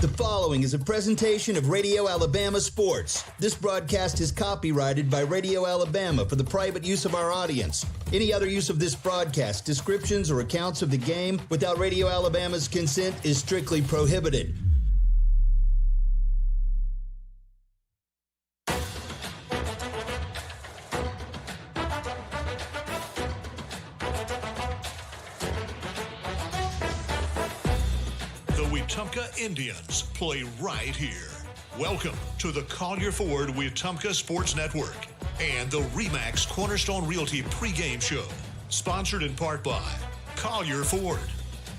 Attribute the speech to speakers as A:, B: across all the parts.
A: The following is a presentation of Radio Alabama Sports. This broadcast is copyrighted by Radio Alabama for the private use of our audience. Any other use of this broadcast, descriptions, or accounts of the game without Radio Alabama's consent is strictly prohibited.
B: Wetumpka Indians play right here. Welcome to the Collier Ford Wetumpka Sports Network and the RE/MAX Cornerstone Realty pregame show, sponsored in part by Collier Ford,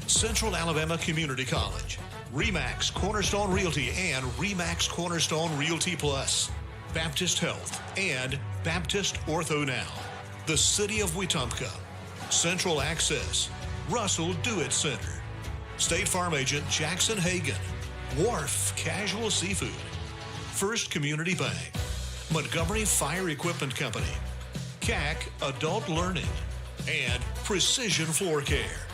B: Central Alabama Community College, RE/MAX Cornerstone Realty and RE/MAX Cornerstone Realty Plus, Baptist Health, and Baptist Ortho Now, the City of Wetumpka, Central Access, Russell Do-It Center, State Farm Agent Jackson Hagan, Wharf Casual Seafood, First Community Bank, Montgomery Fire Equipment Company, CAC Adult Learning, and Precision Floor Care.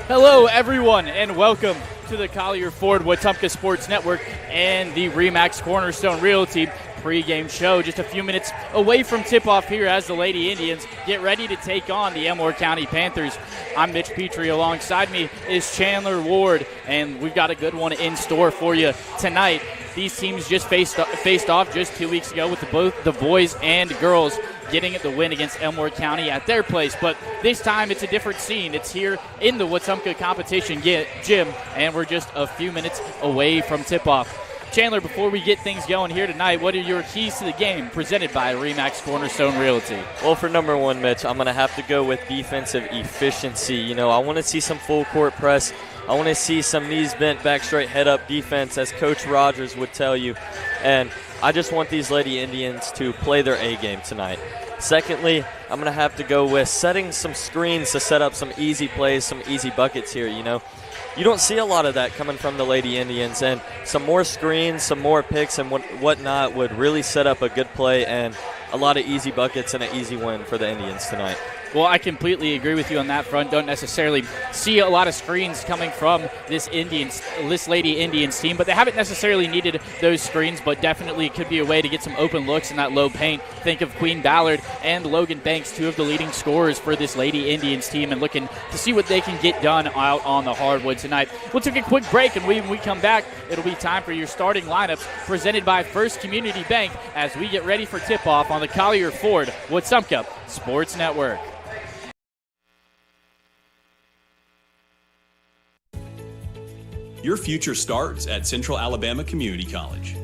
C: Hello, everyone, and welcome to the Collier Ford Wetumpka Sports Network and the RE/MAX Cornerstone Realty pregame show. Just a few minutes away from tip-off here as the Lady Indians get ready to take on the Elmore County Panthers. I'm Mitch Petrie. Alongside me is Chandler Ward, and we've got a good one in store for you tonight. These teams just faced off just 2 weeks ago with both the boys and girls getting the win against Elmore County at their place. But this time it's a different scene. It's here in the Wetumpka competition gym, and we're just a few minutes away from tip-off. Chandler, before we get things going here tonight, what are your keys to the game presented by RE/MAX Cornerstone Realty?
D: Well, for number one, Mitch, I'm going to have to go with defensive efficiency. You know, I want to see some full court press. I want to see some knees bent, back straight, head up defense, as Coach Rogers would tell you. And I just want these Lady Indians to play their A game tonight. Secondly, I'm going to have to go with setting some screens to set up some easy plays, some easy buckets here, you know. You don't see a lot of that coming from the Lady Indians, and some more screens, some more picks and whatnot would really set up a good play and a lot of easy buckets and an easy win for the Indians tonight.
C: Well, I completely agree with you on that front. Don't necessarily see a lot of screens coming from this Lady Indians team, but they haven't necessarily needed those screens, but definitely could be a way to get some open looks in that low paint. Think of Queen Ballard and Logan Banks, two of the leading scorers for this Lady Indians team, and looking to see what they can get done out on the hardwood tonight. We'll take a quick break, and when we come back, it'll be time for your starting lineups presented by First Community Bank as we get ready for tip-off on the Collier Ford Wetumpka Sports Network.
E: Your future starts at Central Alabama Community College.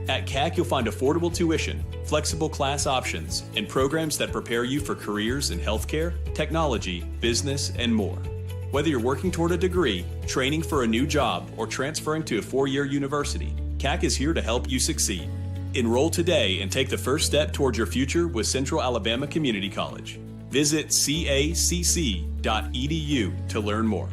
E: At CAC, you'll find affordable tuition, flexible class options, and programs that prepare you for careers in healthcare, technology, business, and more. Whether you're working toward a degree, training for a new job, or transferring to a four-year university, CAC is here to help you succeed. Enroll today and take the first step towards your future with Central Alabama Community College. Visit cacc.edu to learn more.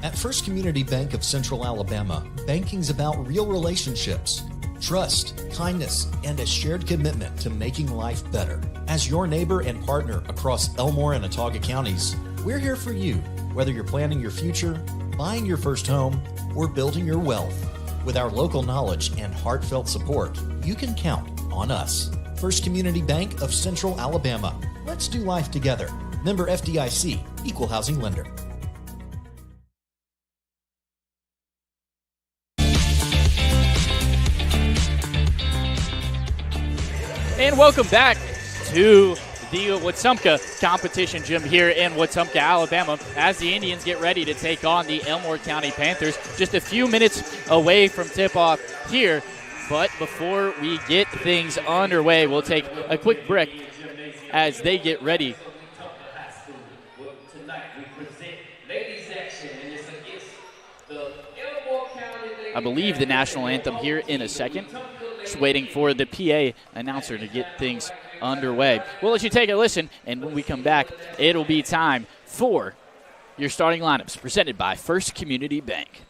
F: At First Community Bank of Central Alabama, banking's about real relationships, trust, kindness, and a shared commitment to making life better. As your neighbor and partner across Elmore and Autauga counties, we're here for you, whether you're planning your future, buying your first home, or building your wealth. With our local knowledge and heartfelt support, you can count on us. First Community Bank of Central Alabama. Let's do life together. Member FDIC, Equal Housing Lender.
C: And welcome back to the Wetumpka competition gym here in Wetumpka, Alabama, as the Indians get ready to take on the Elmore County Panthers. Just a few minutes away from tip-off here, but before we get things underway, we'll take a quick break as they get ready. I believe the national anthem here in a second. Just waiting for the PA announcer to get things underway. We'll let you take a listen, and when we come back, it'll be time for your starting lineups presented by First Community Bank.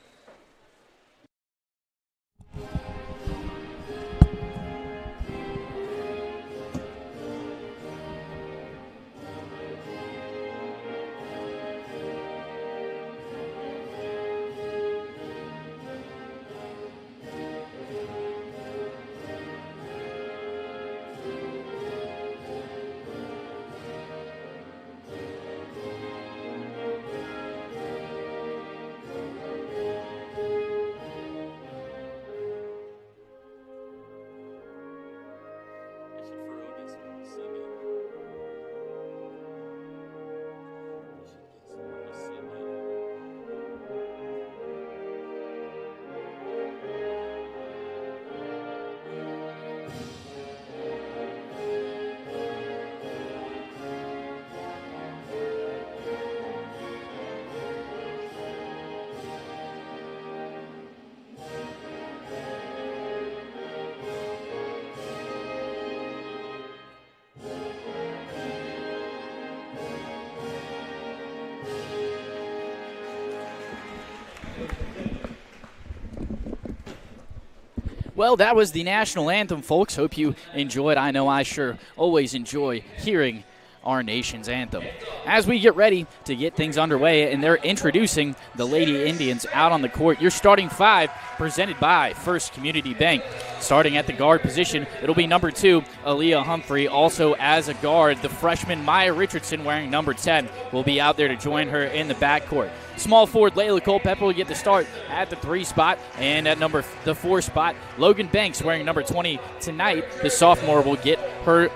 C: Well, that was the national anthem, folks. Hope you enjoyed. I know I sure always enjoy hearing our nation's anthem. As we get ready to get things underway, and they're introducing the Lady Indians out on the court, your starting five presented by First Community Bank. Starting at the guard position, it'll be number 2, Aaliyah Humphrey. Also as a guard, the freshman Maya Richardson, wearing number 10, will be out there to join her in the backcourt. Small forward Layla Culpepper will get the start at the 3 spot, and at the 4 spot, Logan Banks, wearing number 20 tonight, the sophomore, will get her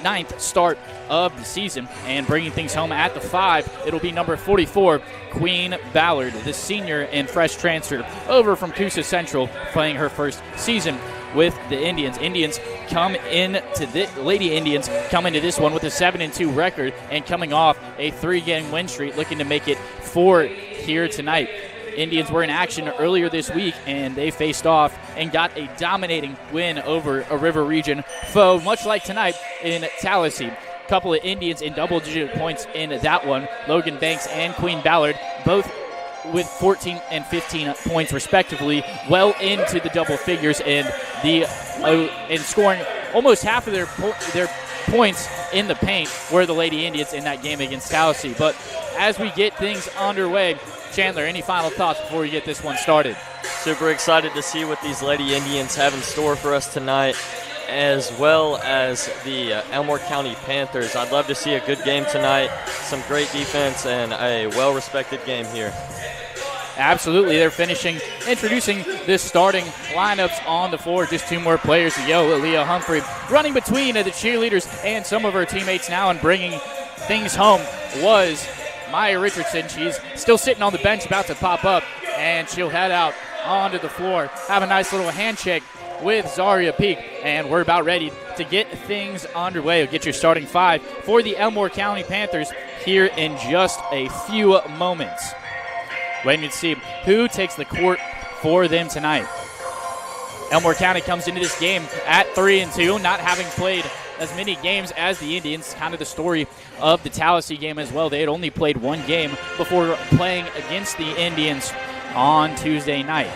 C: 9th start of the season. And bringing things home at the 5, it'll be number 44, Queen Ballard, the senior and fresh transfer over from Coosa Central, playing her first season with the Indians. Lady Indians come into this one with a 7-2 record and coming off a 3-game win streak, looking to make it 4 here tonight. Indians were in action earlier this week, and they faced off and got a dominating win over a River Region foe, much like tonight in Tallahassee. Couple of Indians in double-digit points in that one. Logan Banks and Queen Ballard, both with 14 and 15 points respectively, well into the double figures, and scoring almost half of their points in the paint were the Lady Indians in that game against Tallahassee. But as we get things underway, Chandler, any final thoughts before we get this one started?
D: Super excited to see what these Lady Indians have in store for us tonight, as well as the Elmore County Panthers. I'd love to see a good game tonight, some great defense, and a well-respected game here.
C: Absolutely. They're introducing the starting lineups on the floor. Just 2 more players to go. Aaliyah Humphrey running between the cheerleaders and some of her teammates now, and bringing things home was Maya Richardson. She's still sitting on the bench, about to pop up, and she'll head out onto the floor, have a nice little handshake with Zaria Peak, and we're about ready to get things underway. We'll get your starting 5 for the Elmore County Panthers here in just a few moments. Waiting to see who takes the court for them tonight. Elmore County comes into this game at 3-2, not having played as many games as the Indians. Kind of the story of the Tallahassee game as well. They had only played 1 game before playing against the Indians on Tuesday night.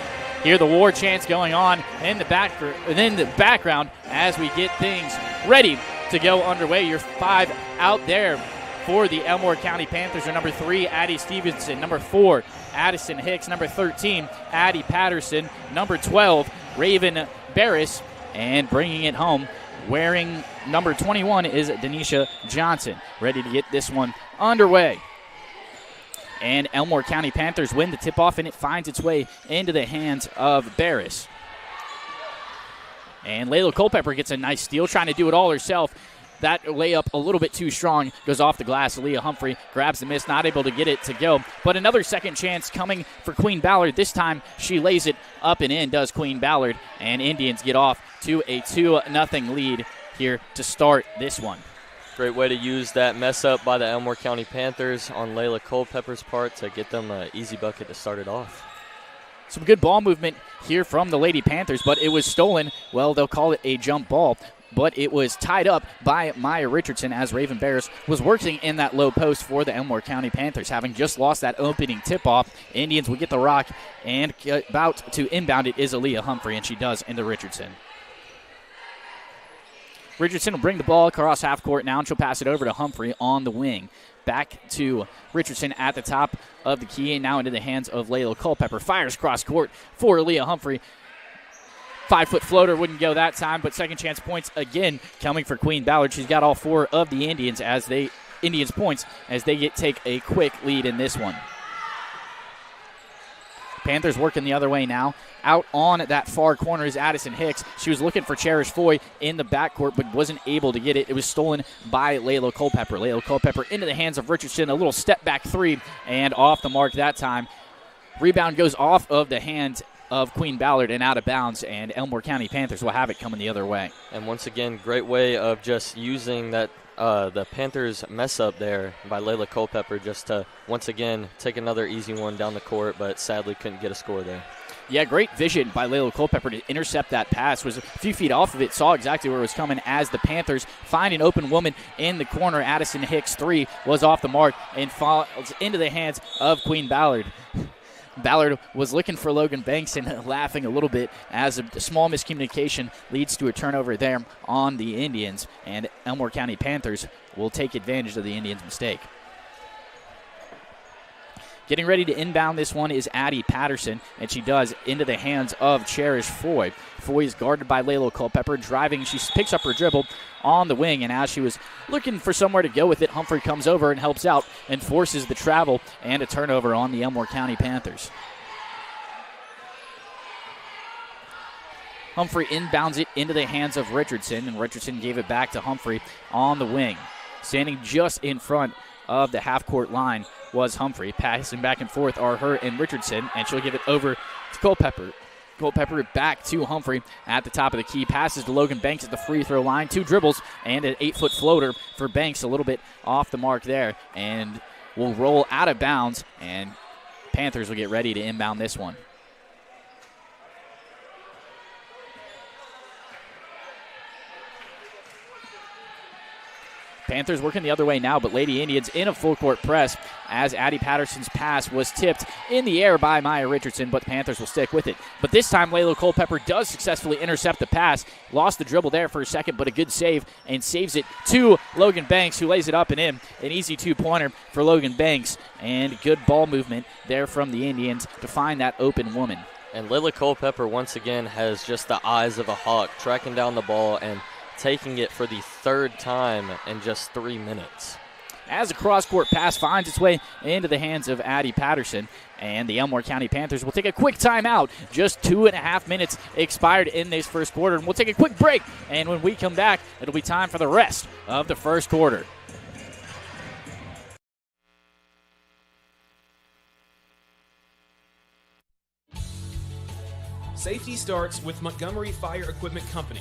C: Hear the war chants going on in the background as we get things ready to go underway. Your 5 out there for the Elmore County Panthers are number 3, Addie Stevenson, number 4, Addison Hicks, number 13, Addie Patterson, number 12, Raven Barris, and bringing it home, wearing number 21, is Denisha Johnson. Ready to get this one underway. And Elmore County Panthers win the tip-off, and it finds its way into the hands of Barris. And Layla Culpepper gets a nice steal, trying to do it all herself. That layup a little bit too strong, goes off the glass. Aaliyah Humphrey grabs the miss, not able to get it to go. But another second chance coming for Queen Ballard. This time she lays it up and in, does Queen Ballard. And Indians get off to a 2-0 lead here to start this one.
D: Great way to use that mess up by the Elmore County Panthers on Layla Culpepper's part to get them an easy bucket to start it off.
C: Some good ball movement here from the Lady Panthers, but it was stolen. Well, they'll call it a jump ball, but it was tied up by Maya Richardson as Raven Barris was working in that low post for the Elmore County Panthers. Having just lost that opening tip-off, Indians will get the rock, and about to inbound it is Aaliyah Humphrey, and she does into Richardson. Richardson will bring the ball across half court now, and she'll pass it over to Humphrey on the wing. Back to Richardson at the top of the key, and now into the hands of Layla Culpepper. Fires cross court for Aaliyah Humphrey. 5-foot floater wouldn't go that time, but second chance points again coming for Queen Ballard. She's got all 4 of the Indians points as they take a quick lead in this one. Panthers working the other way now. Out on that far corner is Addison Hicks. She was looking for Cherish Foy in the backcourt, but wasn't able to get it. It was stolen by Layla Culpepper. Layla Culpepper into the hands of Richardson. A little step back 3 and off the mark that time. Rebound goes off of the hands of Queen Ballard and out of bounds, and Elmore County Panthers will have it coming the other way.
D: And once again, great way of just using that the Panthers mess up there by Layla Culpepper just to once again take another easy one down the court, but sadly couldn't get a score there.
C: Yeah, great vision by Layla Culpepper to intercept that pass. Was a few feet off of it, saw exactly where it was coming as the Panthers find an open woman in the corner. Addison Hicks 3 was off the mark and falls into the hands of Queen Ballard. Ballard was looking for Logan Banks and laughing a little bit as a small miscommunication leads to a turnover there on the Indians, and Elmore County Panthers will take advantage of the Indians' mistake. Getting ready to inbound this one is Addie Patterson, and she does into the hands of Cherish Foy. Foy is guarded by Layla Culpepper, driving. She picks up her dribble on the wing, and as she was looking for somewhere to go with it, Humphrey comes over and helps out and forces the travel and a turnover on the Elmore County Panthers. Humphrey inbounds it into the hands of Richardson, and Richardson gave it back to Humphrey on the wing. Standing just in front of the half-court line was Humphrey. Passing back and forth are her and Richardson, and she'll give it over to Culpepper. Culpepper back to Humphrey at the top of the key. Passes to Logan Banks at the free throw line. 2 dribbles and an 8-foot floater for Banks, a little bit off the mark there, and will roll out of bounds, and Panthers will get ready to inbound this one. Panthers working the other way now, but Lady Indians in a full-court press as Addie Patterson's pass was tipped in the air by Maya Richardson, but the Panthers will stick with it. But this time, Layla Culpepper does successfully intercept the pass. Lost the dribble there for a second, but a good save, and saves it to Logan Banks, who lays it up and in. An easy 2-pointer for Logan Banks, and good ball movement there from the Indians to find that open woman.
D: And Layla Culpepper, once again, has just the eyes of a hawk, tracking down the ball and taking it for the 3rd time in just 3 minutes.
C: As a cross-court pass finds its way into the hands of Addie Patterson, and the Elmore County Panthers will take a quick timeout. Just 2.5 minutes expired in this first quarter, and we'll take a quick break. And when we come back, it'll be time for the rest of the first quarter.
G: Safety starts with Montgomery Fire Equipment Company.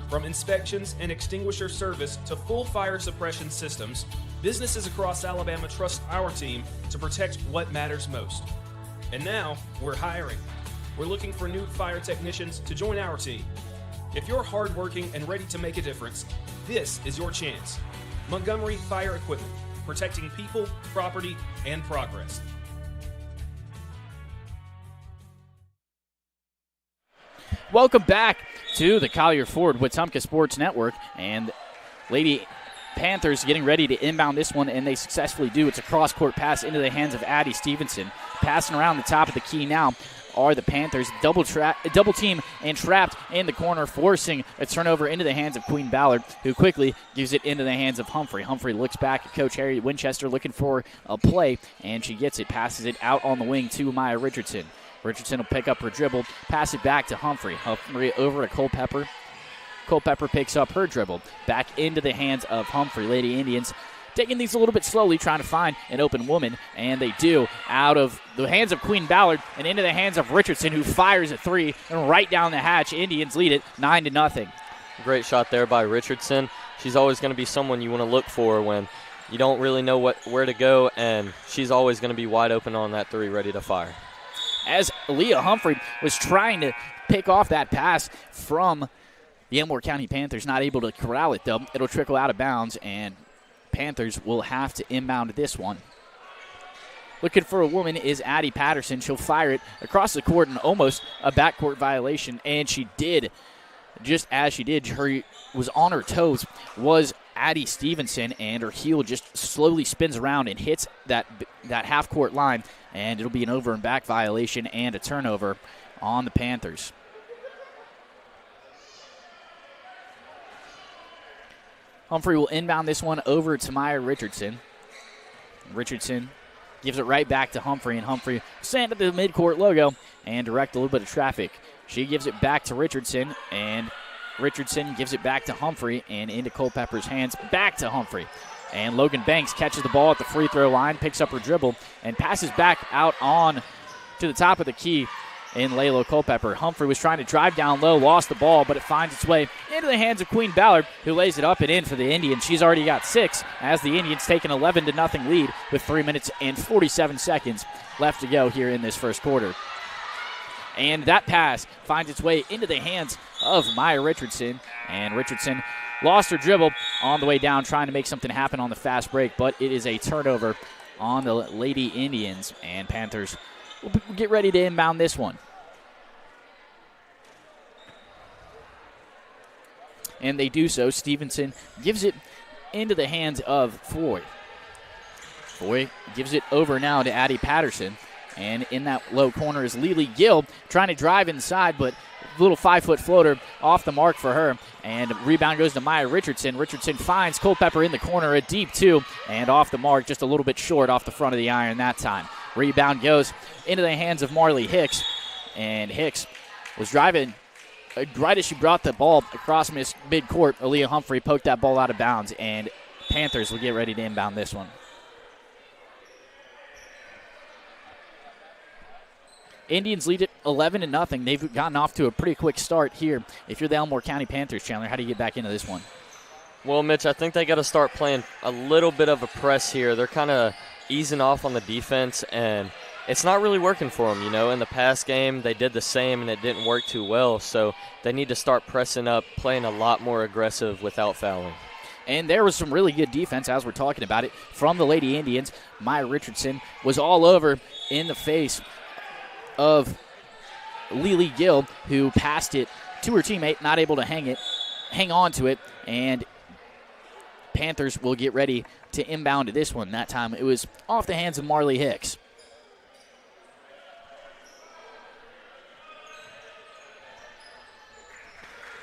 G: From inspections and extinguisher service to full fire suppression systems, businesses across Alabama trust our team to protect what matters most. And now, we're hiring. We're looking for new fire technicians to join our team. If you're hardworking and ready to make a difference, this is your chance. Montgomery Fire Equipment, protecting people, property, and progress.
C: Welcome back to the Collier Ford Wetumpka Sports Network, and Lady Panthers getting ready to inbound this one, and they successfully do. It's a cross-court pass into the hands of Addie Stevenson. Passing around the top of the key now are the Panthers. Double team and trapped in the corner, forcing a turnover into the hands of Queen Ballard, who quickly gives it into the hands of Humphrey. Humphrey looks back at Coach Harry Winchester looking for a play, and she gets it, passes it out on the wing to Maya Richardson. Richardson will pick up her dribble, pass it back to Humphrey. Humphrey over to Culpepper. Culpepper picks up her dribble, back into the hands of Humphrey. Lady Indians taking these a little bit slowly, trying to find an open woman, and they do, out of the hands of Queen Ballard and into the hands of Richardson, who fires a 3 and right down the hatch. Indians lead it 9-0.
D: Great shot there by Richardson. She's always going to be someone you want to look for when you don't really know where to go, and she's always going to be wide open on that 3, ready to fire.
C: As Aaliyah Humphrey was trying to pick off that pass from the Elmore County Panthers, not able to corral it, though. It'll trickle out of bounds, and Panthers will have to inbound this one. Looking for a woman is Addie Patterson. She'll fire it across the court and almost a backcourt violation, and she did. Just as she did, her was on her toes, was Addie Stevenson, and her heel just slowly spins around and hits that half-court line, and it'll be an over and back violation and a turnover on the Panthers. Humphrey will inbound this one over to Maya Richardson. Richardson gives it right back to Humphrey, and Humphrey stand at the midcourt logo and direct a little bit of traffic. She gives it back to Richardson, and Richardson gives it back to Humphrey and into Culpepper's hands, back to Humphrey. And Logan Banks catches the ball at the free throw line, picks up her dribble, and passes back out on to the top of the key in Layla Culpepper. Humphrey was trying to drive down low, lost the ball, but it finds its way into the hands of Queen Ballard, who lays it up and in for the Indians. She's already got 6, as the Indians take an 11-0 lead with 3 minutes and 47 seconds left to go here in this first quarter. And that pass finds its way into the hands of Maya Richardson, and Richardson lost her dribble on the way down, trying to make something happen on the fast break, but it is a turnover on the Lady Indians, and Panthers will get ready to inbound this one. And they do so. Stevenson gives it into the hands of Foy. Foy gives it over now to Addie Patterson. And in that low corner is Lily Gill trying to drive inside, but a little 5-foot floater off the mark for her. And rebound goes to Maya Richardson. Richardson finds Culpepper in the corner, a deep 2, and off the mark, just a little bit short off the front of the iron that time. Rebound goes into the hands of Marley Hicks. And Hicks was driving right as she brought the ball across midcourt. Aaliyah Humphrey poked that ball out of bounds, and Panthers will get ready to inbound this one. Indians lead it 11-0. They've gotten off to a pretty quick start here. If you're the Elmore County Panthers, Chandler, how do you get back into this one?
D: Well, Mitch, I think they got to start playing a little bit of a press here. They're kind of easing off on the defense, and it's not really working for them. In the past game, they did the same, and it didn't work too well. So they need to start pressing up, playing a lot more aggressive without fouling.
C: And there was some really good defense, as we're talking about it, from the Lady Indians. Maya Richardson was all over in the face of Lily Gill, who passed it to her teammate, not able to hang on to it, and Panthers will get ready to inbound this one. That time it was off the hands of Marley Hicks.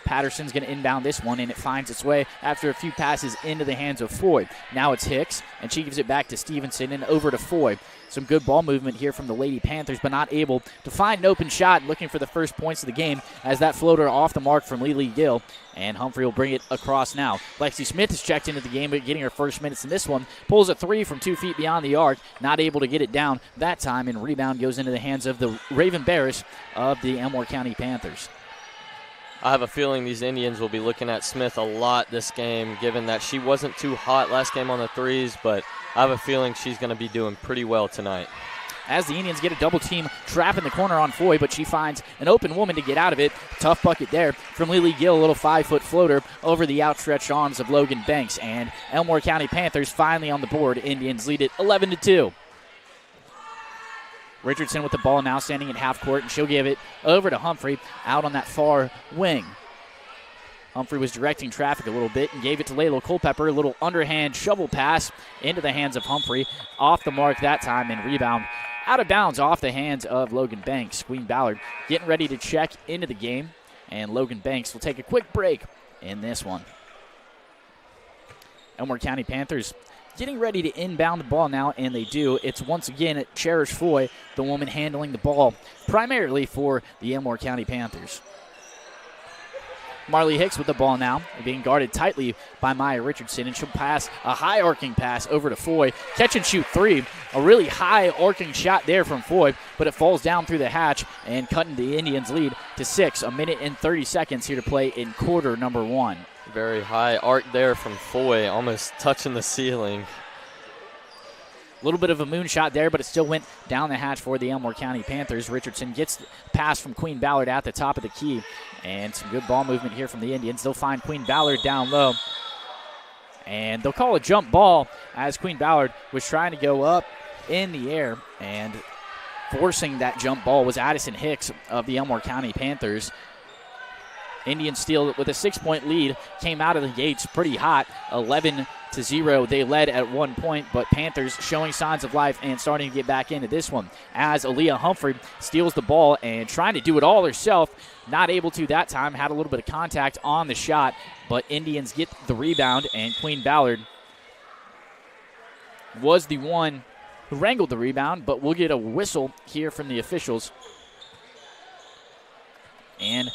C: Patterson's going to inbound this one, and it finds its way after a few passes into the hands of Foy. Now it's Hicks, and she gives it back to Stevenson and over to Foy. Some good ball movement here from the Lady Panthers, but not able to find an open shot, looking for the first points of the game as that floater off the mark from Lily Gill, and Humphrey will bring it across now. Lexi Smith has checked into the game, but getting her first minutes in this one. Pulls a 3 from 2 feet beyond the arc, not able to get it down that time, and rebound goes into the hands of the Raven Barris of the Elmore County Panthers.
D: I have a feeling these Indians will be looking at Smith a lot this game, given that she wasn't too hot last game on the threes, but I have a feeling she's going to be doing pretty well tonight.
C: As the Indians get a double team trap in the corner on Foy, but she finds an open woman to get out of it. Tough bucket there from Lily Gill, a little 5-foot floater over the outstretched arms of Logan Banks. And Elmore County Panthers finally on the board. Indians lead it 11-2. Richardson with the ball now standing at half court, and she'll give it over to Humphrey out on that far wing. Humphrey was directing traffic a little bit and gave it to Layla Culpepper. A little underhand shovel pass into the hands of Humphrey. Off the mark that time, and rebound out of bounds off the hands of Logan Banks. Queen Ballard getting ready to check into the game, and Logan Banks will take a quick break in this one. Elmore County Panthers getting ready to inbound the ball now, and they do. It's once again Cherish Foy, the woman handling the ball, primarily for the Elmore County Panthers. Marley Hicks with the ball now, being guarded tightly by Maya Richardson, and she'll pass a high arcing pass over to Foy. Catch and shoot 3. A really high arcing shot there from Foy, but it falls down through the hatch and cutting the Indians' lead to 6. A minute and 30 seconds here to play in quarter number 1.
D: Very high arc there from Foy, almost touching the ceiling.
C: A little bit of a moonshot there, but it still went down the hatch for the Elmore County Panthers. Richardson gets the pass from Queen Ballard at the top of the key, and some good ball movement here from the Indians. They'll find Queen Ballard down low, and they'll call a jump ball as Queen Ballard was trying to go up in the air, and forcing that jump ball was Addison Hicks of the Elmore County Panthers. Indians steal with a 6-point lead, came out of the gates pretty hot, 11-0. They led at one point, but Panthers showing signs of life and starting to get back into this one as Aaliyah Humphrey steals the ball and trying to do it all herself. Not able to that time, had a little bit of contact on the shot, but Indians get the rebound, and Queen Ballard was the one who wrangled the rebound, but we'll get a whistle here from the officials. And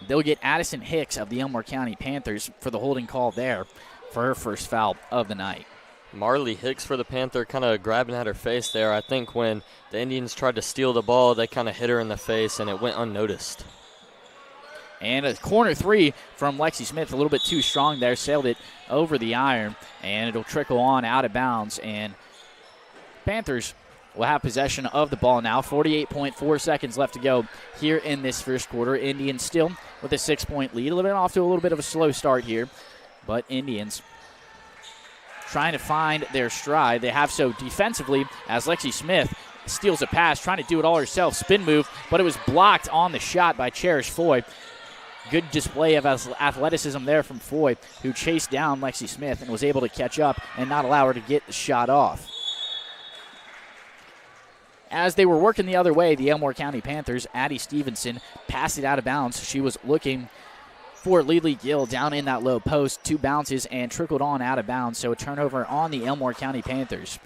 C: they'll get Addison Hicks of the Elmore County Panthers for the holding call there for her first foul of the night.
D: Marley Hicks for the Panther kind of grabbing at her face there. I think when the Indians tried to steal the ball, they kind of hit her in the face, and it went unnoticed.
C: And a corner 3 from Lexi Smith, a little bit too strong there, sailed it over the iron, and it'll trickle on out of bounds. And Panthers will have possession of the ball now. 48.4 seconds left to go here in this first quarter. Indians still with a 6-point lead. A little bit off to a little bit of a slow start here, but Indians trying to find their stride. They have so defensively as Lexi Smith steals a pass, trying to do it all herself, spin move, but it was blocked on the shot by Cherish Foy. Good display of athleticism there from Foy, who chased down Lexi Smith and was able to catch up and not allow her to get the shot off. As they were working the other way, the Elmore County Panthers, Addie Stevenson passed it out of bounds. She was looking for Lily Gill down in that low post. 2 bounces and trickled on out of bounds, so a turnover on the Elmore County Panthers.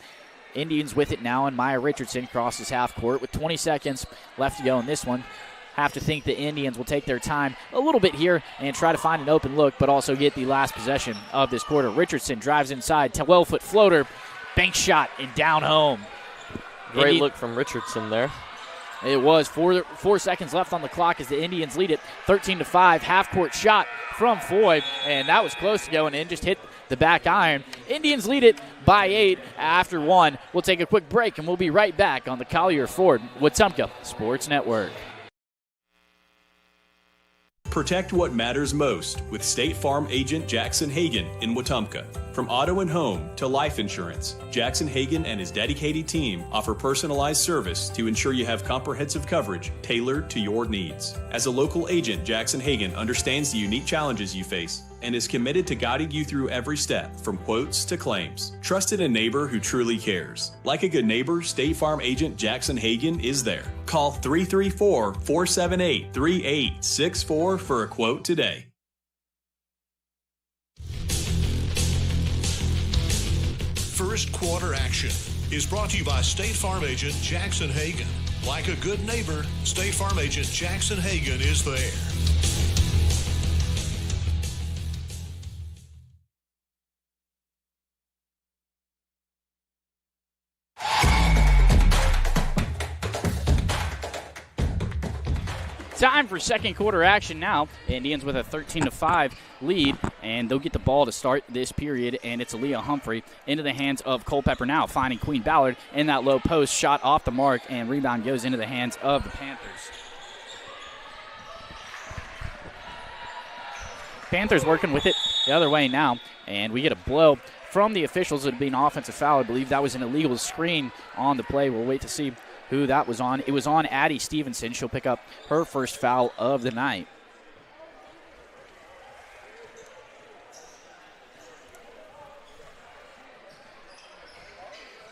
C: Indians with it now, and Maya Richardson crosses half court with 20 seconds left to go in this one. Have to think the Indians will take their time a little bit here and try to find an open look, but also get the last possession of this quarter. Richardson drives inside, 12-foot floater, bank shot, and down home.
D: Great look from Richardson there.
C: It was 4 seconds left on the clock as the Indians lead it 13-5. Half-court shot from Foy, and that was close to going in, just hit the back iron. Indians lead it by 8 after 1. We'll take a quick break, and we'll be right back on the Collier Ford Wetumpka Sports Network.
E: Protect what matters most with State Farm agent Jackson Hagan in Wetumpka. From auto and home to life insurance, Jackson Hagan and his dedicated team offer personalized service to ensure you have comprehensive coverage tailored to your needs. As a local agent, Jackson Hagan understands the unique challenges you face and is committed to guiding you through every step, from quotes to claims. Trusted a neighbor who truly cares. Like a good neighbor, State Farm agent Jackson Hagan is there. Call 334-478-3864 for a quote today.
B: First quarter action is brought to you by State Farm agent Jackson Hagan. Like a good neighbor, State Farm agent Jackson Hagan is there.
C: Time for second quarter action now. Indians with a 13-5 lead, and they'll get the ball to start this period, and it's Aaliyah Humphrey into the hands of Culpepper now, finding Queen Ballard in that low post, shot off the mark, and rebound goes into the hands of the Panthers. Panthers working with it the other way now, and we get a blow from the officials. It would be an offensive foul. I believe that was an illegal screen on the play. We'll wait to see who that was on. It was on Addie Stevenson. She'll pick up her first foul of the night.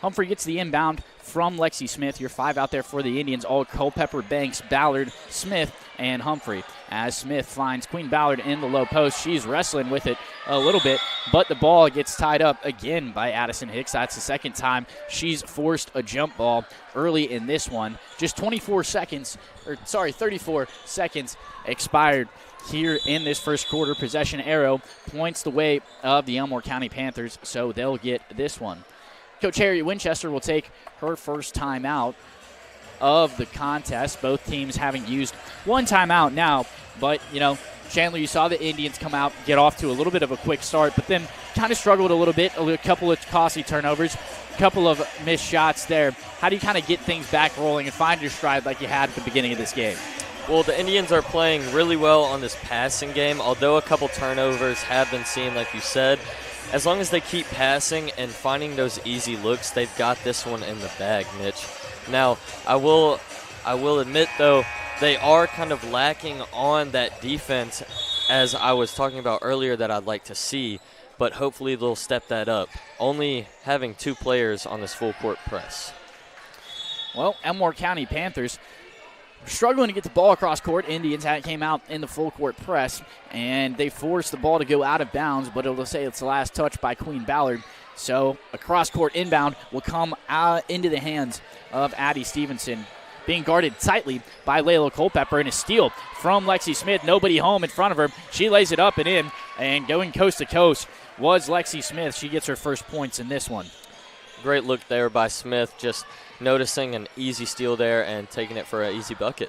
C: Humphrey gets the inbound from Lexi Smith. Your 5 out there for the Indians, all Culpepper, Banks, Ballard, Smith, and Humphrey. As Smith finds Queen Ballard in the low post, she's wrestling with it a little bit, but the ball gets tied up again by Addison Hicks. That's the second time she's forced a jump ball early in this one. Just 34 seconds expired here in this first quarter. Possession arrow points the way of the Elmore County Panthers, so they'll get this one. Coach Harriet Winchester will take her first timeout of the contest. Both teams having used one timeout now, but, Chandler, you saw the Indians come out, get off to a little bit of a quick start, but then kind of struggled a little bit, a couple of costly turnovers, a couple of missed shots there. How do you kind of get things back rolling and find your stride like you had at the beginning of this game?
D: Well, the Indians are playing really well on this passing game, although a couple turnovers have been seen, like you said. As long as they keep passing and finding those easy looks, they've got this one in the bag, Mitch. Now, I will admit, though, they are kind of lacking on that defense, as I was talking about earlier, that I'd like to see, but hopefully they'll step that up, only having 2 players on this full-court press.
C: Well, Elmore County Panthers struggling to get the ball across court. Indians came out in the full-court press, and they forced the ball to go out of bounds, but it'll say it's the last touch by Queen Ballard. So a cross-court inbound will come out into the hands of Addie Stevenson, being guarded tightly by Layla Culpepper, and a steal from Lexi Smith. Nobody home in front of her. She lays it up and in, and going coast to coast was Lexi Smith. She gets her first points in this one.
D: Great look there by Smith, just noticing an easy steal there and taking it for an easy bucket.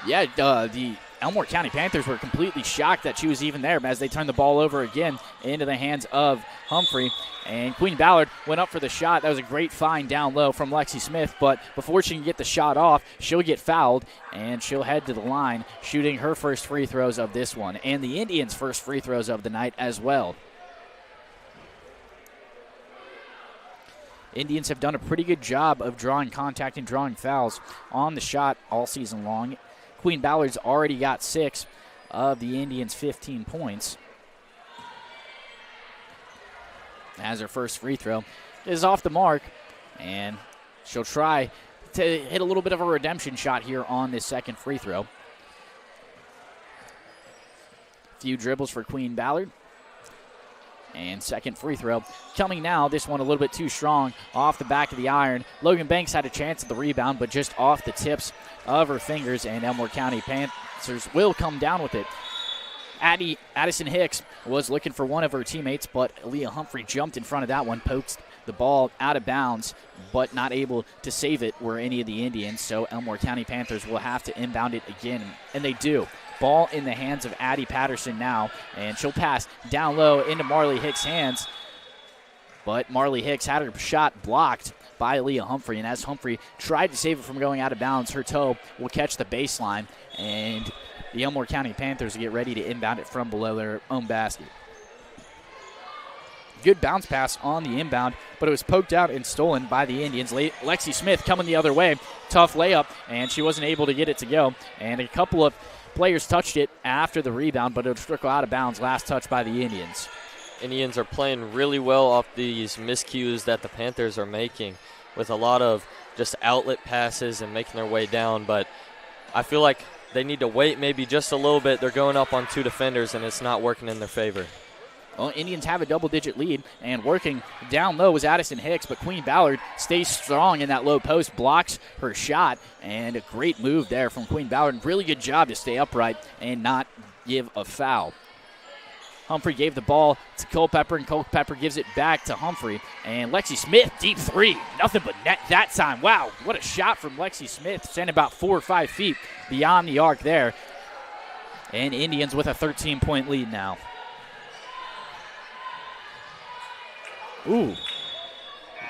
C: Yeah, the Elmore County Panthers were completely shocked that she was even there as they turned the ball over again into the hands of Humphrey. And Queen Ballard went up for the shot. That was a great find down low from Lexi Smith, but before she can get the shot off, she'll get fouled, and she'll head to the line, shooting her first free throws of this one, and the Indians' first free throws of the night as well. Indians have done a pretty good job of drawing contact and drawing fouls on the shot all season long. Queen Ballard's already got 6 of the Indians' 15 points. As her first free throw is off the mark, and she'll try to hit a little bit of a redemption shot here on this second free throw. Few dribbles for Queen Ballard. And second free throw coming now. This one a little bit too strong off the back of the iron. Logan Banks had a chance at the rebound, but just off the tips of her fingers, and Elmore County Panthers will come down with it. Addison Hicks was looking for one of her teammates, but Leah Humphrey jumped in front of that one, poked the ball out of bounds, but not able to save it were any of the Indians. So Elmore County Panthers will have to inbound it again, and they do. Ball in the hands of Addie Patterson now, and she'll pass down low into Marley Hicks' hands. But Marley Hicks had her shot blocked by Leah Humphrey, and as Humphrey tried to save it from going out of bounds, her toe will catch the baseline, and the Elmore County Panthers get ready to inbound it from below their own basket. Good bounce pass on the inbound, but it was poked out and stolen by the Indians. Lexi Smith coming the other way. Tough layup, and she wasn't able to get it to go. And a couple of players touched it after the rebound, but it was out of bounds. Last touch by the Indians.
D: Indians are playing really well off these miscues that the Panthers are making with a lot of just outlet passes and making their way down. But I feel like they need to wait maybe just a little bit. They're going up on 2 defenders, and it's not working in their favor.
C: Well, Indians have a double-digit lead, and working down low was Addison Hicks, but Queen Ballard stays strong in that low post, blocks her shot, and a great move there from Queen Ballard. Really good job to stay upright and not give a foul. Humphrey gave the ball to Culpepper, and Culpepper gives it back to Humphrey. And Lexi Smith, deep three. Nothing but net that time. Wow, what a shot from Lexi Smith. Sent about 4 or 5 feet beyond the arc there. And Indians with a 13-point lead now. Ooh.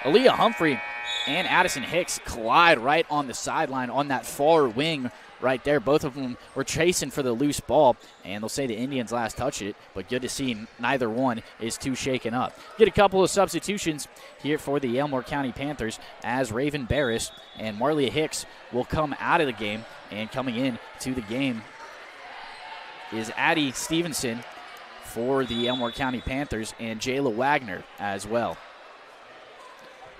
C: Aaliyah Humphrey and Addison Hicks collide right on the sideline on that far wing right there. Both of them were chasing for the loose ball, and they'll say the Indians last touched it, but good to see neither one is too shaken up. Get a couple of substitutions here for the Elmore County Panthers as Raven Barris and Marlia Hicks will come out of the game, and coming in to the game is Addie Stevenson for the Elmore County Panthers and Jayla Wagner as well.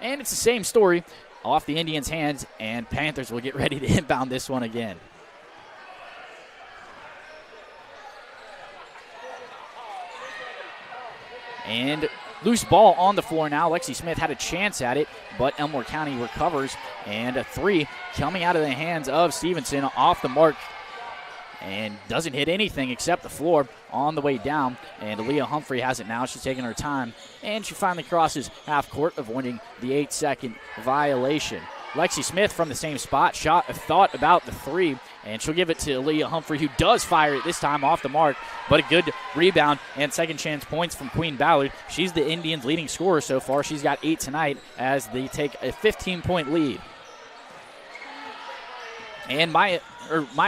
C: And it's the same story off the Indians' hands, and Panthers will get ready to inbound this one again. And loose ball on the floor now. Lexi Smith had a chance at it, but Elmore County recovers, and a three coming out of the hands of Stevenson off the mark and doesn't hit anything except the floor on the way down. And Aaliyah Humphrey has it now. She's taking her time, and she finally crosses half court, avoiding the 8-second violation. Lexi Smith from the same spot, thought about the three, and she'll give it to Aaliyah Humphrey, who does fire it this time off the mark, but a good rebound and second chance points from Queen Ballard. She's the Indians' leading scorer so far. She's got 8 tonight as they take a 15-point lead. And Maya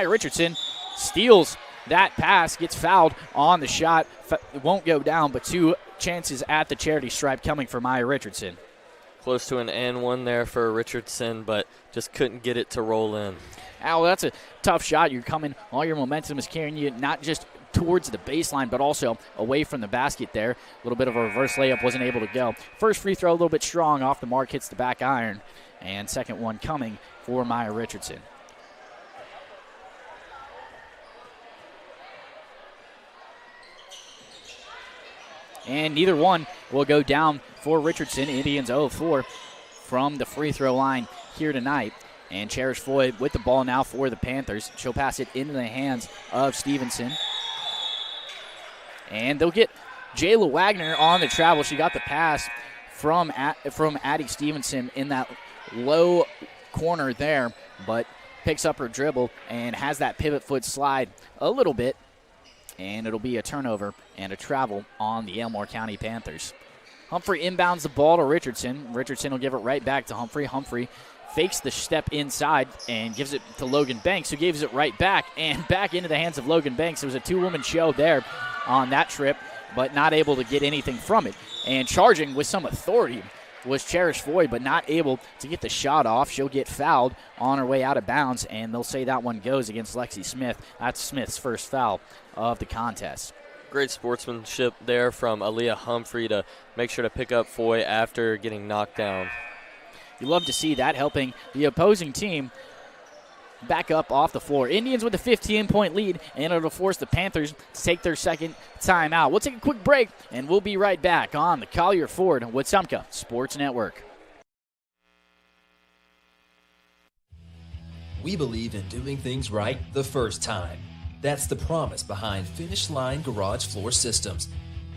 C: Richardson steals that pass, gets fouled on the shot. It won't go down, but 2 chances at the charity stripe coming for Maya Richardson.
D: Close to an and one there for Richardson, but just couldn't get it to roll in.
C: Al, that's a tough shot. You're coming, all your momentum is carrying you not just towards the baseline, but also away from the basket there. A little bit of a reverse layup, wasn't able to go. First free throw a little bit strong off the mark, hits the back iron, and second one coming for Maya Richardson. And neither one will go down for Richardson. Indians 0-4 from the free throw line here tonight. And Cherish Floyd with the ball now for the Panthers. She'll pass it into the hands of Stevenson. And they'll get Jayla Wagner on the travel. She got the pass from Addie Stevenson in that low corner there, but picks up her dribble and has that pivot foot slide a little bit. And it'll be a turnover and a travel on the Elmore County Panthers. Humphrey inbounds the ball to Richardson. Richardson will give it right back to Humphrey. Humphrey fakes the step inside and gives it to Logan Banks, who gives it right back and back into the hands of Logan Banks. There was a 2-woman show there on that trip, but not able to get anything from it. And charging with some authority was Cherish Foy, but not able to get the shot off. She'll get fouled on her way out of bounds, and they'll say that one goes against Lexi Smith. That's Smith's first foul of the contest.
D: Great sportsmanship there from Aaliyah Humphrey to make sure to pick up Foy after getting knocked down.
C: You love to see that, helping the opposing team back up off the floor. Indians with a 15-point lead, and it'll force the Panthers to take their second timeout. We'll take a quick break, and we'll be right back on the Collier Ford Wetumpka Sports Network.
H: We believe in doing things right the first time. That's the promise behind Finish Line Garage Floor Systems.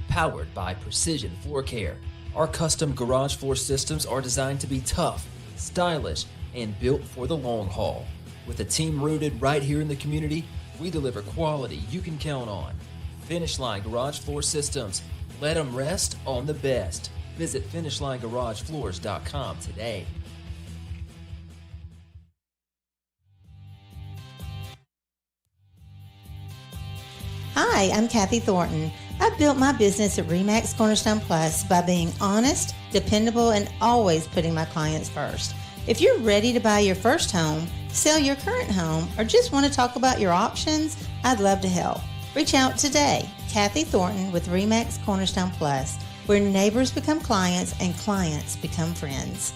H: Powered by Precision Floor Care, our custom garage floor systems are designed to be tough, stylish, and built for the long haul. With a team rooted right here in the community, we deliver quality you can count on. Finish Line Garage Floor Systems. Let them rest on the best. Visit FinishLineGarageFloors.com today.
I: Hi, I'm Kathy Thornton. I've built my business at RE/MAX Cornerstone Plus by being honest, dependable, and always putting my clients first. If you're ready to buy your first home, sell your current home, or just want to talk about your options, I'd love to help. Reach out today. Kathy Thornton with RE/MAX Cornerstone Plus, where neighbors become clients and clients become friends.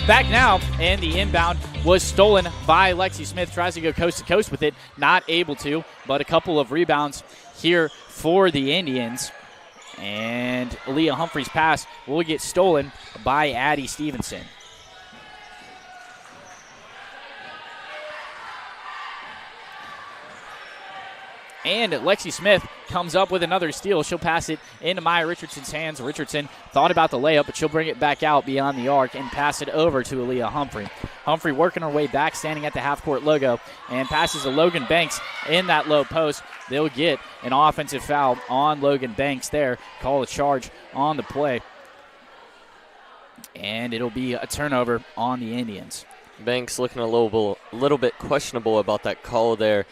C: Back now, and the inbound was stolen by Lexi Smith. Tries to go coast to coast with it, not able to, but a couple of rebounds here for the Indians. And Aaliyah Humphrey's pass will get stolen by Addie Stevenson. And Lexi Smith comes up with another steal. She'll pass it into Maya Richardson's hands. Richardson thought about the layup, but she'll bring it back out beyond the arc and pass it over to Aaliyah Humphrey. Humphrey working her way back, standing at the half-court logo, and passes to Logan Banks in that low post. They'll get an offensive foul on Logan Banks there. Call a charge on the play. And it'll be a turnover on the Indians.
D: Banks looking a little bit questionable about that call there,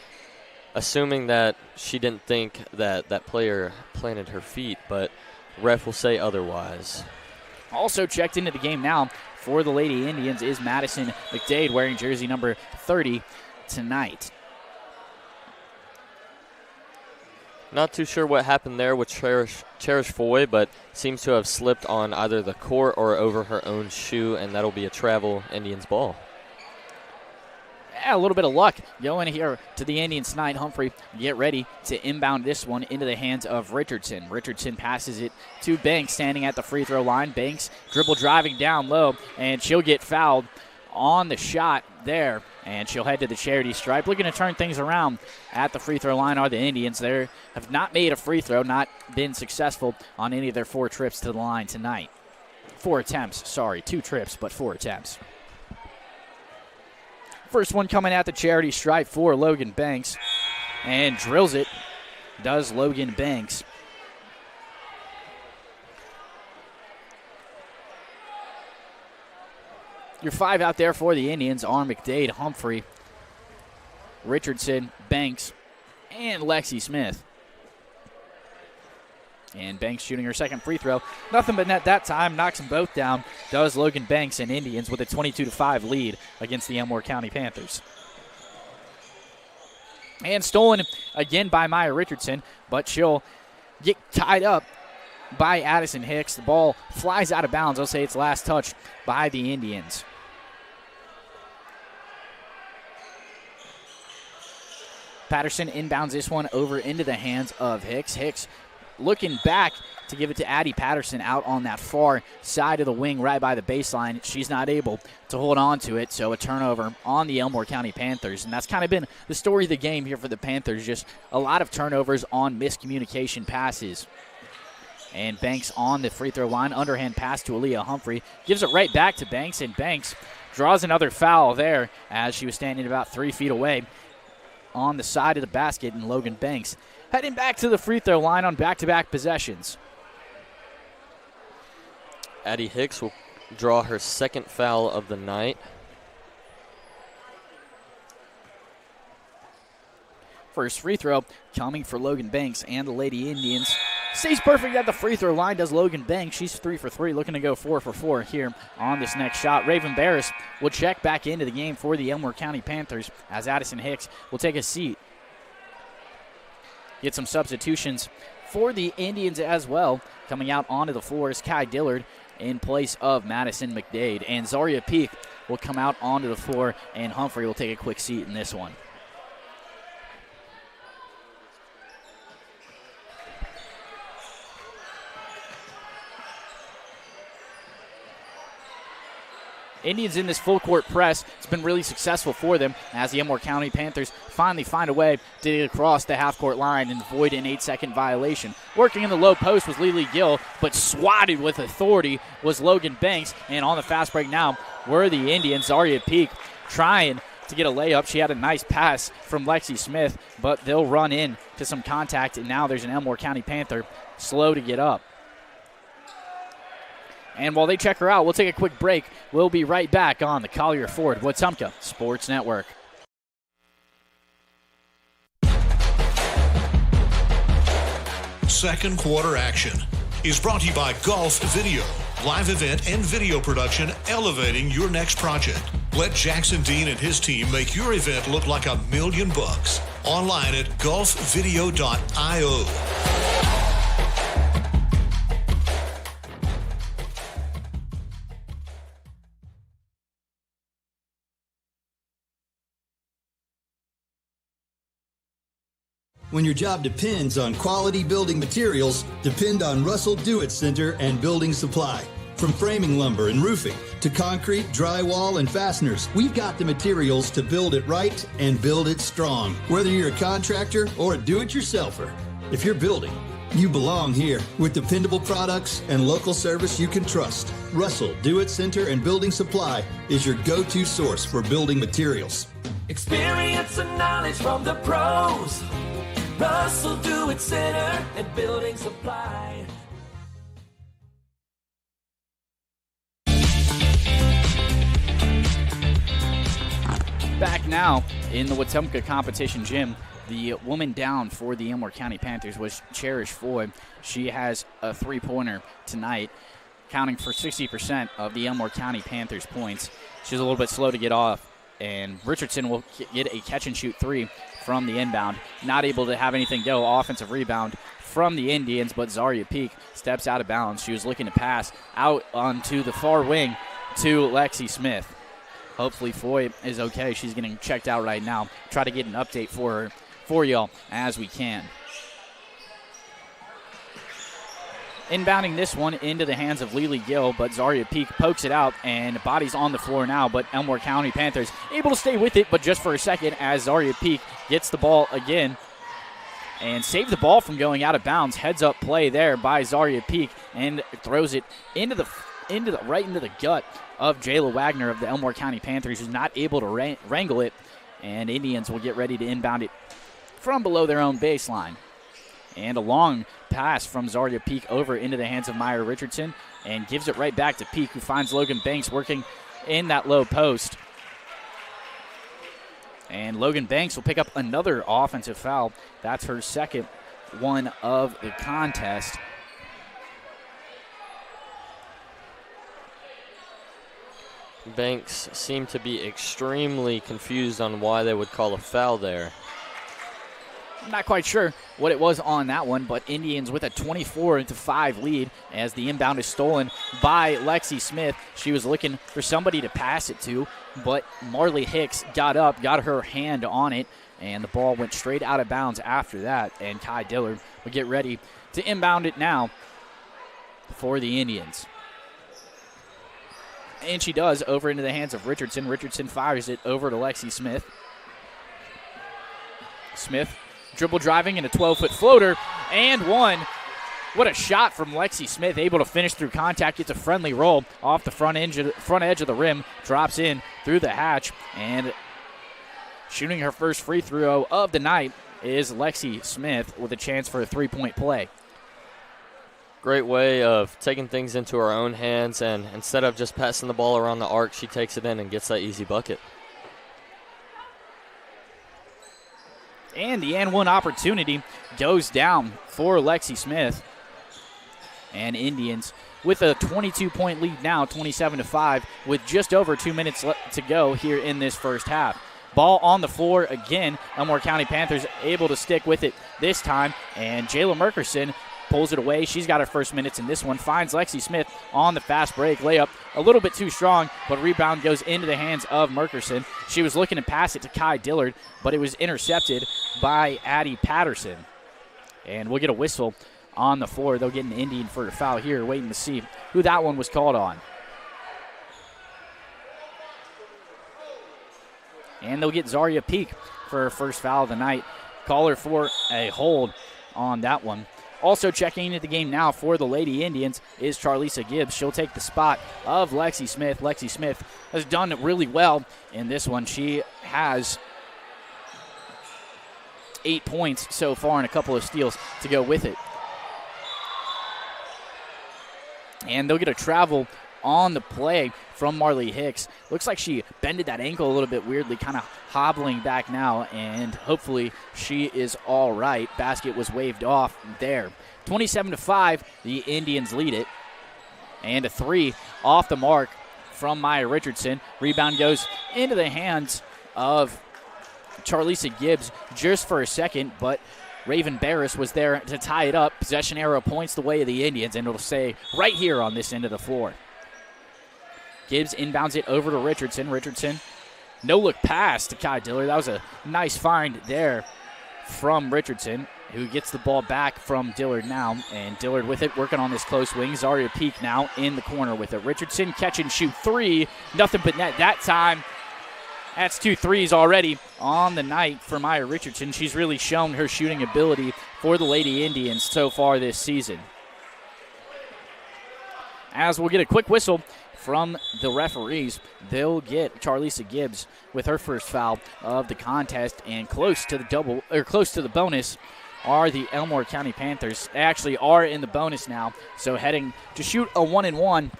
D: assuming that she didn't think that that player planted her feet, but ref will say otherwise.
C: Also checked into the game now for the Lady Indians is Madison McDade, wearing jersey number 30 tonight.
D: Not too sure what happened there with Cherish Foy, but seems to have slipped on either the court or over her own shoe, and that'll be a travel Indians ball.
C: Yeah, a little bit of luck going here to the Indians tonight. Humphrey get ready to inbound this one into the hands of Richardson. Richardson passes it to Banks, standing at the free throw line. Banks dribble driving down low, and she'll get fouled on the shot there, and she'll head to the charity stripe. Looking to turn things around at the free throw line are the Indians. They have not made a free throw, not been successful on any of their 4 trips to the line tonight. 4 attempts, sorry, 2 trips, but 4 attempts. First one coming at the charity stripe for Logan Banks, and drills it, does Logan Banks. Your 5 out there for the Indians are McDade, Humphrey, Richardson, Banks, and Lexi Smith. And Banks shooting her second free throw. Nothing but net that time. Knocks them both down. Does Logan Banks and Indians with a 22-5 lead against the Elmore County Panthers. And stolen again by Maya Richardson, but she'll get tied up by Addison Hicks. The ball flies out of bounds. I'll say it's last touched by the Indians. Patterson inbounds this one over into the hands of Hicks. Hicks looking back to give it to Addie Patterson out on that far side of the wing right by the baseline. She's not able to hold on to it, so a turnover on the Elmore County Panthers. And that's kind of been the story of the game here for the Panthers, just a lot of turnovers on miscommunication passes. And Banks on the free throw line, underhand pass to Aaliyah Humphrey. Gives it right back to Banks, and Banks draws another foul there as she was standing about 3 feet away on the side of the basket, and Logan Banks heading back to the free throw line on back-to-back possessions.
D: Addie Hicks will draw her second foul of the night.
C: First free throw coming for Logan Banks and the Lady Indians. Stays perfect at the free throw line, does Logan Banks. She's 3 for 3, looking to go 4 for 4 here on this next shot. Raven Barris will check back into the game for the Elmore County Panthers as Addison Hicks will take a seat. Get some substitutions for the Indians as well. Coming out onto the floor is Kai Dillard in place of Madison McDade. And Zaria Peak will come out onto the floor, and Humphrey will take a quick seat in this one. Indians in this full court press. It's been really successful for them as the Elmore County Panthers finally find a way to get across the half-court line and avoid an 8-second violation. Working in the low post was Lily Gill, but swatted with authority was Logan Banks. And on the fast break now were the Indians. Zaria Peak trying to get a layup. She had a nice pass from Lexi Smith, but they'll run in to some contact, and now there's an Elmore County Panther slow to get up. And while they check her out, we'll take a quick break. We'll be right back on the Collier Ford Wetumpka Sports Network.
B: Second quarter action is brought to you by Golf Video. Live event and video production elevating your next project. Let Jackson Dean and his team make your event look like $1 million. Online at golfvideo.io.
A: When your job depends on quality building materials, depend on Russell Do-It Center and Building Supply. From framing lumber and roofing to concrete, drywall, and fasteners, we've got the materials to build it right and build it strong. Whether you're a contractor or a do-it-yourselfer, if you're building, you belong here with dependable products and local service you can trust. Russell Do-It Center and Building Supply is your go-to source for building materials.
J: Experience and knowledge from the pros. Russell Do-It Center and Building Supply.
C: Back now in the Wetumpka competition gym. The woman down for the Elmore County Panthers was Cherish Foy. She has a three-pointer tonight, counting for 60% of the Elmore County Panthers' points. She's a little bit slow to get off, and Richardson will get a catch-and-shoot three from the inbound. Not able to have anything go. Offensive rebound from the Indians, but Zaria Peak steps out of bounds. She was looking to pass out onto the far wing to Lexi Smith. Hopefully Foy is okay. She's getting checked out right now. Try to get an update for y'all as we can. Inbounding this one into the hands of Lily Gill, but Zaria Peak pokes it out, and body's on the floor now, but Elmore County Panthers able to stay with it, but just for a second as Zaria Peak gets the ball again and save the ball from going out of bounds. Heads up play there by Zaria Peak and throws it into the gut of Jayla Wagner of the Elmore County Panthers, who's not able to wrangle it, and Indians will get ready to inbound it from below their own baseline. And a long pass from Zaria Peak over into the hands of Myra Richardson and gives it right back to Peak, who finds Logan Banks working in that low post. And Logan Banks will pick up another offensive foul. That's her second one of the contest.
D: Banks seemed to be extremely confused on why they would call a foul there.
C: I'm not quite sure what it was on that one, but Indians with a 24-5 lead as the inbound is stolen by Lexi Smith. She was looking for somebody to pass it to, but Marley Hicks got up, got her hand on it, and the ball went straight out of bounds after that, and Kai Dillard will get ready to inbound it now for the Indians. And she does, over into the hands of Richardson. Richardson fires it over to Lexi Smith. Smith dribble driving in a 12-foot floater, and one. What a shot from Lexi Smith, able to finish through contact, gets a friendly roll off the front edge of the rim, drops in through the hatch, and shooting her first free throw of the night is Lexi Smith with a chance for a three-point play.
D: Great way of taking things into her own hands, and instead of just passing the ball around the arc, she takes it in and gets that easy bucket.
C: And the and one opportunity goes down for Lexi Smith. And Indians with a 22-point lead now, 27-5, with just over 2 minutes to go here in this first half. Ball on the floor again. Elmore County Panthers able to stick with it this time. And Jayla Merkerson pulls it away. She's got her first minutes in this one. Finds Lexi Smith on the fast break. Layup a little bit too strong, but rebound goes into the hands of Merkerson. She was looking to pass it to Kai Dillard, but it was intercepted by Addie Patterson. And we'll get a whistle on the floor. They'll get an Indian for a foul here, waiting to see who that one was called on. And they'll get Zaria Peak for her first foul of the night. Call her for a hold on that one. Also checking into the game now for the Lady Indians is Charlisa Gibbs. She'll take the spot of Lexi Smith. Lexi Smith has done really well in this one. She has 8 points so far and a couple of steals to go with it. And they'll get a travel on the play from Marley Hicks. Looks like she bended that ankle a little bit weirdly, kind of hobbling back now, and hopefully she is all right. Basket was waved off there. 27-5, the Indians lead it. And a three off the mark from Maya Richardson. Rebound goes into the hands of Charlisa Gibbs just for a second, but Raven Barris was there to tie it up. Possession arrow points the way of the Indians, and it'll stay right here on this end of the floor. Gibbs inbounds it over to Richardson. Richardson, no-look pass to Kai Dillard. That was a nice find there from Richardson, who gets the ball back from Dillard now. And Dillard with it, working on this close wing. Zaria Peak now in the corner with it. Richardson, catch and shoot three. Nothing but net that time. That's 2 threes already on the night for Maya Richardson. She's really shown her shooting ability for the Lady Indians so far this season. As we'll get a quick whistle from the referees, they'll get Charlisa Gibbs with her first foul of the contest, and close to the bonus are the Elmore County Panthers. They actually are in the bonus now, so heading to shoot a 1-and-1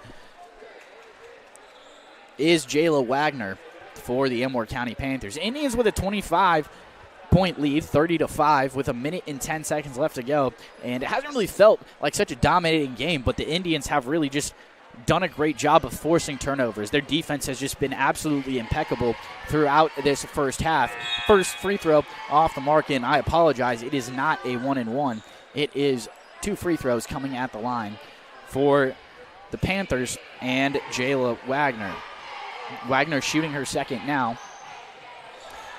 C: is Jayla Wagner for the Elmore County Panthers. Indians with a 25-point lead, 30-5, with 1 minute and 10 seconds left to go, and it hasn't really felt like such a dominating game, but the Indians have really just done a great job of forcing turnovers. Their defense has just been absolutely impeccable throughout this first half. First free throw off the mark, and I apologize, it is not a 1-and-1. It is 2 free throws coming at the line for the Panthers and Jayla Wagner. Wagner shooting her second now.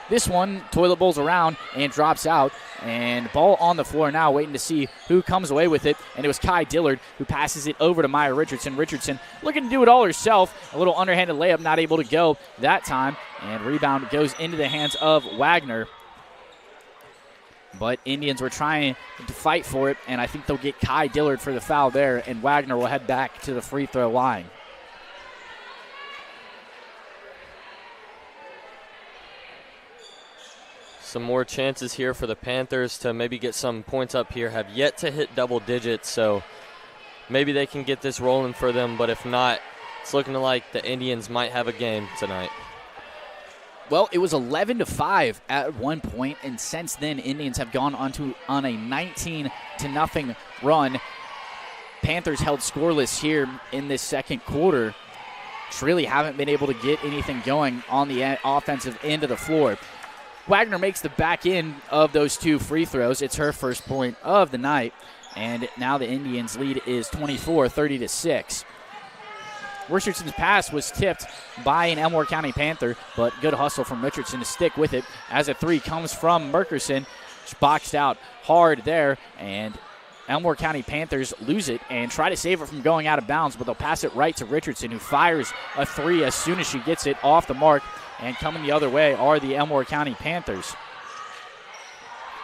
C: This one toilet bowls around and drops out, and ball on the floor now, waiting to see who comes away with it, and it was Kai Dillard who passes it over to Maya Richardson. Richardson looking to do it all herself. A little underhanded layup, not able to go that time, and rebound goes into the hands of Wagner. But Indians were trying to fight for it, and I think they'll get Kai Dillard for the foul there, and Wagner will head back to the free throw line.
D: Some more chances here for the Panthers to maybe get some points up here. Have yet to hit double digits, so maybe they can get this rolling for them. But if not, it's looking like the Indians might have a game tonight.
C: Well, it was 11-5 at one point, and since then, Indians have gone on a 19-0 run. Panthers held scoreless here in this second quarter. Just really haven't been able to get anything going on the offensive end of the floor. Wagner makes the back end of those 2 free throws. It's her first point of the night, and now the Indians' lead is 24-30-6. Richardson's pass was tipped by an Elmore County Panther, but good hustle from Richardson to stick with it as a 3 comes from Merkerson. She's boxed out hard there, and Elmore County Panthers lose it and try to save it from going out of bounds, but they'll pass it right to Richardson, who fires a 3 as soon as she gets it off the mark. And coming the other way are the Elmore County Panthers.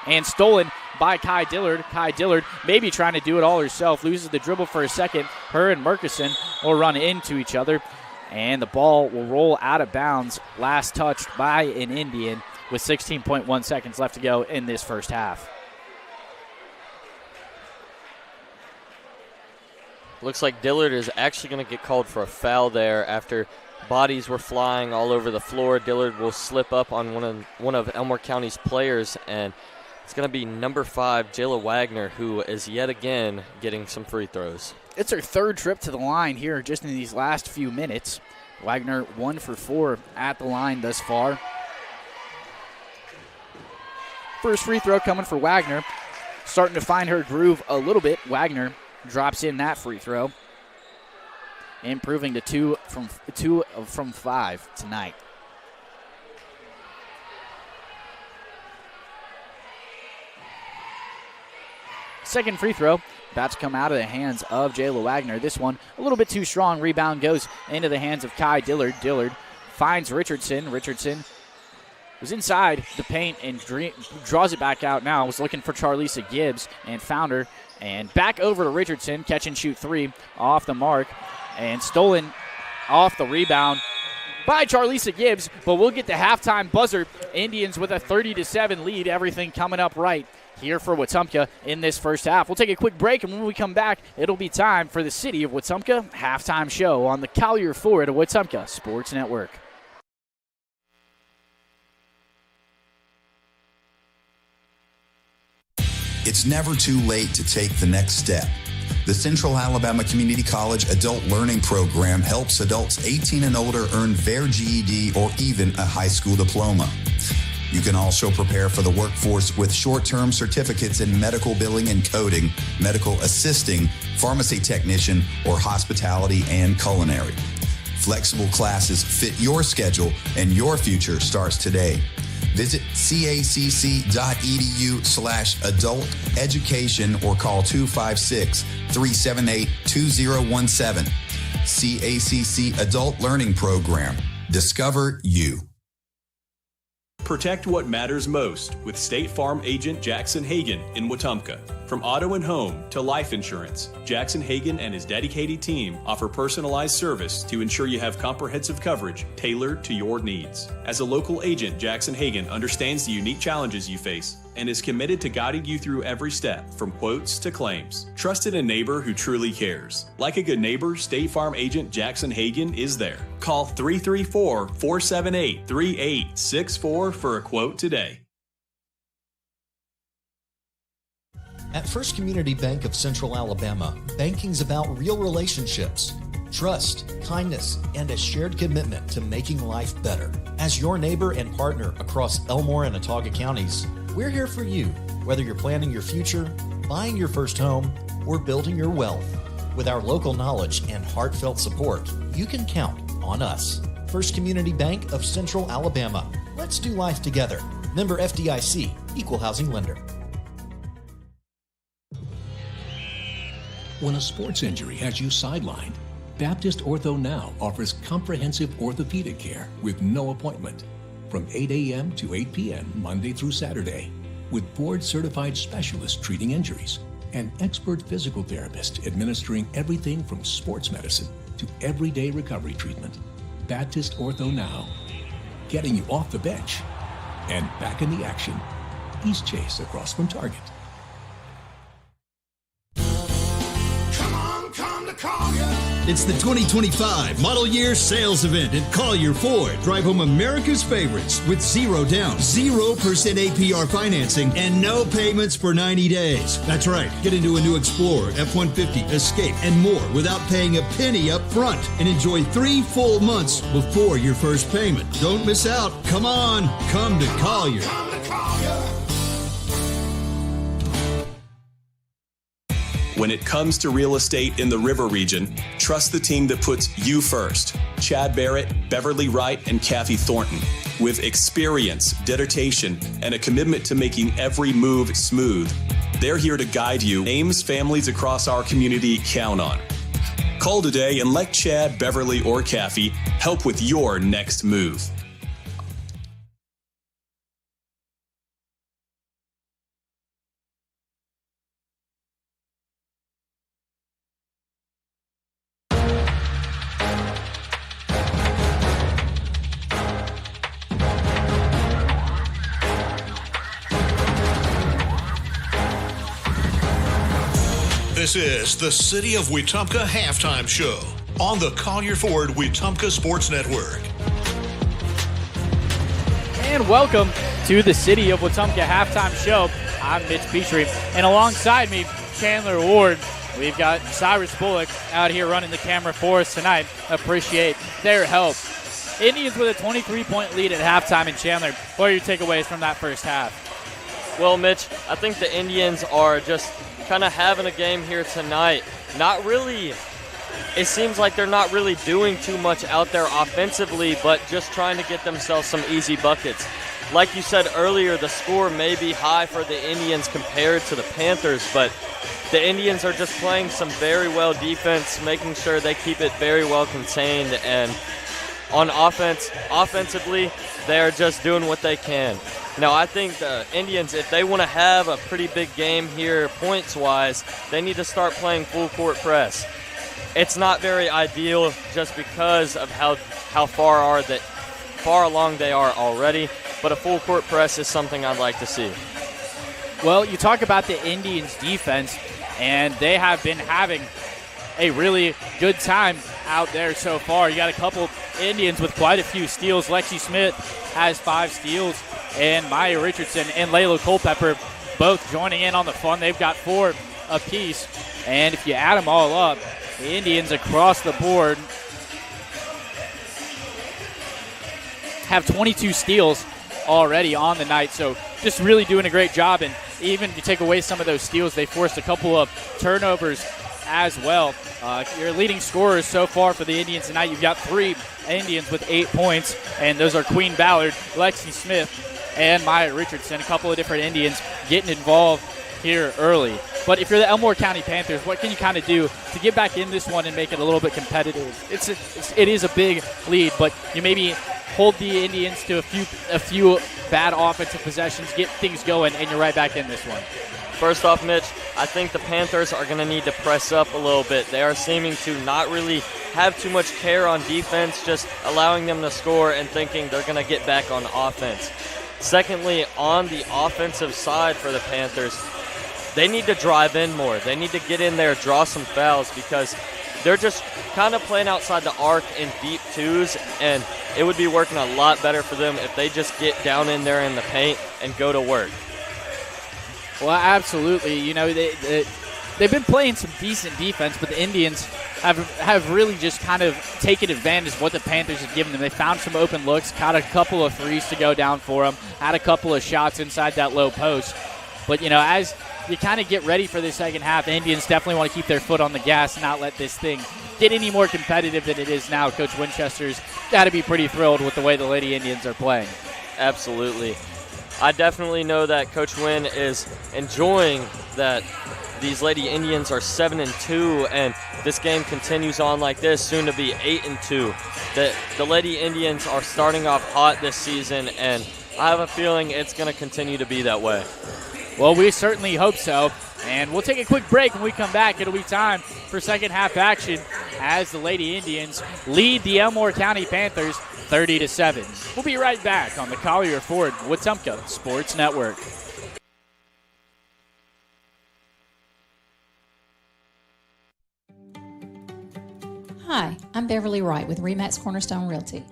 C: And stolen by Kai Dillard. Kai Dillard maybe trying to do it all herself. Loses the dribble for a second. Her and Merkerson will run into each other. And the ball will roll out of bounds. Last touched by an Indian with 16.1 seconds left to go in this first half.
D: Looks like Dillard is actually going to get called for a foul there after Bodies were flying all over the floor. Dillard will slip up on one of Elmore County's players, and it's going to be number 5, Jayla Wagner, who is yet again getting some free throws.
C: It's her third trip to the line here just in these last few minutes. Wagner 1 for 4 at the line thus far. First free throw coming for Wagner. Starting to find her groove a little bit. Wagner drops in that free throw, improving to 2 from 5 tonight. Second free throw about to come out of the hands of Jayla Wagner. This one a little bit too strong. Rebound goes into the hands of Kai Dillard. Dillard finds Richardson. Richardson was inside the paint and draws it back out now. Was looking for Charlisa Gibbs and found her. And back over to Richardson. Catch and shoot 3 off the mark. And stolen off the rebound by Charlisa Gibbs. But we'll get the halftime buzzer. Indians with a 30-7 lead. Everything coming up right here for Wetumpka in this first half. We'll take a quick break, and when we come back, it'll be time for the City of Wetumpka halftime show on the Collier Ford Wetumpka Sports Network.
K: It's never too late to take the next step. The Central Alabama Community College Adult Learning Program helps adults 18 and older earn their GED or even a high school diploma. You can also prepare for the workforce with short-term certificates in medical billing and coding, medical assisting, pharmacy technician, or hospitality and culinary. Flexible classes fit your schedule, and your future starts today. Visit cacc.edu/adult education or call 256-378-2017. CACC Adult Learning Program. Discover you.
E: Protect what matters most with State Farm agent Jackson Hagan in Wetumpka. From auto and home to life insurance, Jackson Hagan and his dedicated team offer personalized service to ensure you have comprehensive coverage tailored to your needs. As a local agent, Jackson Hagan understands the unique challenges you face and is committed to guiding you through every step, from quotes to claims. Trust in a neighbor who truly cares. Like a good neighbor, State Farm agent Jackson Hagan is there. Call 334-478-3864 for a quote today.
F: At First Community Bank of Central Alabama, banking's about real relationships, trust, kindness, and a shared commitment to making life better. As your neighbor and partner across Elmore and Autauga counties, we're here for you, whether you're planning your future, buying your first home, or building your wealth. With our local knowledge and heartfelt support, you can count on us. First Community Bank of Central Alabama. Let's do life together. Member FDIC, Equal Housing Lender.
L: When a sports injury has you sidelined, Baptist Ortho Now offers comprehensive orthopedic care with no appointment from 8 a.m. to 8 p.m. Monday through Saturday, with board-certified specialists treating injuries and expert physical therapists administering everything from sports medicine to everyday recovery treatment. Baptist Ortho Now, getting you off the bench and back in the action. East Chase across from Target.
A: It's the 2025 Model Year Sales Event at Collier Ford. Drive home America's favorites with zero down, 0% APR financing, and no payments for 90 days. That's right. Get into a new Explorer, F-150, Escape, and more without paying a penny up front. And enjoy 3 full months before your first payment. Don't miss out. Come on. Come to Collier.
E: When it comes to real estate in the River region, trust the team that puts you first. Chad Barrett, Beverly Wright, and Kathy Thornton. With experience, dedication, and a commitment to making every move smooth, they're here to guide you. Names families across our community count on. Call today and let Chad, Beverly, or Kathy help with your next move.
B: This is the City of Wetumpka halftime show on the Collier Ford Wetumpka Sports Network.
C: And welcome to the City of Wetumpka halftime show. I'm Mitch Petrie, and alongside me, Chandler Ward. We've got Cyrus Bullock out here running the camera for us tonight. Appreciate their help. Indians with a 23-point lead at halftime. And Chandler, what are your takeaways from that first half?
D: Well, Mitch, I think the Indians are just kind of having a game here tonight. Not really, it seems like they're not really doing too much out there offensively, but just trying to get themselves some easy buckets. Like you said earlier, the score may be high for the Indians compared to the Panthers, but the Indians are just playing some very well defense, making sure they keep it very well contained, and on offensively, they're just doing what they can. Now, I think the Indians, if they want to have a pretty big game here points-wise, they need to start playing full-court press. It's not very ideal just because of how far along they are already, but a full-court press is something I'd like to see.
C: Well, you talk about the Indians' defense, and they have been having a really good time out there so far. You got a couple Indians with quite a few steals. Lexi Smith has 5 steals, and Maya Richardson and Layla Culpepper both joining in on the fun. They've got 4 apiece, and if you add them all up, the Indians across the board have 22 steals already on the night, so just really doing a great job. And even if you take away some of those steals, they forced a couple of turnovers as well. Your leading scorers so far for the Indians tonight, you've got 3 Indians with 8 points, and those are Queen Ballard, Lexi Smith, and Maya Richardson. A couple of different Indians getting involved here early. But if you're the Elmore County Panthers, what can you kind of do to get back in this one and make it a little bit competitive? It is a big lead, but you maybe hold the Indians to a few bad offensive possessions, get things going, and you're right back in this one.
D: First off, Mitch, I think the Panthers are going to need to press up a little bit. They are seeming to not really have too much care on defense, just allowing them to score and thinking they're going to get back on offense. Secondly, on the offensive side for the Panthers, they need to drive in more. They need to get in there, draw some fouls, because they're just kind of playing outside the arc in deep twos, and it would be working a lot better for them if they just get down in there in the paint and go to work.
C: Well, absolutely. You know, they've been playing some decent defense, but the Indians have really just kind of taken advantage of what the Panthers have given them. They found some open looks, caught a couple of threes to go down for them, had a couple of shots inside that low post. But, you know, as you kind of get ready for the second half, the Indians definitely want to keep their foot on the gas and not let this thing get any more competitive than it is now. Coach Winchester's got to be pretty thrilled with the way the Lady Indians are playing.
D: Absolutely. I definitely know that Coach Wynn is enjoying that these Lady Indians are 7-2, and this game continues on like this, soon to be 8-2. The Lady Indians are starting off hot this season, and I have a feeling it's going to continue to be that way.
C: Well, we certainly hope so. And we'll take a quick break. When we come back, it'll be time for second half action as the Lady Indians lead the Elmore County Panthers 30-7. We'll be right back on the Collier Ford Wetumpka Sports Network.
M: Hi, I'm Beverly Wright with RE/MAX Cornerstone Realty.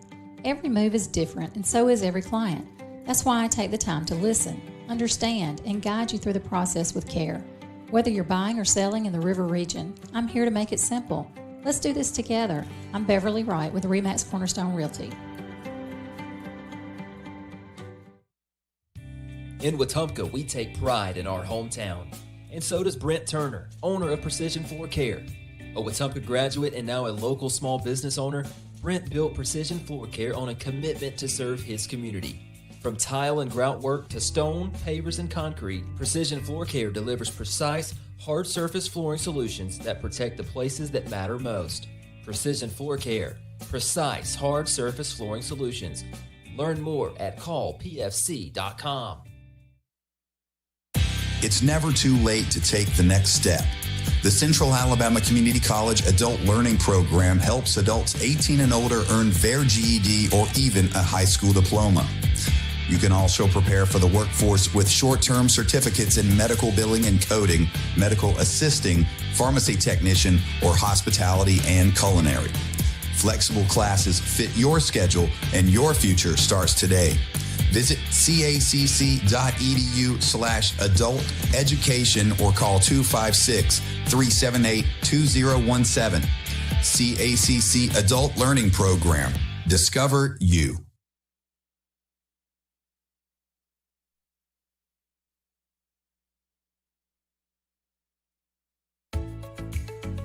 M: Every move is different, and so is every client. That's why I take the time to listen, understand, and guide you through the process with care. Whether you're buying or selling in the River region, I'm here to make it simple. Let's do this together. I'm Beverly Wright with RE/MAX Cornerstone Realty.
H: In Wetumpka, we take pride in our hometown. And so does Brent Turner, owner of Precision Floor Care. A Wetumpka graduate and now a local small business owner, Brent built Precision Floor Care on a commitment to serve his community. From tile and grout work to stone, pavers, and concrete, Precision Floor Care delivers precise, hard surface flooring solutions that protect the places that matter most. Precision Floor Care. Precise, hard surface flooring solutions. Learn more at callpfc.com.
K: It's never too late to take the next step. The Central Alabama Community College Adult Learning Program helps adults 18 and older earn their GED or even a high school diploma. You can also prepare for the workforce with short-term certificates in medical billing and coding, medical assisting, pharmacy technician, or hospitality and culinary. Flexible classes fit your schedule, and your future starts today. Visit cacc.edu/adult education or call 256-378-2017. CACC Adult Learning Program. Discover you.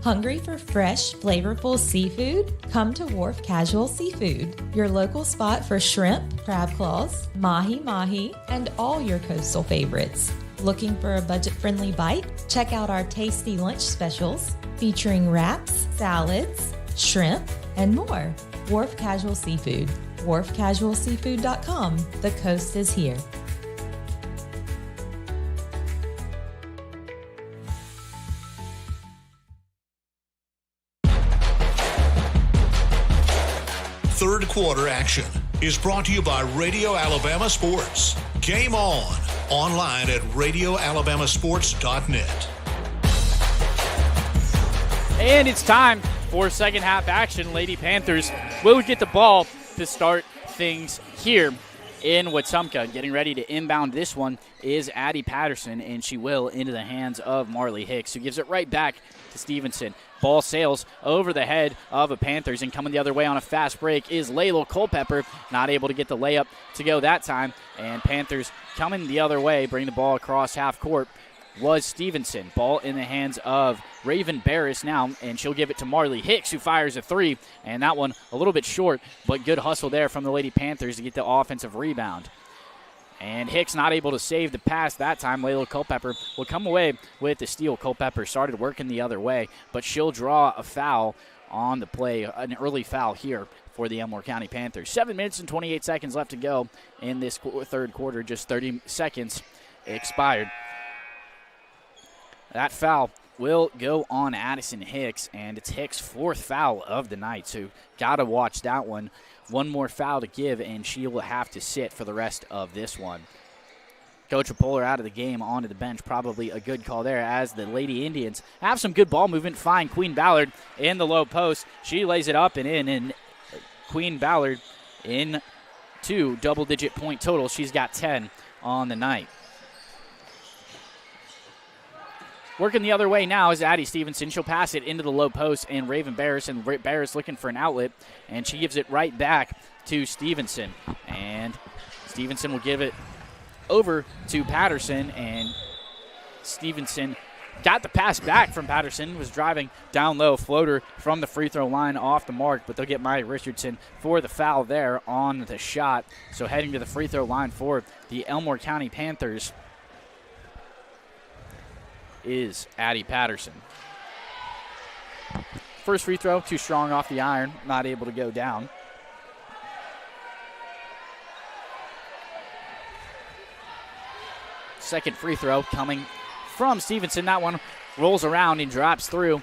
N: Hungry for fresh, flavorful seafood? Come to Wharf Casual Seafood, your local spot for shrimp, crab claws, mahi-mahi, and all your coastal favorites. Looking for a budget-friendly bite? Check out our tasty lunch specials featuring wraps, salads, shrimp, and more. Wharf Casual Seafood, wharfcasualseafood.com. The coast is here.
B: Third quarter action is brought to you by Radio Alabama Sports. Game on. Online at radioalabamasports.net.
C: And it's time for second half action. Lady Panthers will get the ball to start things here in Wetumpka. Getting ready to inbound this one is Addie Patterson, and she will into the hands of Marley Hicks, who gives it right back to Stevenson. Ball sails over the head of the Panthers, and coming the other way on a fast break is Layla Culpepper. Not able to get the layup to go that time, and Panthers coming the other way, bring the ball across half court was Stevenson. Ball in the hands of Raven Barris now, and she'll give it to Marley Hicks, who fires a three, and that one a little bit short, but good hustle there from the Lady Panthers to get the offensive rebound. And Hicks not able to save the pass that time. Layla Culpepper will come away with the steal. Culpepper started working the other way, but she'll draw a foul on the play, an early foul here for the Elmore County Panthers. 7 minutes and 28 seconds left to go in this third quarter. Just 30 seconds expired. That foul will go on Addison Hicks, and it's Hicks' fourth foul of the night, so got to watch that one. One more foul to give, and she will have to sit for the rest of this one. Coach will pull her out of the game onto the bench. Probably a good call there, as the Lady Indians have some good ball movement. Find Queen Ballard in the low post. She lays it up and in, and Queen Ballard in two double-digit point total. She's got 10 on the night. Working the other way now is Addie Stevenson. She'll pass it into the low post, and Raven Barris, and Barris looking for an outlet, and she gives it right back to Stevenson. And Stevenson will give it over to Patterson, and Stevenson got the pass back from Patterson, was driving down low, floater from the free throw line off the mark, but they'll get Maya Richardson for the foul there on the shot. So heading to the free throw line for the Elmore County Panthers is Addie Patterson. First free throw, too strong off the iron, not able to go down. Second free throw coming from Stevenson. That one rolls around and drops through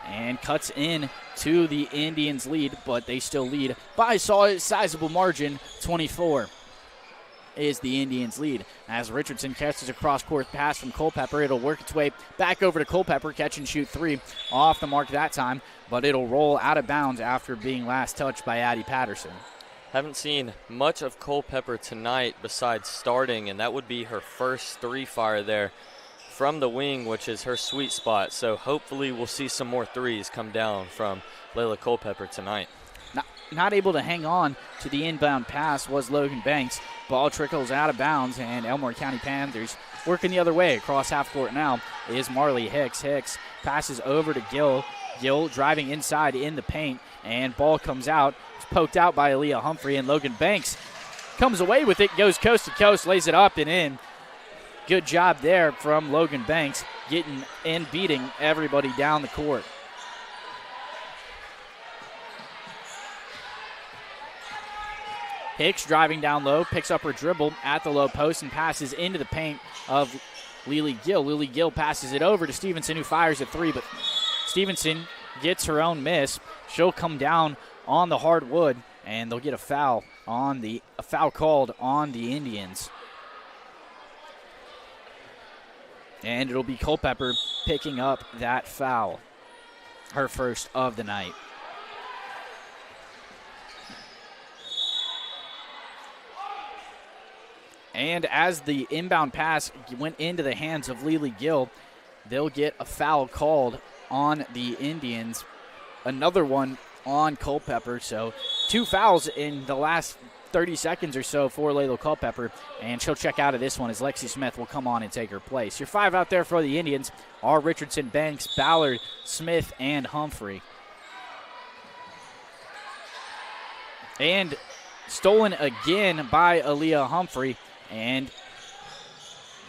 C: and cuts in to the Indians' lead, but they still lead by a sizable margin. 24 is the Indians' lead. As Richardson catches a cross-court pass from Culpepper, it'll work its way back over to Culpepper, catch and shoot three off the mark that time, but it'll roll out of bounds after being last touched by Addie Patterson.
D: Haven't seen much of Culpepper tonight besides starting, and that would be her first three fire there from the wing, which is her sweet spot. So hopefully we'll see some more threes come down from Layla Culpepper tonight.
C: Not able to hang on to the inbound pass was Logan Banks. Ball trickles out of bounds, and Elmore County Panthers working the other way. Across half court now is Marley Hicks. Hicks passes over to Gill. Gill driving inside in the paint, and ball comes out. It's poked out by Aaliyah Humphrey, and Logan Banks comes away with it, goes coast to coast, lays it up and in. Good job there from Logan Banks, getting and beating everybody down the court. Hicks driving down low, picks up her dribble at the low post and passes into the paint of Lily Gill. Lily Gill passes it over to Stevenson, who fires a three, but Stevenson gets her own miss. She'll come down on the hardwood, and they'll get a foul called on the Indians. And it'll be Culpepper picking up that foul, her first of the night. And as the inbound pass went into the hands of Lily Gill, they'll get a foul called on the Indians. Another one on Culpepper. So 2 fouls in the last 30 seconds or so for Layla Culpepper. And she'll check out of this one as Lexi Smith will come on and take her place. Your 5 out there for the Indians are Richardson, Banks, Ballard, Smith, and Humphrey. And stolen again by Aaliyah Humphrey. And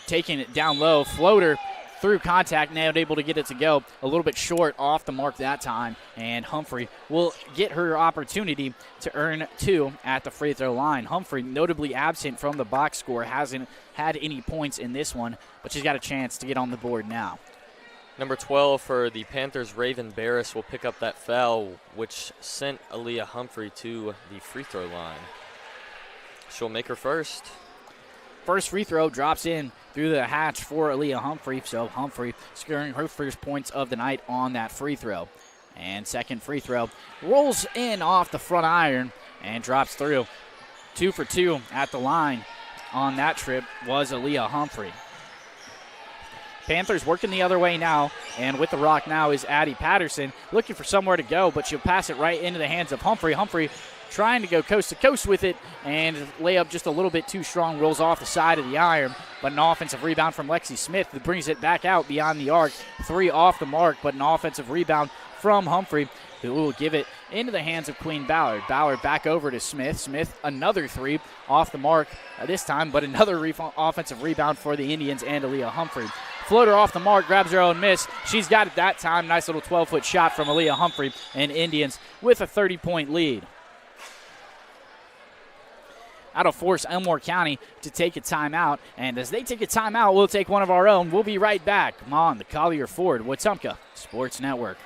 C: taking it down low, floater through contact, now able to get it to go a little bit short off the mark that time. And Humphrey will get her opportunity to earn 2 at the free throw line. Humphrey, notably absent from the box score, hasn't had any points in this one, but she's got a chance to get on the board now.
D: Number 12 for the Panthers, Raven Barris, will pick up that foul, which sent Aaliyah Humphrey to the free throw line. She'll make her first.
C: First free throw drops in through the hatch for Aaliyah Humphrey, so Humphrey scoring her first points of the night on that free throw. And second free throw rolls in off the front iron and drops through. 2 for 2 at the line on that trip was Aaliyah Humphrey. Panthers working the other way now, and with the rock now is Addie Patterson, looking for somewhere to go, but she'll pass it right into the hands of Humphrey. Humphrey trying to go coast to coast with it, and layup just a little bit too strong, rolls off the side of the iron, but an offensive rebound from Lexi Smith that brings it back out beyond the arc. 3 off the mark, but an offensive rebound from Humphrey, who will give it into the hands of Queen Ballard. Ballard back over to Smith. Smith, another 3 off the mark this time, but another offensive rebound for the Indians and Aaliyah Humphrey. Floater off the mark, grabs her own miss. She's got it that time. Nice little 12-foot shot from Aaliyah Humphrey, and Indians with a 30-point lead. That'll force Elmore County to take a timeout. And as they take a timeout, we'll take one of our own. We'll be right back on the Collier Ford Wetumpka Sports Network.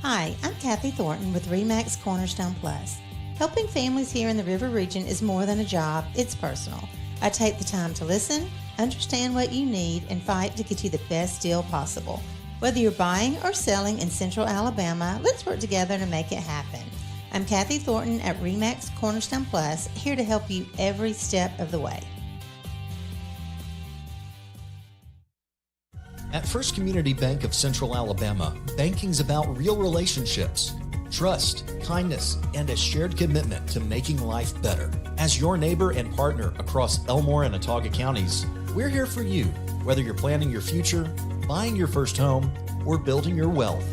I: Hi, I'm Kathy Thornton with RE/MAX Cornerstone Plus. Helping families here in the River Region is more than a job, it's personal. I take the time to listen, understand what you need, and fight to get you the best deal possible. Whether you're buying or selling in Central Alabama, let's work together to make it happen. I'm Kathy Thornton at RE/MAX Cornerstone Plus, here to help you every step of the way.
F: At First Community Bank of Central Alabama, banking's about real relationships, trust, kindness, and a shared commitment to making life better. As your neighbor and partner across Elmore and Autauga counties, we're here for you, whether you're planning your future, buying your first home, or building your wealth.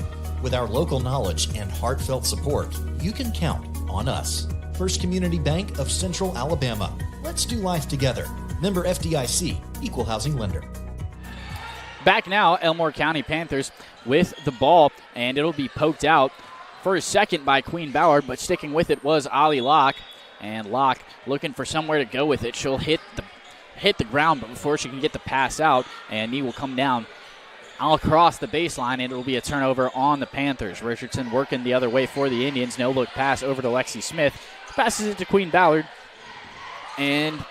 F: With our local knowledge and heartfelt support, you can count on us. First Community Bank of Central Alabama. Let's do life together. Member FDIC, Equal Housing Lender.
C: Back now, Elmore County Panthers with the ball, and it'll be poked out for a second by Queen Ballard, but sticking with it was Ollie Locke. And Locke looking for somewhere to go with it. She'll hit the ground, but before she can get the pass out, and knee will come down all across the baseline, and it'll be a turnover on the Panthers. Richardson working the other way for the Indians. No-look pass over to Lexi Smith. Passes it to Queen Ballard, and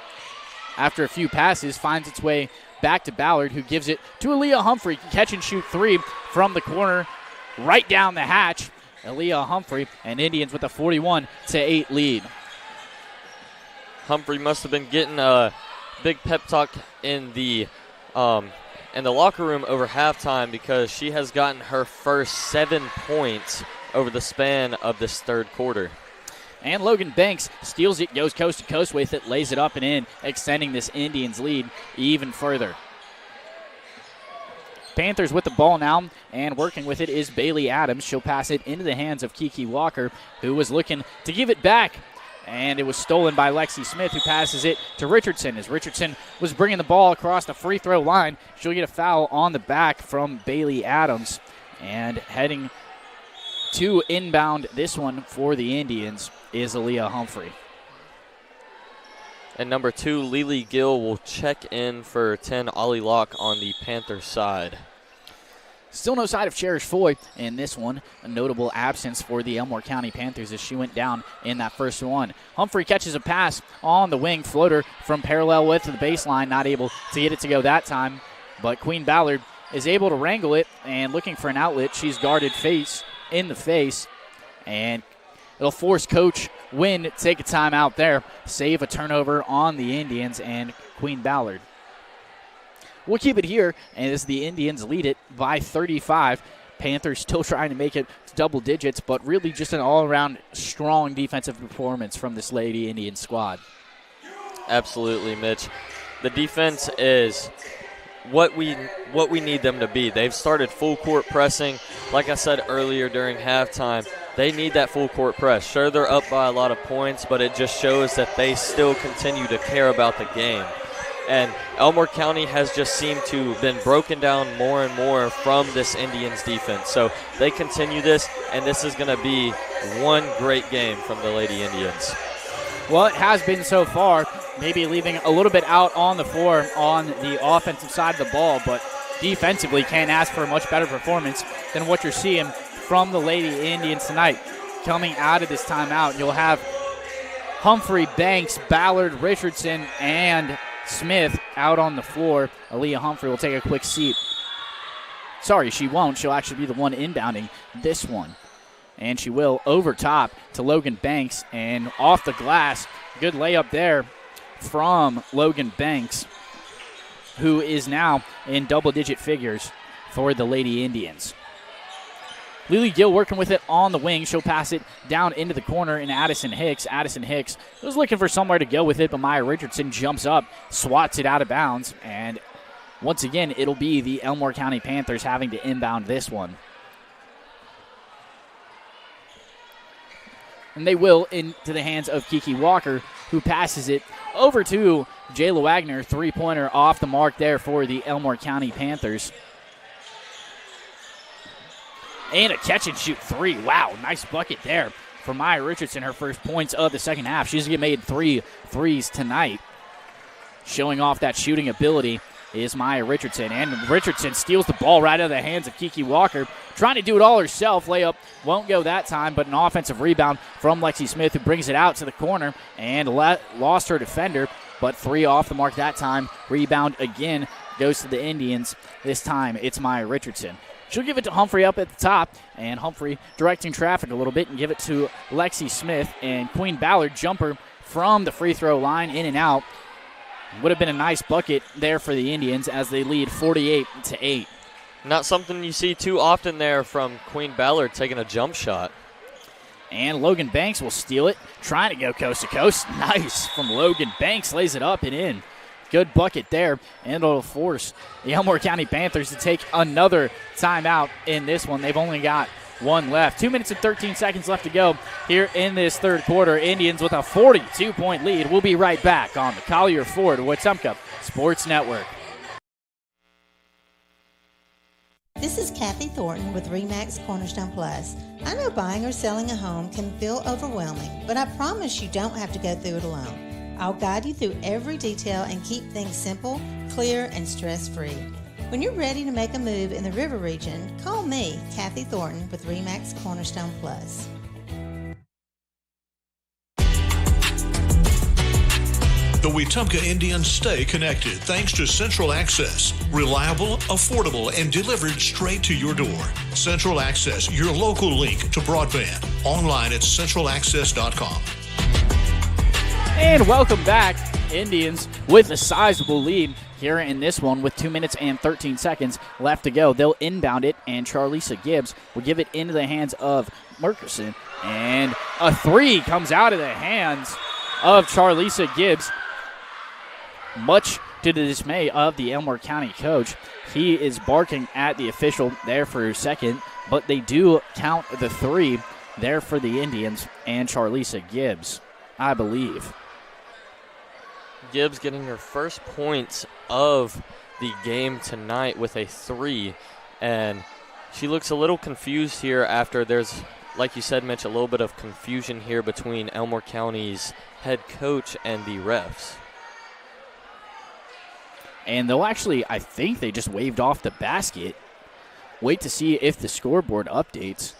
C: after a few passes, finds its way back to Ballard, who gives it to Aaliyah Humphrey. Catch and shoot 3 from the corner, right down the hatch. Aaliyah Humphrey, and Indians with a 41-8 lead.
D: Humphrey must have been getting a big pep talk in the locker room over halftime, because she has gotten her first 7 points over the span of this third quarter.
C: And Logan Banks steals it, goes coast to coast with it, lays it up and in, extending this Indians lead even further. Panthers with the ball now, and working with it is Bailey Adams. She'll pass it into the hands of Kiki Walker, who was looking to give it back. And it was stolen by Lexi Smith, who passes it to Richardson. As Richardson was bringing the ball across the free throw line, she'll get a foul on the back from Bailey Adams. And heading to inbound this one for the Indians is Aaliyah Humphrey.
D: And number 2, Lily Gill, will check in for 10, Ollie Locke on the Panthers side.
C: Still no sight of Cherish Foy in this one. A notable absence for the Elmore County Panthers as she went down in that first one. Humphrey catches a pass on the wing floater from parallel width to the baseline. Not able to get it to go that time. But Queen Ballard is able to wrangle it and looking for an outlet. She's guarded in the face. And it'll force Coach Wynn to take a timeout there. Save a turnover on the Indians and Queen Ballard. We'll keep it here as the Indians lead it by 35. Panthers still trying to make it double digits, but really just an all-around strong defensive performance from this Lady Indian squad.
D: Absolutely, Mitch. The defense is what we need them to be. They've started full court pressing. Like I said earlier during halftime, they need that full court press. Sure, they're up by a lot of points, but it just shows that they still continue to care about the game. And Elmore County has just seemed to have been broken down more and more from this Indians defense. So they continue this, and this is going to be one great game from the Lady Indians.
C: Well, it has been so far, maybe leaving a little bit out on the floor on the offensive side of the ball, but defensively can't ask for a much better performance than what you're seeing from the Lady Indians tonight. Coming out of this timeout, you'll have Humphrey, Banks, Ballard, Richardson, and Smith out on the floor. Aaliyah Humphrey will take a quick seat. Sorry, she won't. She'll actually be the one inbounding this one. And she will over top to Logan Banks and off the glass. Good layup there from Logan Banks, who is now in double-digit figures for the Lady Indians. Lily Gill working with it on the wing. She'll pass it down into the corner in Addison Hicks. Addison Hicks was looking for somewhere to go with it, but Maya Richardson jumps up, swats it out of bounds, and once again, it'll be the Elmore County Panthers having to inbound this one. And they will into the hands of Kiki Walker, who passes it over to Jayla Wagner. Three-pointer off the mark there for the Elmore County Panthers. And a catch-and-shoot three. Wow, nice bucket there for Maya Richardson, her first points of the second half. She's going to made 3 threes tonight. Showing off that shooting ability is Maya Richardson. And Richardson steals the ball right out of the hands of Kiki Walker. Trying to do it all herself. Layup won't go that time, but an offensive rebound from Lexi Smith, who brings it out to the corner and lost her defender. But 3 off the mark that time. Rebound again goes to the Indians. This time it's Maya Richardson. She'll give it to Humphrey up at the top, and Humphrey directing traffic a little bit and give it to Lexi Smith. And Queen Ballard jumper from the free throw line, in and out. Would have been a nice bucket there for the Indians as they lead 48-8.
D: Not something you see too often there from Queen Ballard taking a jump shot.
C: And Logan Banks will steal it, trying to go coast to coast. Nice from Logan Banks, lays it up and in. Good bucket there, and it'll force the Elmore County Panthers to take another timeout in this one. They've only got one left. 2 minutes and 13 seconds left to go here in this third quarter. Indians with a 42-point lead. We'll be right back on the Collier Ford Wetumpka Sports Network.
I: This is Kathy Thornton with RE/MAX Cornerstone Plus. I know buying or selling a home can feel overwhelming, but I promise you don't have to go through it alone. I'll guide you through every detail and keep things simple, clear, and stress-free. When you're ready to make a move in the River region, call me, Kathy Thornton, with RE/MAX Cornerstone Plus.
B: The Wetumpka Indians stay connected thanks to Central Access. Reliable, affordable, and delivered straight to your door. Central Access, your local link to broadband. Online at centralaccess.com.
C: And welcome back. Indians with a sizable lead here in this one with 2 minutes and 13 seconds left to go. They'll inbound it, and Charlisa Gibbs will give it into the hands of Merkerson. And a three comes out of the hands of Charlisa Gibbs, much to the dismay of the Elmore County coach. He is barking at the official there for a second, but they do count the three there for the Indians and Charlisa Gibbs, I believe.
D: Gibbs getting her first points of the game tonight with a three, and she looks a little confused here after there's, like you said, Mitch, a little bit of confusion here between Elmore County's head coach and the refs.
C: And they'll actually, I think they just waved off the basket. wait to see if the scoreboard updates.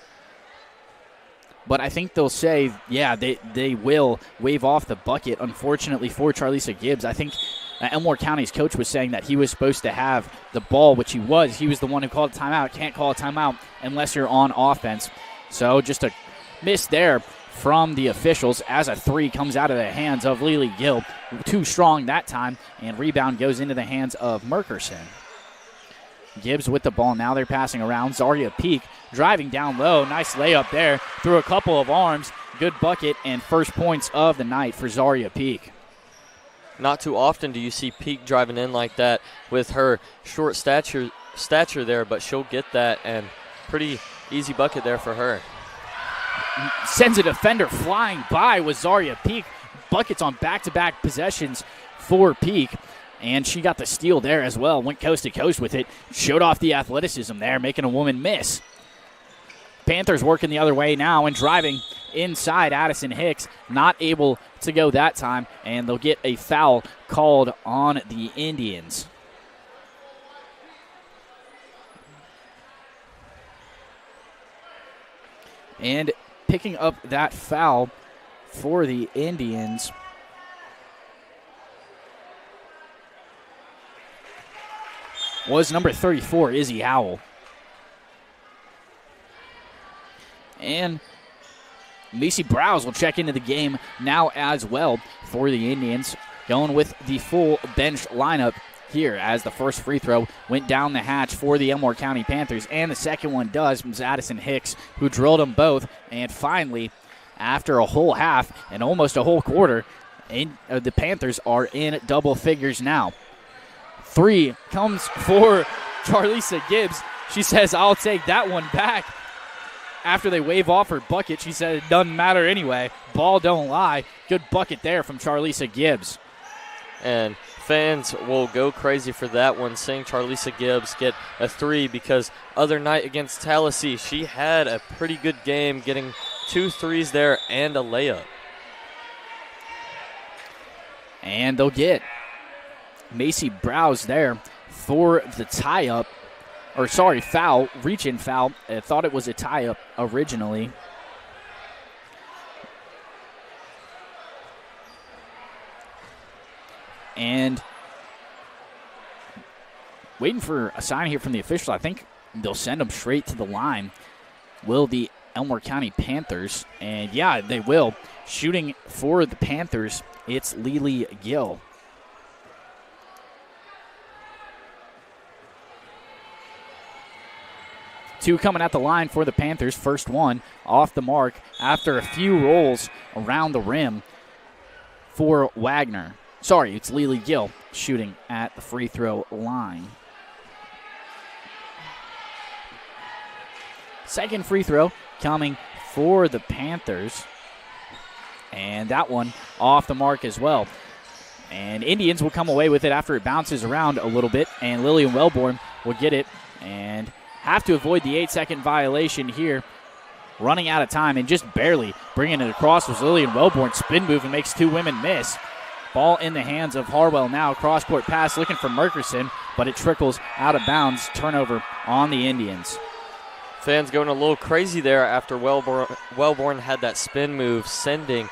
C: But I think they'll say, yeah, they will wave off the bucket, unfortunately, for Charlisa Gibbs. I think Elmore County's coach was saying that he was supposed to have the ball, which he was. He was the one who called a timeout. Can't call a timeout unless you're on offense. So just a miss there from the officials as a three comes out of the hands of Lily Gill. Too strong that time, and rebound goes into the hands of Merkerson. Gibbs with the ball. Now they're passing around. Zaria Peak driving down low. Nice layup there through a couple of arms. Good bucket and first points of the night for Zaria Peak.
D: Not too often do you see Peak driving in like that with her short stature there, but she'll get that, and pretty easy bucket there for her.
C: Sends a defender flying by with Zaria Peak. Buckets on back-to-back possessions for Peak. And she got the steal there as well. Went coast to coast with it. Showed off the athleticism there, making a woman miss. Panthers working the other way now and driving inside. Addison Hicks not able to go that time, and they'll get a foul called on the Indians. And picking up that foul for the Indians was number 34, Izzy Howell. And Macy Browse will check into the game now as well for the Indians, going with the full bench lineup here as the first free throw went down the hatch for the Elmore County Panthers, and the second one does from Addison Hicks, who drilled them both. And finally, after a whole half and almost a whole quarter, the Panthers are in double figures now. Three comes for Charlisa Gibbs. She says, I'll take that one back. After they wave off her bucket, she said it doesn't matter anyway. Ball don't lie. Good bucket there from Charlisa Gibbs.
D: And fans will go crazy for that one, seeing Charlisa Gibbs get a three, because other night against Tallahassee, she had a pretty good game, getting 2 threes there and a layup.
C: And they'll get Macy Browse there for the tie-up. Foul, reach-in foul. I thought it was a tie-up originally. And waiting for a sign here from the officials. I think they'll send them straight to the line. Will the Elmore County Panthers? And, yeah, they will. Shooting for the Panthers, it's Lily Gill. Two coming at the line for the Panthers. First one off the mark after a few rolls around the rim for Wagner. Sorry, it's Lily Gill shooting at the free throw line. Second free throw coming for the Panthers. And that one off the mark as well. And Indians will come away with it after it bounces around a little bit. And Lillian Wellborn will get it and have to avoid the 8-second violation here. Running out of time and just barely bringing it across was Lillian Wellborn. Spin move and makes two women miss. Ball in the hands of Harwell now. Cross-court pass looking for Merkerson, but it trickles out of bounds. Turnover on the Indians.
D: Fans going a little crazy there after Wellborn had that spin move, sending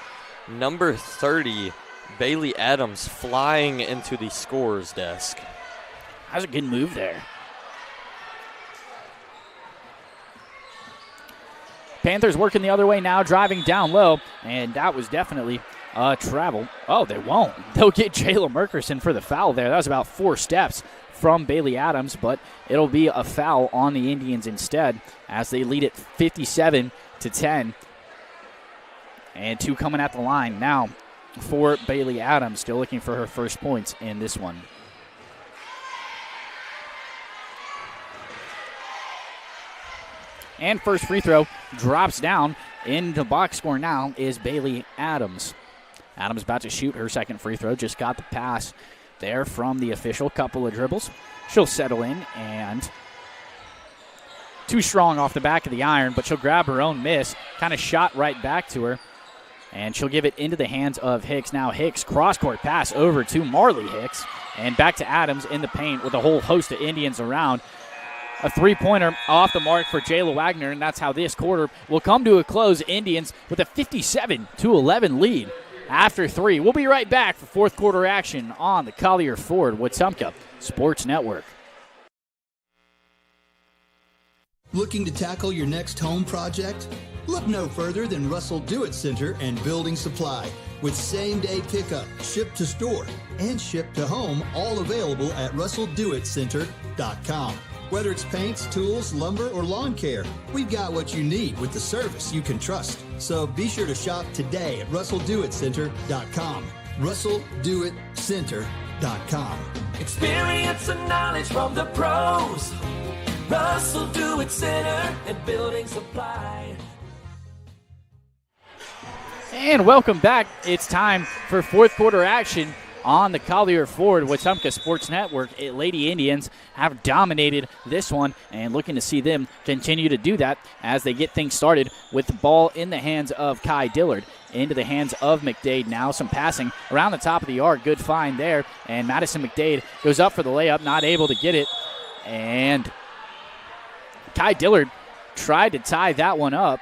D: number 30, Bailey Adams, flying into the scorer's desk.
C: That's a good move there. Panthers working the other way now, driving down low, and that was definitely travel. Oh, they won't. They'll get Jayla Merkerson for the foul there. That was about 4 steps from Bailey Adams, but it'll be a foul on the Indians instead as they lead it 57-10. And two coming at the line now for Bailey Adams, still looking for her first points in this one. And first free throw drops down. In the box score now is Bailey Adams. Adams about to shoot her second free throw. Just got the pass there from the official. Couple of dribbles. She'll settle in and too strong off the back of the iron, but she'll grab her own miss. Kind of shot right back to her. And she'll give it into the hands of Hicks. Now Hicks, cross-court pass over to Marley Hicks. And back to Adams in the paint with a whole host of Indians around. A three-pointer off the mark for Jayla Wagner, and that's how this quarter will come to a close. Indians with a 57-11 lead after three. We'll be right back for fourth quarter action on the Collier Ford Wetumpka Sports Network.
A: Looking to tackle your next home project? Look no further than Russell Do-It Center and Building Supply. With same-day pickup, ship to store, and ship to home, all available at RussellDoItCenter.com. Whether it's paints, tools, lumber, or lawn care, we've got what you need with the service you can trust. So be sure to shop today at RussellDoItCenter.com. RussellDoItCenter.com.
J: Experience and knowledge from the pros. Russell Do-It Center and Building Supply.
C: And welcome back. It's time for fourth quarter action on the Collier Ford Wetumpka Sports Network. Lady Indians have dominated this one and looking to see them continue to do that as they get things started with the ball in the hands of Kai Dillard. Into the hands of McDade now. Some passing around the top of the yard. Good find there. And Madison McDade goes up for the layup, not able to get it. And Kai Dillard tried to tie that one up,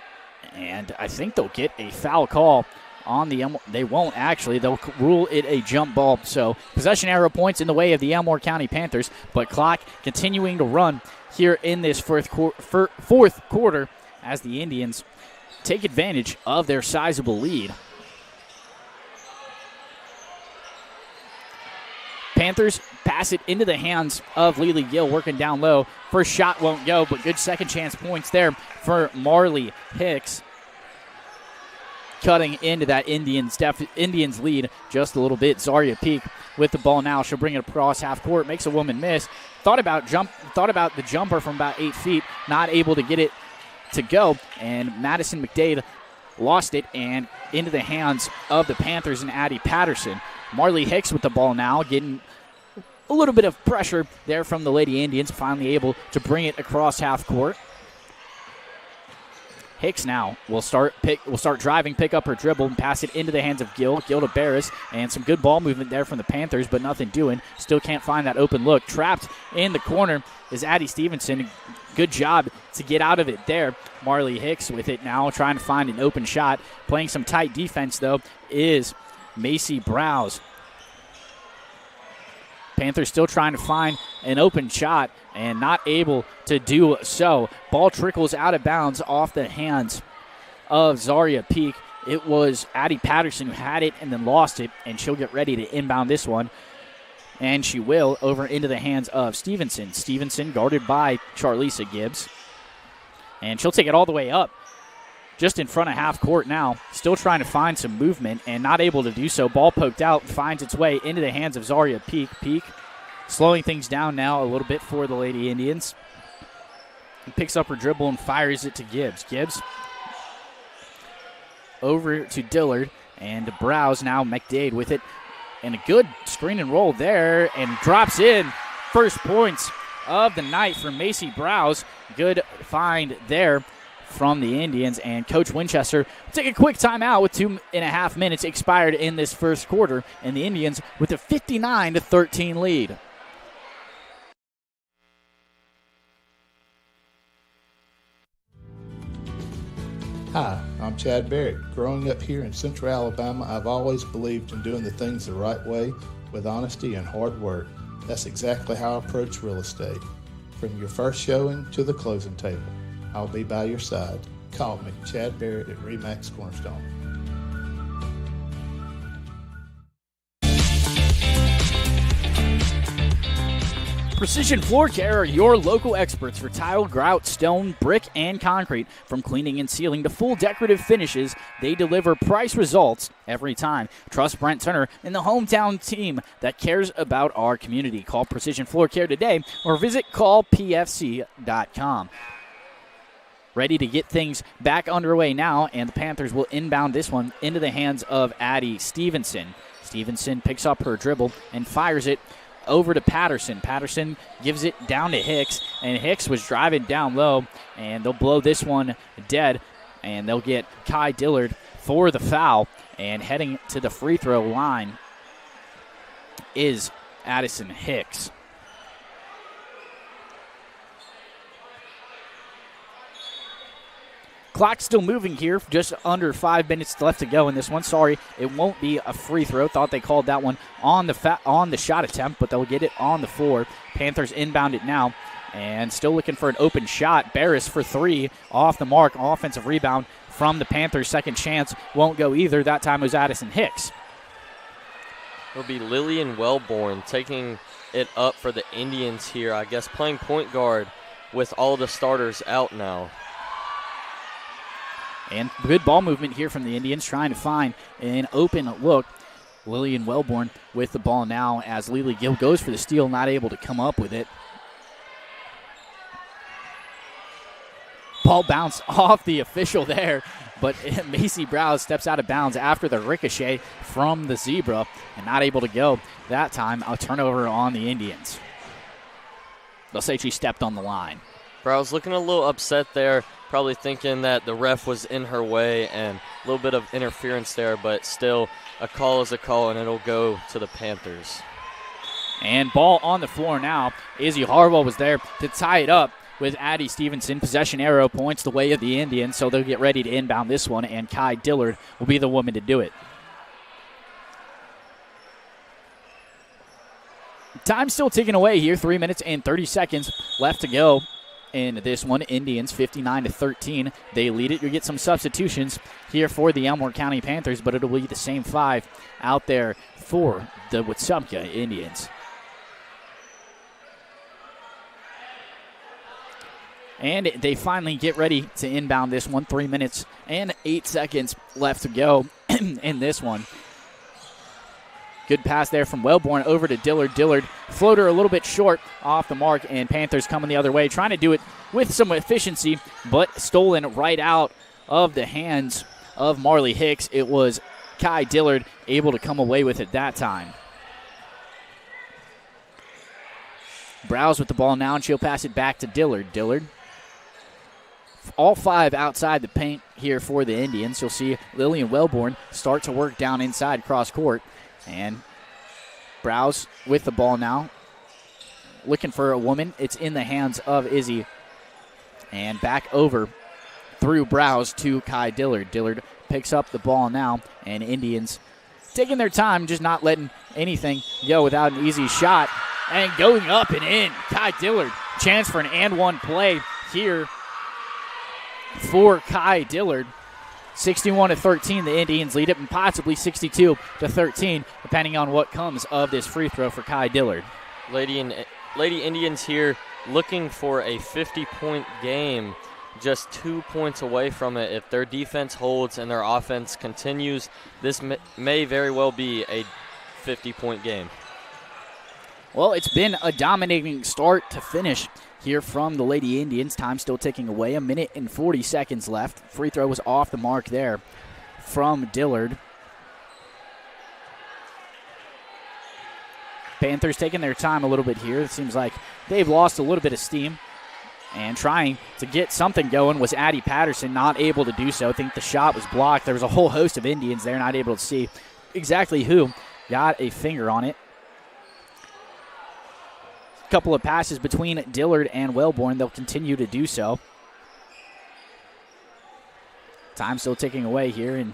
C: and I think they'll get a foul call on the Elmore. They won't actually. They'll rule it a jump ball. So possession arrow points in the way of the Elmore County Panthers, but clock continuing to run here in this fourth quarter as the Indians take advantage of their sizable lead. Panthers pass it into the hands of Lily Gill, working down low. First shot won't go, but good second chance points there for Marley Hicks. Cutting into that Indians lead just a little bit. Zaria Peak with the ball now. She'll bring it across half court, makes a woman miss. Thought about the jumper from about 8 feet, not able to get it to go. And Madison McDade lost it and into the hands of the Panthers and Addie Patterson. Marley Hicks with the ball now, getting a little bit of pressure there from the Lady Indians, finally able to bring it across half court. Hicks now will start driving, pick up her dribble, and pass it into the hands of Gill to Barris, and some good ball movement there from the Panthers, but nothing doing. Still can't find that open look. Trapped in the corner is Addie Stevenson. Good job to get out of it there. Marley Hicks with it now, trying to find an open shot. Playing some tight defense, though, is Macy Browse. Panthers still trying to find an open shot and not able to do so. Ball trickles out of bounds off the hands of Zaria Peak. It was Addie Patterson who had it and then lost it, and she'll get ready to inbound this one. And she will over into the hands of Stevenson. Stevenson guarded by Charlisa Gibbs. And she'll take it all the way up just in front of half court now. Still trying to find some movement and not able to do so. Ball poked out, finds its way into the hands of Zaria Peak. Peak slowing things down now a little bit for the Lady Indians. He picks up her dribble and fires it to Gibbs. Gibbs over to Dillard and to Browse. Now McDade with it. And a good screen and roll there and drops in. First points of the night for Macy Browse. Good find there from the Indians, and Coach Winchester will take a quick timeout with 2.5 minutes expired in this first quarter, and the Indians with a 59-13 lead.
O: Hi, I'm Chad Barrett. Growing up here in Central Alabama, I've always believed in doing the things the right way with honesty and hard work. That's exactly how I approach real estate. From your first showing to the closing table, I'll be by your side. Call me, Chad Barrett at RE/MAX Cornerstone.
C: Precision Floor Care are your local experts for tile, grout, stone, brick, and concrete. From cleaning and sealing to full decorative finishes, they deliver price results every time. Trust Brent Turner and the hometown team that cares about our community. Call Precision Floor Care today or visit callpfc.com. Ready to get things back underway now, and the Panthers will inbound this one into the hands of Addie Stevenson. Stevenson picks up her dribble and fires it over to Patterson. Patterson gives it down to Hicks, and Hicks was driving down low, and they'll blow this one dead, and they'll get Kai Dillard for the foul, and heading to the free throw line is Addison Hicks. Clock's still moving here. Just under 5 minutes left to go in this one. Sorry, it won't be a free throw. Thought they called that one on the shot attempt, but they'll get it on the floor. Panthers inbound it now. And still looking for an open shot. Barris for 3 off the mark. Offensive rebound from the Panthers. Second chance won't go either. That time it was Addison Hicks.
D: It'll be Lillian Wellborn taking it up for the Indians here. I guess playing point guard with all the starters out now.
C: And good ball movement here from the Indians, trying to find an open look. Lillian Wellborn with the ball now as Lily Gill goes for the steal, not able to come up with it. Ball bounced off the official there, but Macy Browse steps out of bounds after the ricochet from the Zebra and not able to go. That time, a turnover on the Indians. They'll say she stepped on the line.
D: Browse looking a little upset there, probably thinking that the ref was in her way and a little bit of interference there, but still a call is a call, and it'll go to the Panthers.
C: And ball on the floor now. Izzy Harwell was there to tie it up with Addie Stevenson. Possession arrow points the way of the Indians, so they'll get ready to inbound this one, and Kai Dillard will be the woman to do it. Time still ticking away here. 3 minutes and 30 seconds left to go in this one. Indians 59-13. They lead it. You'll get some substitutions here for the Elmore County Panthers, but it'll be the same 5 out there for the Wetumpka Indians. And they finally get ready to inbound this one. 3 minutes and 8 seconds left to go in this one. Good pass there from Wellborn over to Dillard. Dillard floater a little bit short off the mark, and Panthers coming the other way, trying to do it with some efficiency, but stolen right out of the hands of Marley Hicks. It was Kai Dillard able to come away with it that time. Browse with the ball now, and she'll pass it back to Dillard. Dillard. All 5 outside the paint here for the Indians. You'll see Lillian Wellborn start to work down inside cross court. And Browse with the ball now. Looking for a woman. It's in the hands of Izzy. And back over through Browse to Kai Dillard. Dillard picks up the ball now. And Indians taking their time, just not letting anything go without an easy shot. And going up and in. Kai Dillard. Chance for an and one play here for Kai Dillard. 61-13, the Indians lead it, and possibly 62-13, depending on what comes of this free throw for Kai Dillard.
D: Lady Indians here looking for a 50-point game, just 2 points away from it. If their defense holds and their offense continues, this may very well be a 50-point game.
C: Well, it's been a dominating start to finish here from the Lady Indians. Time still ticking away. 1 minute and 40 seconds left. Free throw was off the mark there from Dillard. Panthers taking their time a little bit here. It seems like they've lost a little bit of steam. And trying to get something going was Addie Patterson, not able to do so. I think the shot was blocked. There was a whole host of Indians there, not able to see exactly who got a finger on it. Couple of passes between Dillard and Wellborn. They'll continue to do so. Time still ticking away here, and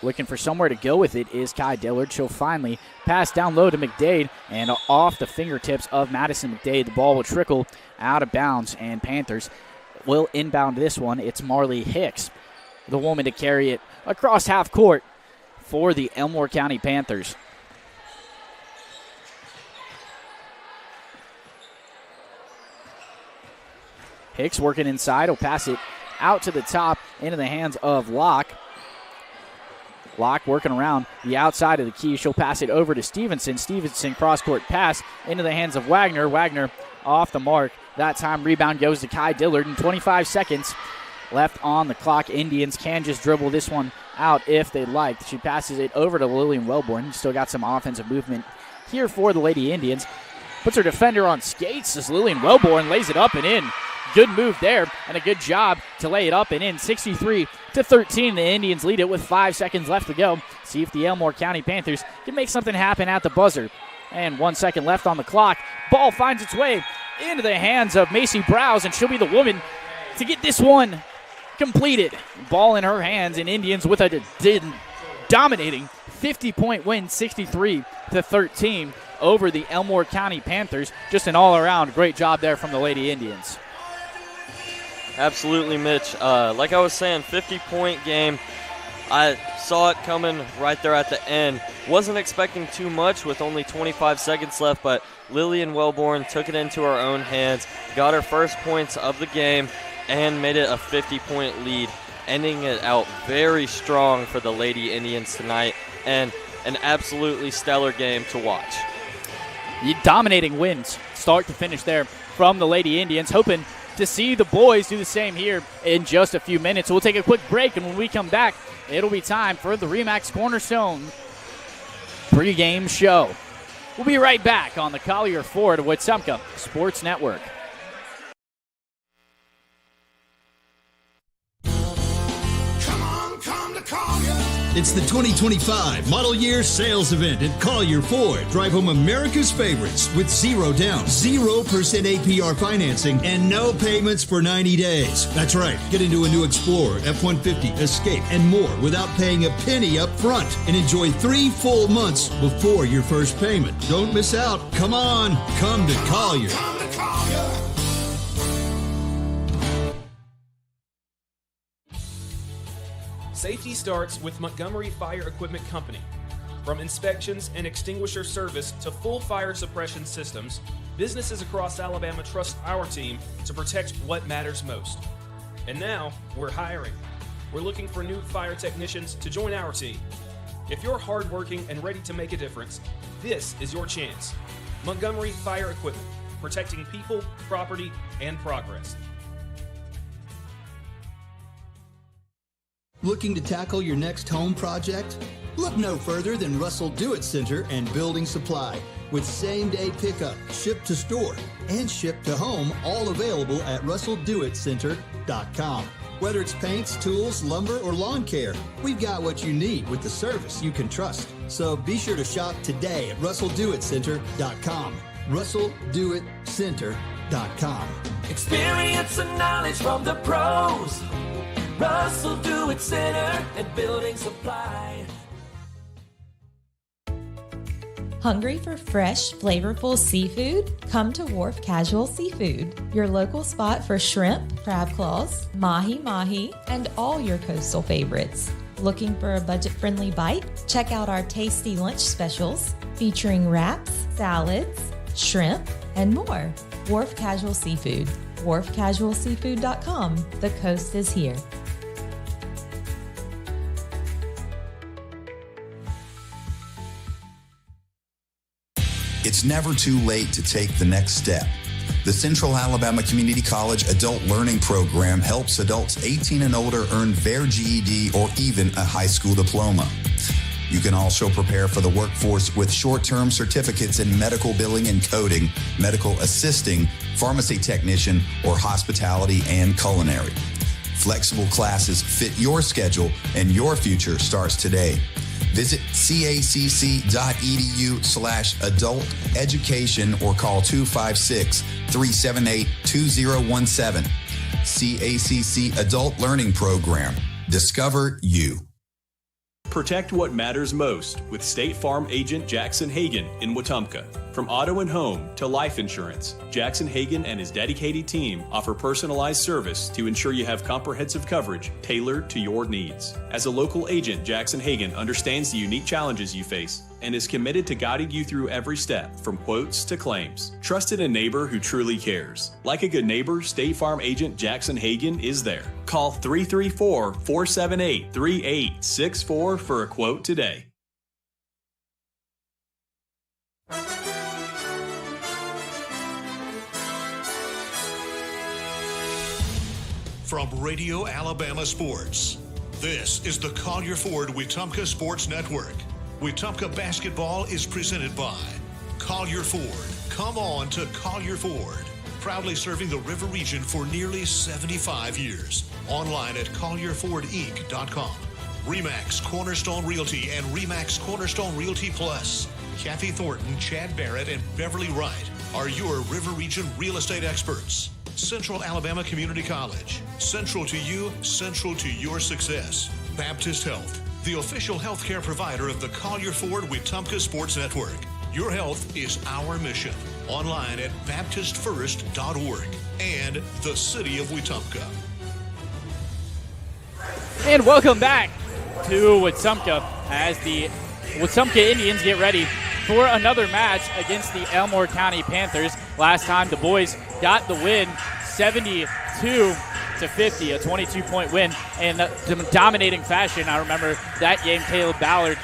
C: looking for somewhere to go with it is Kai Dillard. She'll finally pass down low to McDade, and off the fingertips of Madison McDade, the ball will trickle out of bounds, and Panthers will inbound this one. It's Marley Hicks, the woman to carry it across half court for the Elmore County Panthers. Hicks working inside. Will pass it out to the top into the hands of Locke. Locke working around the outside of the key. She'll pass it over to Stevenson. Stevenson cross-court pass into the hands of Wagner. Wagner off the mark. That time rebound goes to Kai Dillard. And 25 seconds left on the clock. Indians can just dribble this one out if they like. She passes it over to Lillian Wellborn. Still got some offensive movement here for the Lady Indians. Puts her defender on skates as Lillian Wellborn lays it up and in. Good move there and a good job to lay it up and in. 63-13, the Indians lead it with 5 seconds left to go. See if the Elmore County Panthers can make something happen at the buzzer. And 1 second left on the clock. Ball finds its way into the hands of Macy Browse, and she'll be the woman to get this one completed. Ball in her hands, and Indians with a dominating 50-point win, 63-13 over the Elmore County Panthers. Just an all-around great job there from the Lady Indians.
D: Absolutely, Mitch. Like I was saying, 50-point game. I saw it coming right there at the end. Wasn't expecting too much with only 25 seconds left, but Lillian Wellborn took it into her own hands, got her first points of the game, and made it a 50-point lead, ending it out very strong for the Lady Indians tonight, and an absolutely stellar game to watch.
C: Dominating wins, start to finish there from the Lady Indians, hoping to see the boys do the same here in just a few minutes. So we'll take a quick break, and when we come back, it'll be time for the RE/MAX Cornerstone pregame show. We'll be right back on the Collier Ford Wetumpka Sports Network.
A: It's the 2025 Model Year Sales Event at Collier Ford. Drive home America's favorites with zero down, 0% APR financing, and no payments for 90 days. That's right. Get into a new Explorer, F-150, Escape, and more without paying a penny up front. And enjoy 3 full months before your first payment. Don't miss out. Come on. Come to Collier.
G: Safety starts with Montgomery Fire Equipment Company. From inspections and extinguisher service to full fire suppression systems, businesses across Alabama trust our team to protect what matters most. And now, we're hiring. We're looking for new fire technicians to join our team. If you're hardworking and ready to make a difference, this is your chance. Montgomery Fire Equipment, protecting people, property, and progress.
A: Looking to tackle your next home project? Look no further than Russell Do-It Center and Building Supply. With same-day pickup, ship to store, and ship to home, all available at russelldoitcenter.com. Whether it's paints, tools, lumber, or lawn care, we've got what you need with the service you can trust. So be sure to shop today at russelldoitcenter.com. russelldoitcenter.com.
J: Experience and knowledge from the pros. Russell Do-It Center and Building Supply.
N: Hungry for fresh, flavorful seafood? Come to Wharf Casual Seafood, your local spot for shrimp, crab claws, mahi-mahi, and all your coastal favorites. Looking for a budget-friendly bite? Check out our tasty lunch specials featuring wraps, salads, shrimp, and more. Wharf Casual Seafood, wharfcasualseafood.com. The coast is here.
K: It's never too late to take the next step. The Central Alabama Community College Adult Learning Program helps adults 18 and older earn their GED or even a high school diploma. You can also prepare for the workforce with short-term certificates in medical billing and coding, medical assisting, pharmacy technician, or hospitality and culinary. Flexible classes fit your schedule, and your future starts today. Visit cacc.edu/adult education or call 256-378-2017. CACC Adult Learning Program. Discover you.
E: Protect what matters most with State Farm Agent Jackson Hagan in Wetumpka. From auto and home to life insurance, Jackson Hagan and his dedicated team offer personalized service to ensure you have comprehensive coverage tailored to your needs. As a local agent, Jackson Hagan understands the unique challenges you face and is committed to guiding you through every step, from quotes to claims. Trusted a neighbor who truly cares. Like a good neighbor, State Farm Agent Jackson Hagan is there. Call 334-478-3864 for a quote today.
B: From Radio Alabama Sports, this is the Collier Ford Wetumpka Sports Network. Wetumpka basketball is presented by Collier Ford. Come on to Collier Ford. Proudly serving the River region for nearly 75 years. Online at collierfordinc.com. RE/MAX Cornerstone Realty and RE/MAX Cornerstone Realty Plus. Kathy Thornton, Chad Barrett, and Beverly Wright are your River region real estate experts. Central Alabama Community College. Central to you, central to your success. Baptist Health, the official healthcare provider of the Collier Ford Wetumpka Sports Network. Your health is our mission. Online at baptistfirst.org and the City of Wetumpka.
C: And welcome back to Wetumpka as the Wetumpka Indians get ready for another match against the Elmore County Panthers. Last time the boys got the win 72-50, a 22-point win in dominating fashion. I remember that game, Caleb Ballard,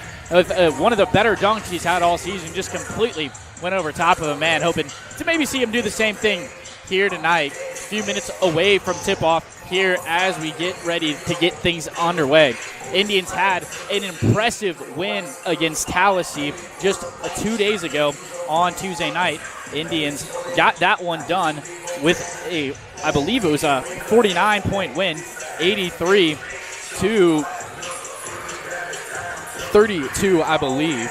C: one of the better dunks he's had all season, just completely went over top of a man, hoping to maybe see him do the same thing here tonight. A few minutes away from tip-off here as we get ready to get things underway. Indians had an impressive win against Tallahassee just 2 days ago on Tuesday night. Indians got that one done with I believe it was a 49-point win, 83-32, I believe.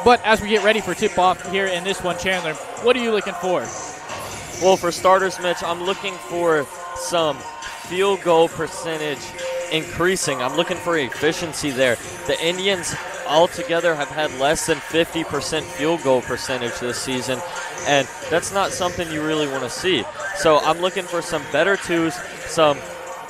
C: But as we get ready for tip-off here in this one, Chandler, what are you looking for?
D: Well, for starters, Mitch, I'm looking for some field goal percentage increasing. I'm looking for efficiency there. The Indians altogether have had less than 50% field goal percentage this season, and that's not something you really want to see. So I'm looking for some better twos, some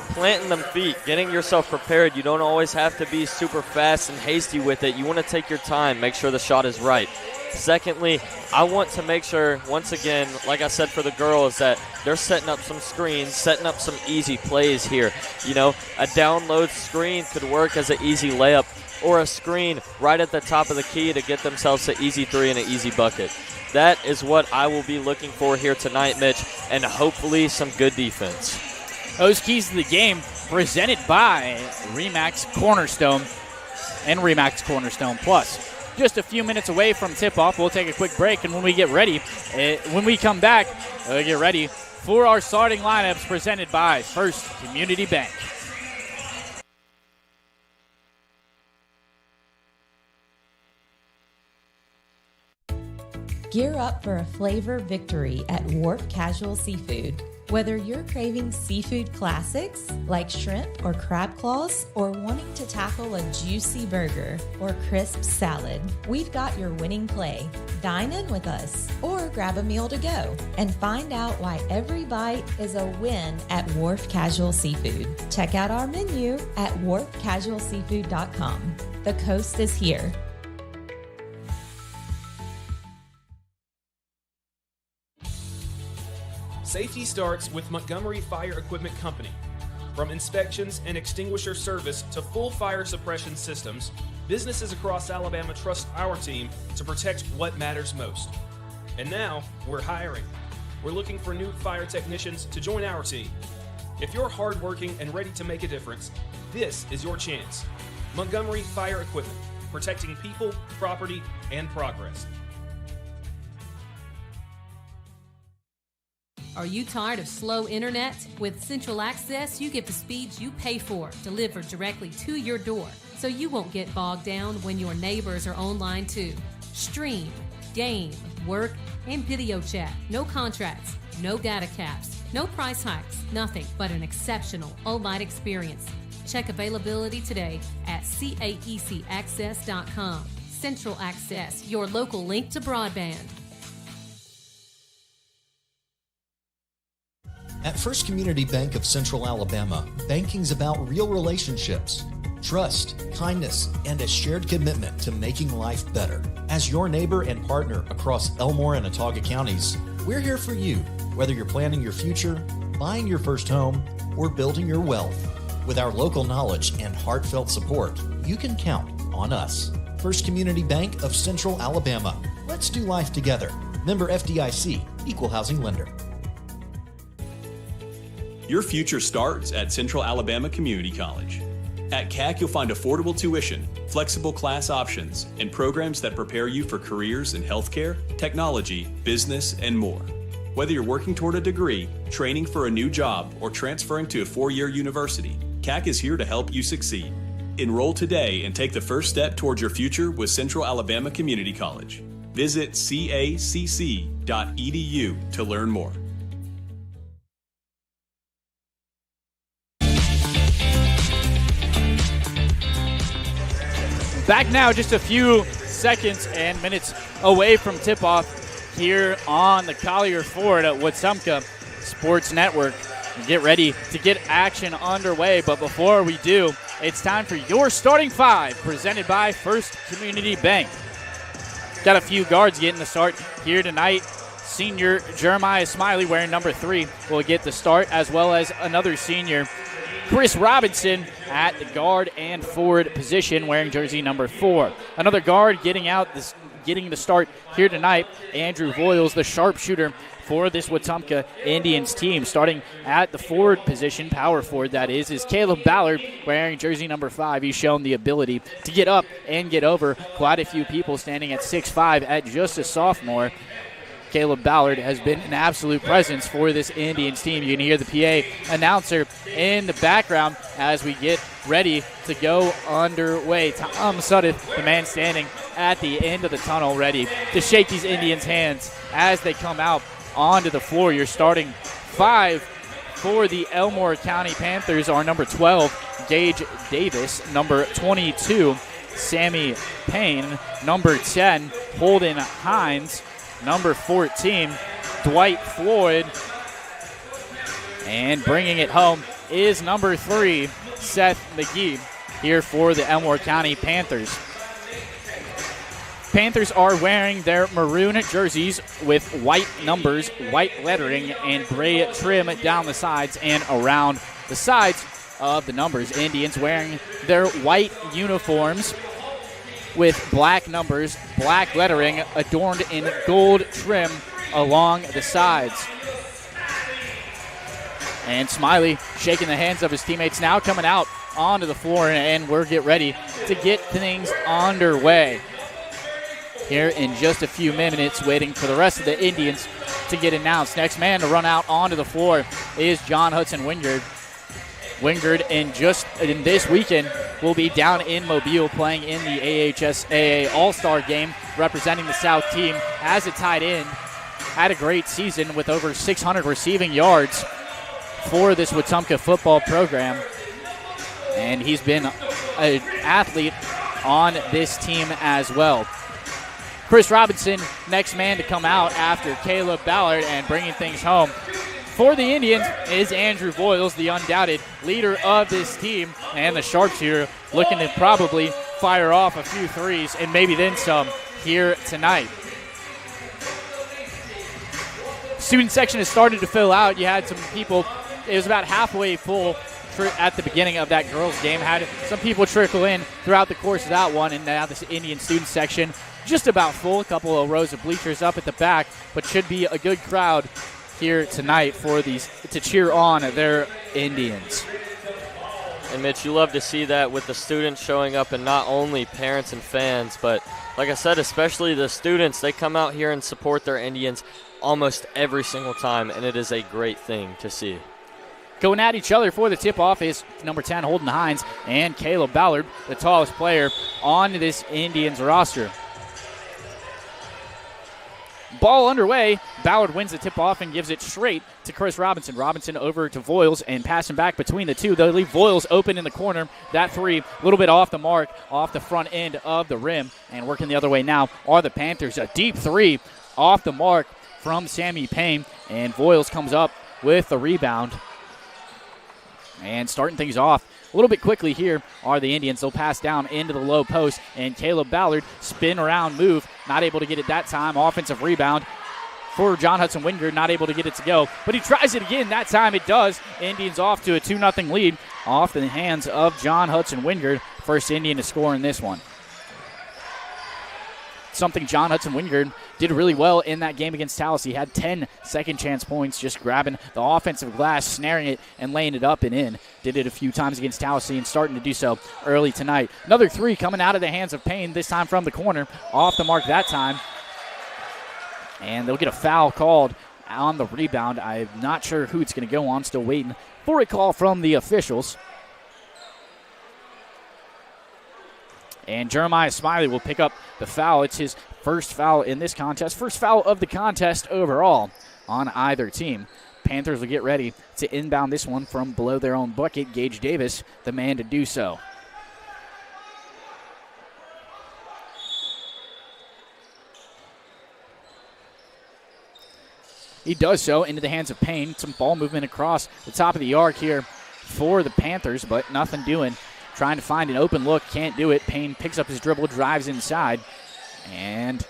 D: planting them feet, getting yourself prepared. You don't always have to be super fast and hasty with it. You want to take your time, make sure the shot is right. Secondly, I want to make sure, once again, like I said for the girls, that they're setting up some screens, setting up some easy plays here. You know, a download screen could work as an easy layup, or a screen right at the top of the key to get themselves an easy three and an easy bucket. That is what I will be looking for here tonight, Mitch, and hopefully some good defense.
C: Those keys to the game presented by RE/MAX Cornerstone and RE/MAX Cornerstone Plus. Just a few minutes away from tip-off. We'll take a quick break, and when we get ready, when we come back, we'll get ready for our starting lineups presented by First Community Bank.
N: Gear up for a flavor victory at Wharf Casual Seafood. Whether you're craving seafood classics like shrimp or crab claws, or wanting to tackle a juicy burger or crisp salad, we've got your winning play. Dine in with us or grab a meal to go and find out why every bite is a win at Wharf Casual Seafood. Check out our menu at wharfcasualseafood.com. The coast is here.
G: Safety starts with Montgomery Fire Equipment Company. From inspections and extinguisher service to full fire suppression systems, businesses across Alabama trust our team to protect what matters most. And now, we're hiring. We're looking for new fire technicians to join our team. If you're hardworking and ready to make a difference, this is your chance. Montgomery Fire Equipment, protecting people, property, and progress.
P: Are you tired of slow internet? With Central Access, you get the speeds you pay for delivered directly to your door, so you won't get bogged down when your neighbors are online too. Stream, game, work, and video chat. No contracts, no data caps, no price hikes, nothing but an exceptional all-night experience. Check availability today at caecaccess.com. Central Access, your local link to broadband.
F: At First Community Bank of Central Alabama, banking's about real relationships, trust, kindness, and a shared commitment to making life better. As your neighbor and partner across Elmore and Autauga counties, we're here for you, whether you're planning your future, buying your first home, or building your wealth. With our local knowledge and heartfelt support, you can count on us. First Community Bank of Central Alabama. Let's do life together. Member FDIC, Equal Housing Lender.
E: Your future starts at Central Alabama Community College. At CAC, you'll find affordable tuition, flexible class options, and programs that prepare you for careers in healthcare, technology, business, and more. Whether you're working toward a degree, training for a new job, or transferring to a four-year university, CAC is here to help you succeed. Enroll today and take the first step towards your future with Central Alabama Community College. Visit cacc.edu to learn more.
C: Back now, just a few seconds and minutes away from tip-off here on the Collier Ford at Wetumpka Sports Network. Get ready to get action underway, but before we do, it's time for your starting five, presented by First Community Bank. Got a few guards getting the start here tonight. Senior Jeremiah Smiley, wearing number 3, will get the start, as well as another senior, Chris Robinson, at the guard and forward position, wearing jersey number 4. Another guard getting the start here tonight, Andrew Voiles, the sharpshooter for this Wetumpka Indians team. Starting at the forward position, power forward that is Caleb Ballard, wearing jersey number 5. He's shown the ability to get up and get over quite a few people, standing at 6'5" at just a sophomore. Caleb Ballard has been an absolute presence for this Indians team. You can hear the PA announcer in the background as we get ready to go underway. Tom Suddeth, the man standing at the end of the tunnel, ready to shake these Indians' hands as they come out onto the floor. Your starting 5 for the Elmore County Panthers are number 12, Gage Davis, number 22, Sammy Payne, number 10, Holden Hines, number 14, Dwight Floyd, and bringing it home is number 3, Seth McGee, here for the Elmore County Panthers. Panthers are wearing their maroon jerseys with white numbers, white lettering, and gray trim down the sides and around the sides of the numbers. Indians wearing their white uniforms with black numbers, black lettering, adorned in gold trim along the sides. And Smiley shaking the hands of his teammates, now coming out onto the floor, and we're get ready to get things underway here in just a few minutes, waiting for the rest of the Indians to get announced. Next man to run out onto the floor is John Hudson Wingard. Wingard, in this weekend, will be down in Mobile playing in the AHSAA All-Star game, representing the South team as a tight end. Had a great season with over 600 receiving yards for this Wetumpka football program. And he's been an athlete on this team as well. Chris Robinson, next man to come out after Caleb Ballard, and bringing things home for the Indians is Andrew Voiles, the undoubted leader of this team, and the sharpshooter looking to probably fire off a few threes and maybe then some here tonight. Student section has started to fill out. You had some people, it was about halfway full at the beginning of that girls' game. Had some people trickle in throughout the course of that one, and now this Indian student section just about full. A couple of rows of bleachers up at the back, but should be a good crowd here tonight for these to cheer on their Indians.
D: And Mitch, you love to see that with the students showing up, and not only parents and fans, but like I said, especially the students. They come out here and support their Indians almost every single time, and it is a great thing to see.
C: Going at each other for the tip-off is number 10, Holden Hines, and Caleb Ballard, the tallest player on this Indians roster. Ball underway. Ballard wins the tip-off and gives it straight to Chris Robinson. Robinson over to Voiles and passing back between the two. They'll leave Voiles open in the corner. That 3, a little bit off the mark, off the front end of the rim. And working the other way now are the Panthers. A deep 3 off the mark from Sammy Payne. And Voiles comes up with the rebound. And starting things off a little bit quickly here are the Indians. They'll pass down into the low post, and Caleb Ballard, spin around move, not able to get it that time. Offensive rebound for John Hudson Wingard, not able to get it to go, but he tries it again. That time it does. Indians off to a 2-0 lead off the hands of John Hudson Wingard. First Indian to score in this one. Something John Hudson Wingard did really well in that game against Tallahassee. He had 10 second chance points, just grabbing the offensive glass, snaring it, and laying it up and in. Did it a few times against Tallahassee and starting to do so early tonight. Another 3 coming out of the hands of Payne, this time from the corner. Off the mark that time. And they'll get a foul called on the rebound. I'm not sure who it's going to go on. Still waiting for a call from the officials. And Jeremiah Smiley will pick up the foul. It's his first foul in this contest. First foul of the contest overall on either team. Panthers will get ready to inbound this one from below their own bucket. Gage Davis, the man to do so. He does so into the hands of Payne. Some ball movement across the top of the arc here for the Panthers, but nothing doing. Trying to find an open look, can't do it. Payne picks up his dribble, drives inside, and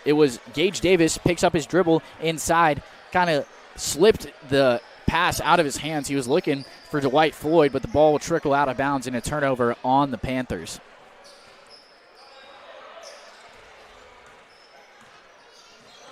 C: it was Gage Davis picks up his dribble inside, kind of slipped the pass out of his hands. He was looking for Dwight Floyd, but the ball will trickle out of bounds in a turnover on the Panthers.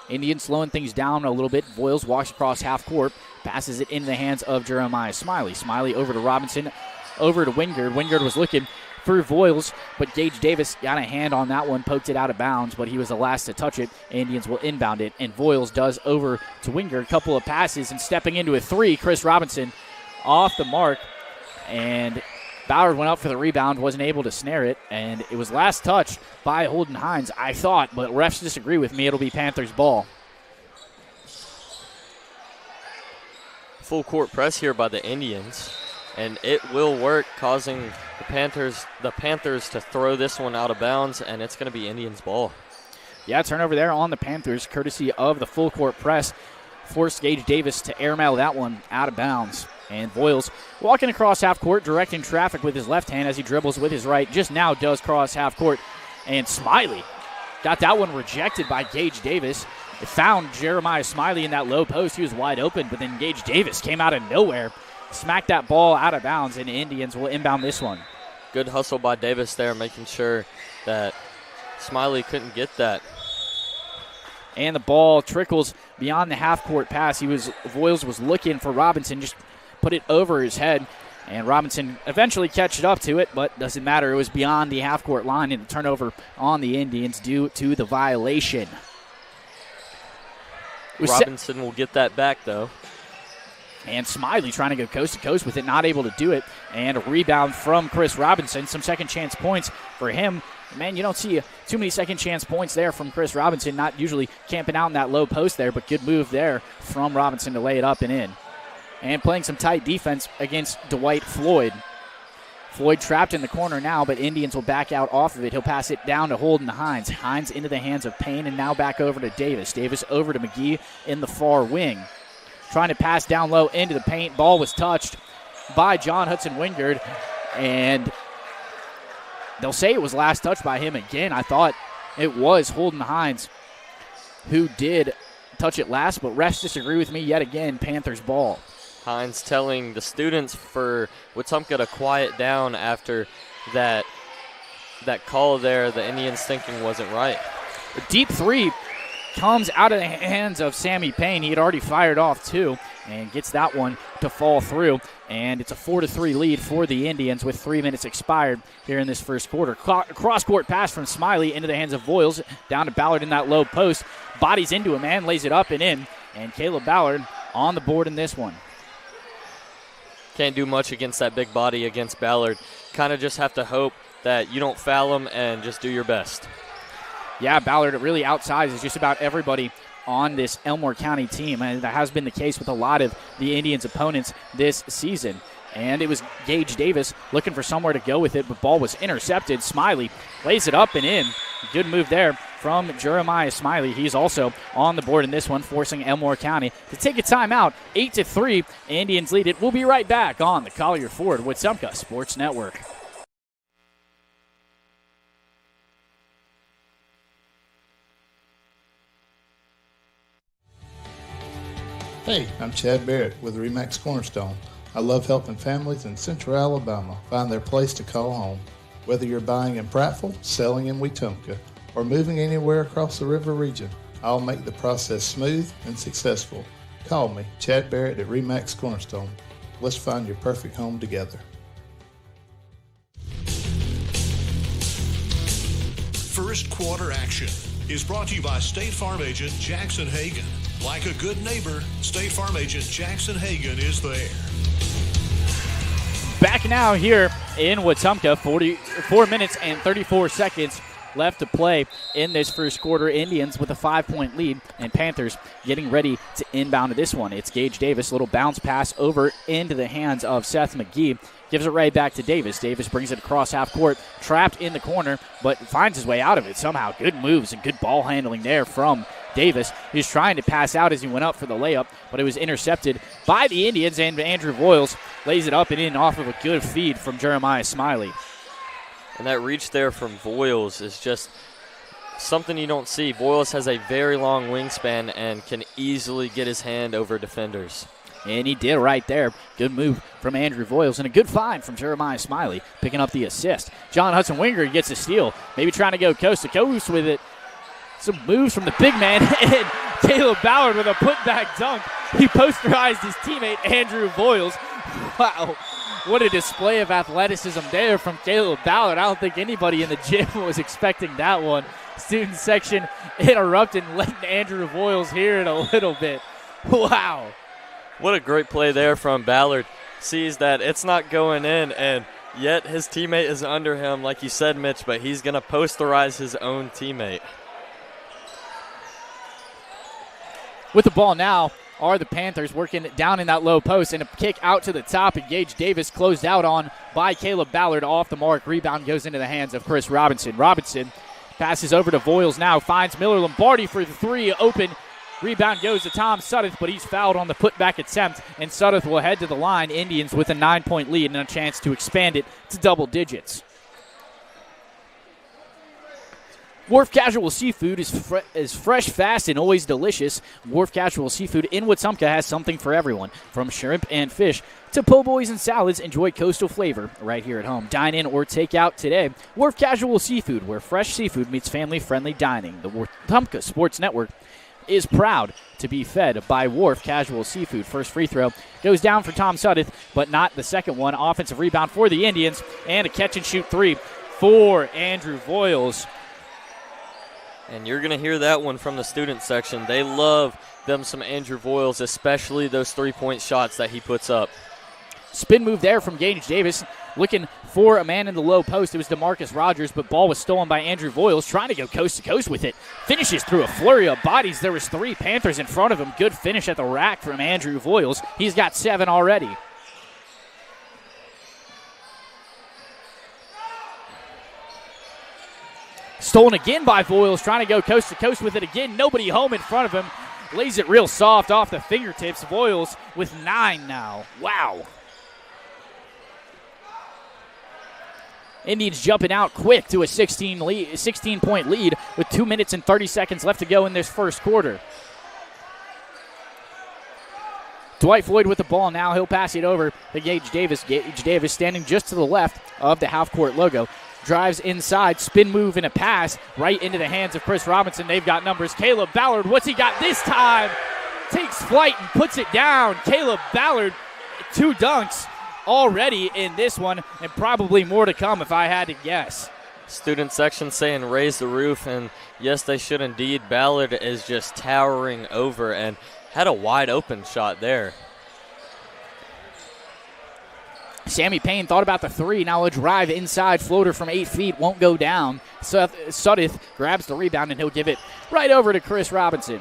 C: Indians slowing things down a little bit. Voiles walks across half court, passes it into the hands of Jeremiah Smiley. Smiley over to Robinson, over to Wingard. Wingard was looking for Voiles, but Gage Davis got a hand on that one, poked it out of bounds, but he was the last to touch it. Indians will inbound it, and Voiles does over to Wingard. Couple of passes, and stepping into a three, Chris Robinson off the mark, and Ballard went up for the rebound, wasn't able to snare it, and it was last touched by Holden Hines, I thought, but refs disagree with me. It'll be Panthers ball.
D: Full court press here by the Indians, and it will work, causing the Panthers to throw this one out of bounds, and it's going to be Indians ball.
C: Yeah, turnover there on the Panthers, courtesy of the full court press. Forced Gage Davis to airmail that one out of bounds. And Voiles walking across half court, directing traffic with his left hand as he dribbles with his right. Just now does cross half court. And Smiley got that one rejected by Gage Davis. It found Jeremiah Smiley in that low post. He was wide open, but then Gage Davis came out of nowhere, smacked that ball out of bounds, and the Indians will inbound this one.
D: Good hustle by Davis there, making sure that Smiley couldn't get that.
C: And the ball trickles beyond the half-court pass. Voiles was looking for Robinson, just put it over his head, and Robinson eventually catched up to it, but doesn't matter. It was beyond the half-court line, and a turnover on the Indians due to the violation.
D: Robinson will get that back, though.
C: And Smiley trying to go coast to coast with it, not able to do it. And a rebound from Chris Robinson. Some second chance points for him. Man, you don't see too many second chance points there from Chris Robinson, not usually camping out in that low post there, but good move there from Robinson to lay it up and in. And playing some tight defense against Dwight Floyd. Floyd trapped in the corner now, but Indians will back out off of it. He'll pass it down to Holden Hines. Hines into the hands of Payne, and now back over to Davis. Davis over to McGee in the far wing. Trying to pass down low into the paint. Ball was touched by John Hudson Wingard, and they'll say it was last touched by him again. I thought it was Holden Hines who did touch it last, but refs disagree with me yet again. Panthers ball.
D: Hines telling the students for Wetumpka to quiet down after that call there. The Indians thinking wasn't right.
C: A deep three comes out of the hands of Sammy Payne. He had already fired off two and gets that one to fall through. And it's a 4-3 lead for the Indians with 3 minutes expired here in this first quarter. Cross-court pass from Smiley into the hands of Voiles, down to Ballard in that low post. Bodies into a man, lays it up and in. And Caleb Ballard on the board in this one.
D: Can't do much against that big body against Ballard. Kind of just have to hope that you don't foul him and just do your best.
C: Yeah, Ballard really outsizes just about everybody on this Elmore County team, and that has been the case with a lot of the Indians' opponents this season. And it was Gage Davis looking for somewhere to go with it, but ball was intercepted. Smiley lays it up and in. Good move there from Jeremiah Smiley. He's also on the board in this one, forcing Elmore County to take a timeout. 8-3, Indians lead it. We'll be right back on the Collier Ford Wetumpka Sports Network.
O: Hey, I'm Chad Barrett with RE/MAX Cornerstone. I love helping families in Central Alabama find their place to call home. Whether you're buying in Prattville, selling in Wetumpka, or moving anywhere across the river region, I'll make the process smooth and successful. Call me, Chad Barrett at RE/MAX Cornerstone. Let's find your perfect home together.
B: First quarter action is brought to you by State Farm agent Jackson Hagan. Like a good neighbor, State Farm agent Jackson Hagan is there.
C: Back now here in Wetumpka, 44 minutes and 34 seconds left to play in this first quarter. Indians with a 5-point lead, and Panthers getting ready to inbound to this one. It's Gage Davis, little bounce pass over into the hands of Seth McGee. Gives it right back to Davis. Davis brings it across half court, trapped in the corner, but finds his way out of it somehow. Good moves and good ball handling there from Davis. He was trying to pass out as he went up for the layup, but it was intercepted by the Indians, and Andrew Voiles lays it up and in off of a good feed from Jeremiah Smiley.
D: And that reach there from Voiles is just something you don't see. Voiles has a very long wingspan and can easily get his hand over defenders.
C: And he did right there. Good move from Andrew Voiles and a good find from Jeremiah Smiley, picking up the assist. John Hudson-Winger gets a steal, maybe trying to go coast to coast with it. Some moves from the big man, and Caleb Ballard with a putback dunk. He posterized his teammate, Andrew Voiles. Wow, what a display of athleticism there from Caleb Ballard. I don't think anybody in the gym was expecting that one. Student section interrupted and letting Andrew Voiles hear it a little bit. Wow.
D: What a great play there from Ballard. Sees that it's not going in, and yet his teammate is under him, like you said, Mitch, but he's going to posterize his own teammate.
C: With the ball now are the Panthers working down in that low post, and a kick out to the top, and Gage Davis closed out on by Caleb Ballard off the mark. Rebound goes into the hands of Chris Robinson. Robinson passes over to Voiles now, finds Miller Lombardi for the three, open. Rebound goes to Tom Suddeth, but he's fouled on the putback attempt, and Suddeth will head to the line. Indians with a 9-point lead and a chance to expand it to double digits. Wharf Casual Seafood is fresh, fast, and always delicious. Wharf Casual Seafood in Wetumpka has something for everyone. From shrimp and fish to po' boys and salads, enjoy coastal flavor right here at home. Dine in or take out today. Wharf Casual Seafood, where fresh seafood meets family-friendly dining. The Wetumpka Sports Network is proud to be fed by Wharf Casual Seafood. First free throw goes down for Tom Suddeth, but not the second one. Offensive rebound for the Indians, and a catch-and-shoot three for Andrew Voiles.
D: And you're going to hear that one from the student section. They love them some Andrew Voiles, especially those three-point shots that he puts up.
C: Spin move there from Gage Davis, looking for a man in the low post. It was DeMarcus Rogers, but ball was stolen by Andrew Voiles, trying to go coast to coast with it. Finishes through a flurry of bodies. There was three Panthers in front of him. Good finish at the rack from Andrew Voiles. He's got 7 already. Stolen again by Voiles, trying to go coast to coast with it again. Nobody home in front of him. Lays it real soft off the fingertips. Voiles with 9 now. Wow. Indians jumping out quick to a 16-point lead with 2 minutes and 30 seconds left to go in this first quarter. Dwight Floyd with the ball now. He'll pass it over to Gage Davis. Gage Davis standing just to the left of the half-court logo. Drives inside, spin move and a pass right into the hands of Chris Robinson. They've got numbers. Caleb Ballard, what's he got this time? Takes flight and puts it down. Caleb Ballard, 2 dunks already in this one, and probably more to come if I had to guess.
D: Student section saying raise the roof, and yes, they should indeed. Ballard is just towering over and had a wide open shot there.
C: Sammy Payne thought about the three. Now a drive inside, floater from 8 feet, won't go down. Suddeth grabs the rebound, and he'll give it right over to Chris Robinson.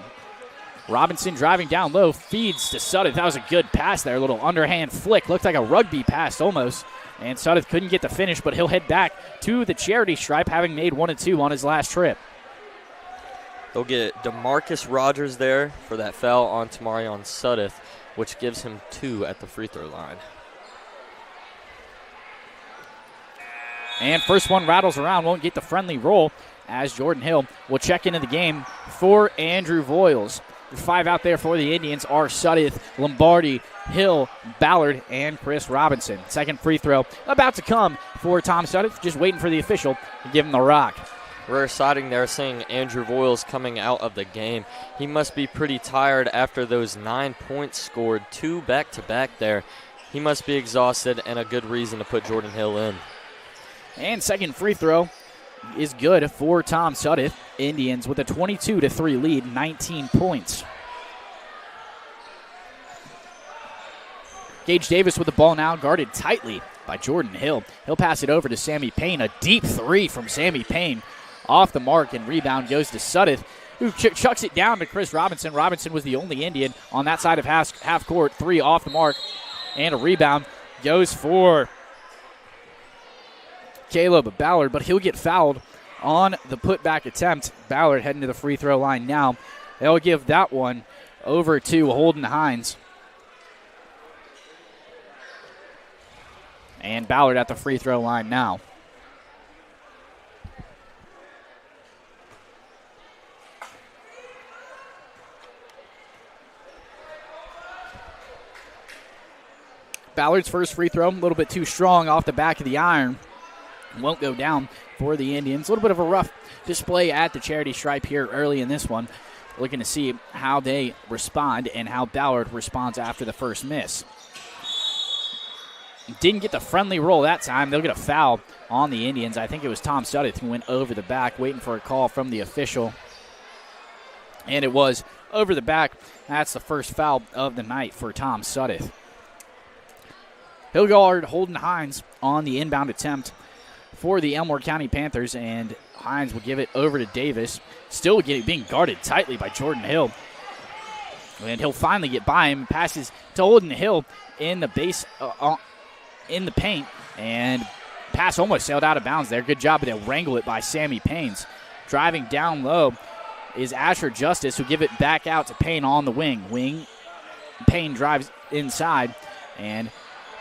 C: Robinson driving down low, feeds to Suddeth. That was a good pass there, a little underhand flick. Looked like a rugby pass almost. And Suddeth couldn't get the finish, but he'll head back to the charity stripe, having made 1 and 2 on his last trip.
D: They'll get DeMarcus Rogers there for that foul on Tamarion Suddeth, which gives him 2 at the free throw line.
C: And first one rattles around, won't get the friendly roll as Jordan Hill will check into the game for Andrew Voiles. The 5 out there for the Indians are Suddeth, Lombardi, Hill, Ballard, and Chris Robinson. Second free throw about to come for Tom Suddeth, just waiting for the official to give him the rock.
D: Rare sighting there, seeing Andrew Voiles coming out of the game. He must be pretty tired after those 9 points scored, 2 back-to-back there. He must be exhausted, and a good reason to put Jordan Hill in.
C: And second free throw is good for Tom Suddeth. Indians with a 22-3 lead, 19 points. Gage Davis with the ball now, guarded tightly by Jordan Hill. He'll pass it over to Sammy Payne. A deep 3 from Sammy Payne off the mark, and rebound goes to Suddeth, who chucks it down to Chris Robinson. Robinson was the only Indian on that side of half court. 3 off the mark, and a rebound goes for Caleb Ballard, but he'll get fouled on the putback attempt. Ballard heading to the free throw line now they'll give that one over to Holden Hines. And Ballard at the free throw line now. Ballard's first free throw, a little bit too strong off the back of the iron. Won't go down for the Indians. A little bit of a rough display at the charity stripe here early in this one. Looking to see how they respond and how Ballard responds after the first miss. Didn't get the friendly roll that time. They'll get a foul on the Indians. I think it was Tom Sudduth who went over the back, waiting for a call from the official. And it was over the back. That's the first foul of the night for Tom Sudduth. He'll guard Holden Hines on the inbound attempt for the Elmore County Panthers, and Hines will give it over to Davis. Still being guarded tightly by Jordan Hill. And he'll finally get by him. Passes to Holden Hill in the base, in the paint, and pass almost sailed out of bounds there. Good job to wrangle it by Sammy Paynes. Driving down low is Asher Justice, who give it back out to Payne on the wing. Payne drives inside, and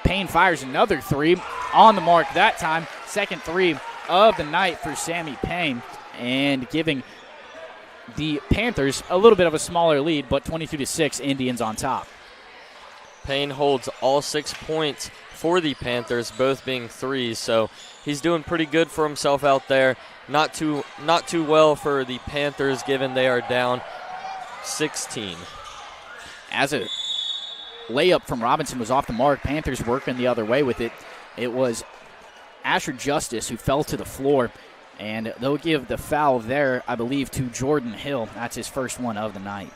C: Payne fires another three on the mark that time. Second three of the night for Sammy Payne, and giving the Panthers a little bit of a smaller lead, but 22-6, Indians on top.
D: Payne holds all 6 points for the Panthers, both being threes, so he's doing pretty good for himself out there. Not too well for the Panthers, given they are down 16.
C: As a layup from Robinson was off the mark, Panthers working the other way with it. It was Asher Justice who fell to the floor, and they'll give the foul there, I believe, to Jordan Hill. That's his first one of the night.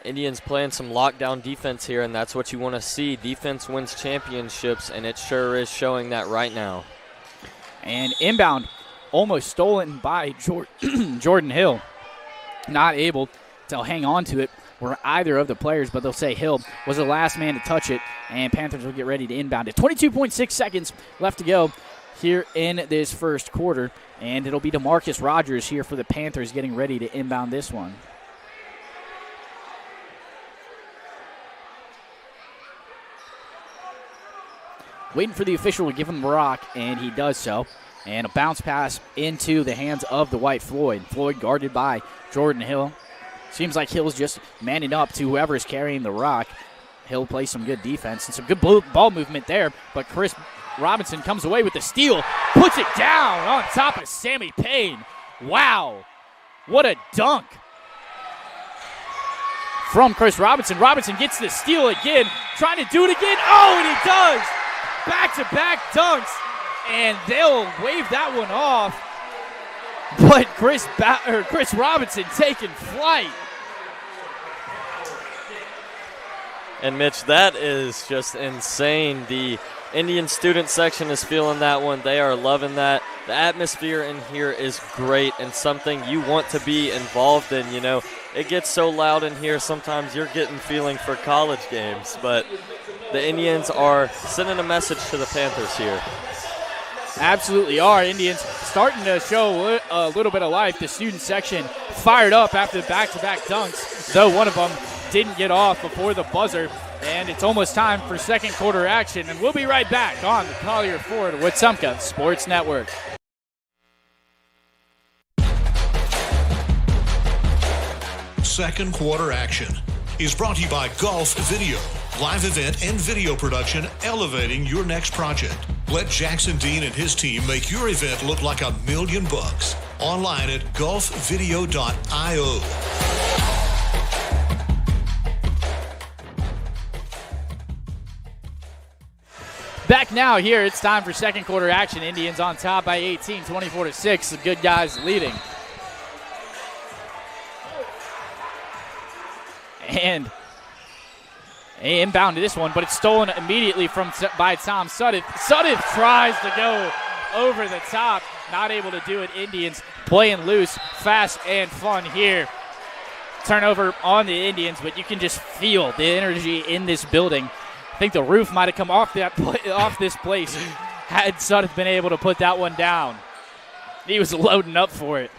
D: Indians playing some lockdown defense here, and that's what you want to see. Defense wins championships, and it sure is showing that right now.
C: And inbound almost stolen by Jordan Hill. Not able to hang on to it were either of the players, but they'll say Hill was the last man to touch it, and Panthers will get ready to inbound it. 22.6 seconds left to go here in this first quarter, and it'll be DeMarcus Rogers here for the Panthers getting ready to inbound this one. Waiting for the official to give him the rock, and he does so. And a bounce pass into the hands of the White Floyd. Floyd guarded by Jordan Hill. Seems like Hill's just manning up to whoever is carrying the rock. Hill plays some good defense and some good ball movement there, but Chris Robinson comes away with the steal, puts it down on top of Sammy Payne. Wow, what a dunk from Chris Robinson. Robinson gets the steal again, trying to do it again. Oh, and he does! Back-to-back dunks, and they'll wave that one off. But Chris Robinson taking flight.
D: And Mitch, that is just insane. The Indian student section is feeling that one. They are loving that. The atmosphere in here is great and something you want to be involved in. You know, it gets so loud in here, sometimes you're getting feeling for college games, but the Indians are sending a message to the Panthers here.
C: Absolutely are. Indians starting to show a little bit of life. The student section fired up after the back-to-back dunks, though one of them didn't get off before the buzzer. And it's almost time for second quarter action. And we'll be right back on the Collier Ford Wetumpka Sports Network.
B: Second quarter action is brought to you by Golf Video. Live event and video production elevating your next project. Let Jackson Dean and his team make your event look like $1 million. Online at golfvideo.io.
C: Back now here, it's time for second quarter action. Indians on top by 18, 24-6. The good guys leading. And inbound to this one, but it's stolen immediately by Tom Sudduth. Sudduth tries to go over the top, not able to do it. Indians playing loose, fast and fun here. Turnover on the Indians, but you can just feel the energy in this building. I think the roof might have come off this place had Sudduth been able to put that one down. He was loading up for it.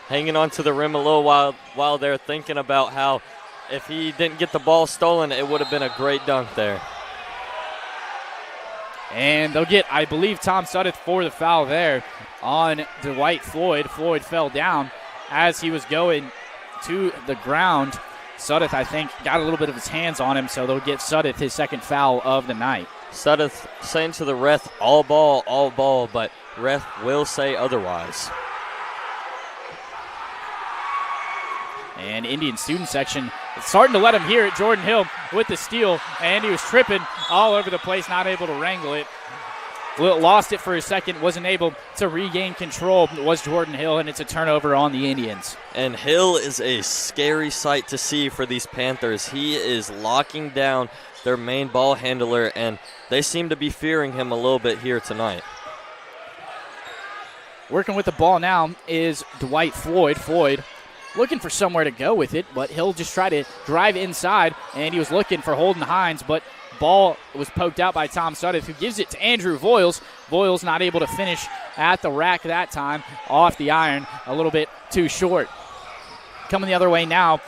D: Hanging on to the rim a little while they're thinking about how if he didn't get the ball stolen, it would have been a great dunk there.
C: And they'll get, I believe, Tom Sudduth for the foul there on Dwight Floyd. Floyd fell down as he was going to the ground. Sudduth, I think, got a little bit of his hands on him, so they'll get Sudduth his second foul of the night.
D: Sudduth saying to the ref, all ball, but ref will say otherwise.
C: And Indian student section starting to let him hear it. Jordan Hill with the steal, and he was tripping all over the place, not able to wrangle it. Lost it for a second, wasn't able to regain control. It was Jordan Hill, and it's a turnover on the Indians.
D: And Hill is a scary sight to see for these Panthers. He is locking down their main ball handler, and they seem to be fearing him a little bit here tonight.
C: Working with the ball now is Dwight Floyd. Floyd looking for somewhere to go with it, but he'll just try to drive inside, and he was looking for Holden Hines, but ball was poked out by Tom Sudduth, who gives it to Andrew Voiles. Voiles not able to finish at the rack that time, off the iron, a little bit too short. Coming the other way now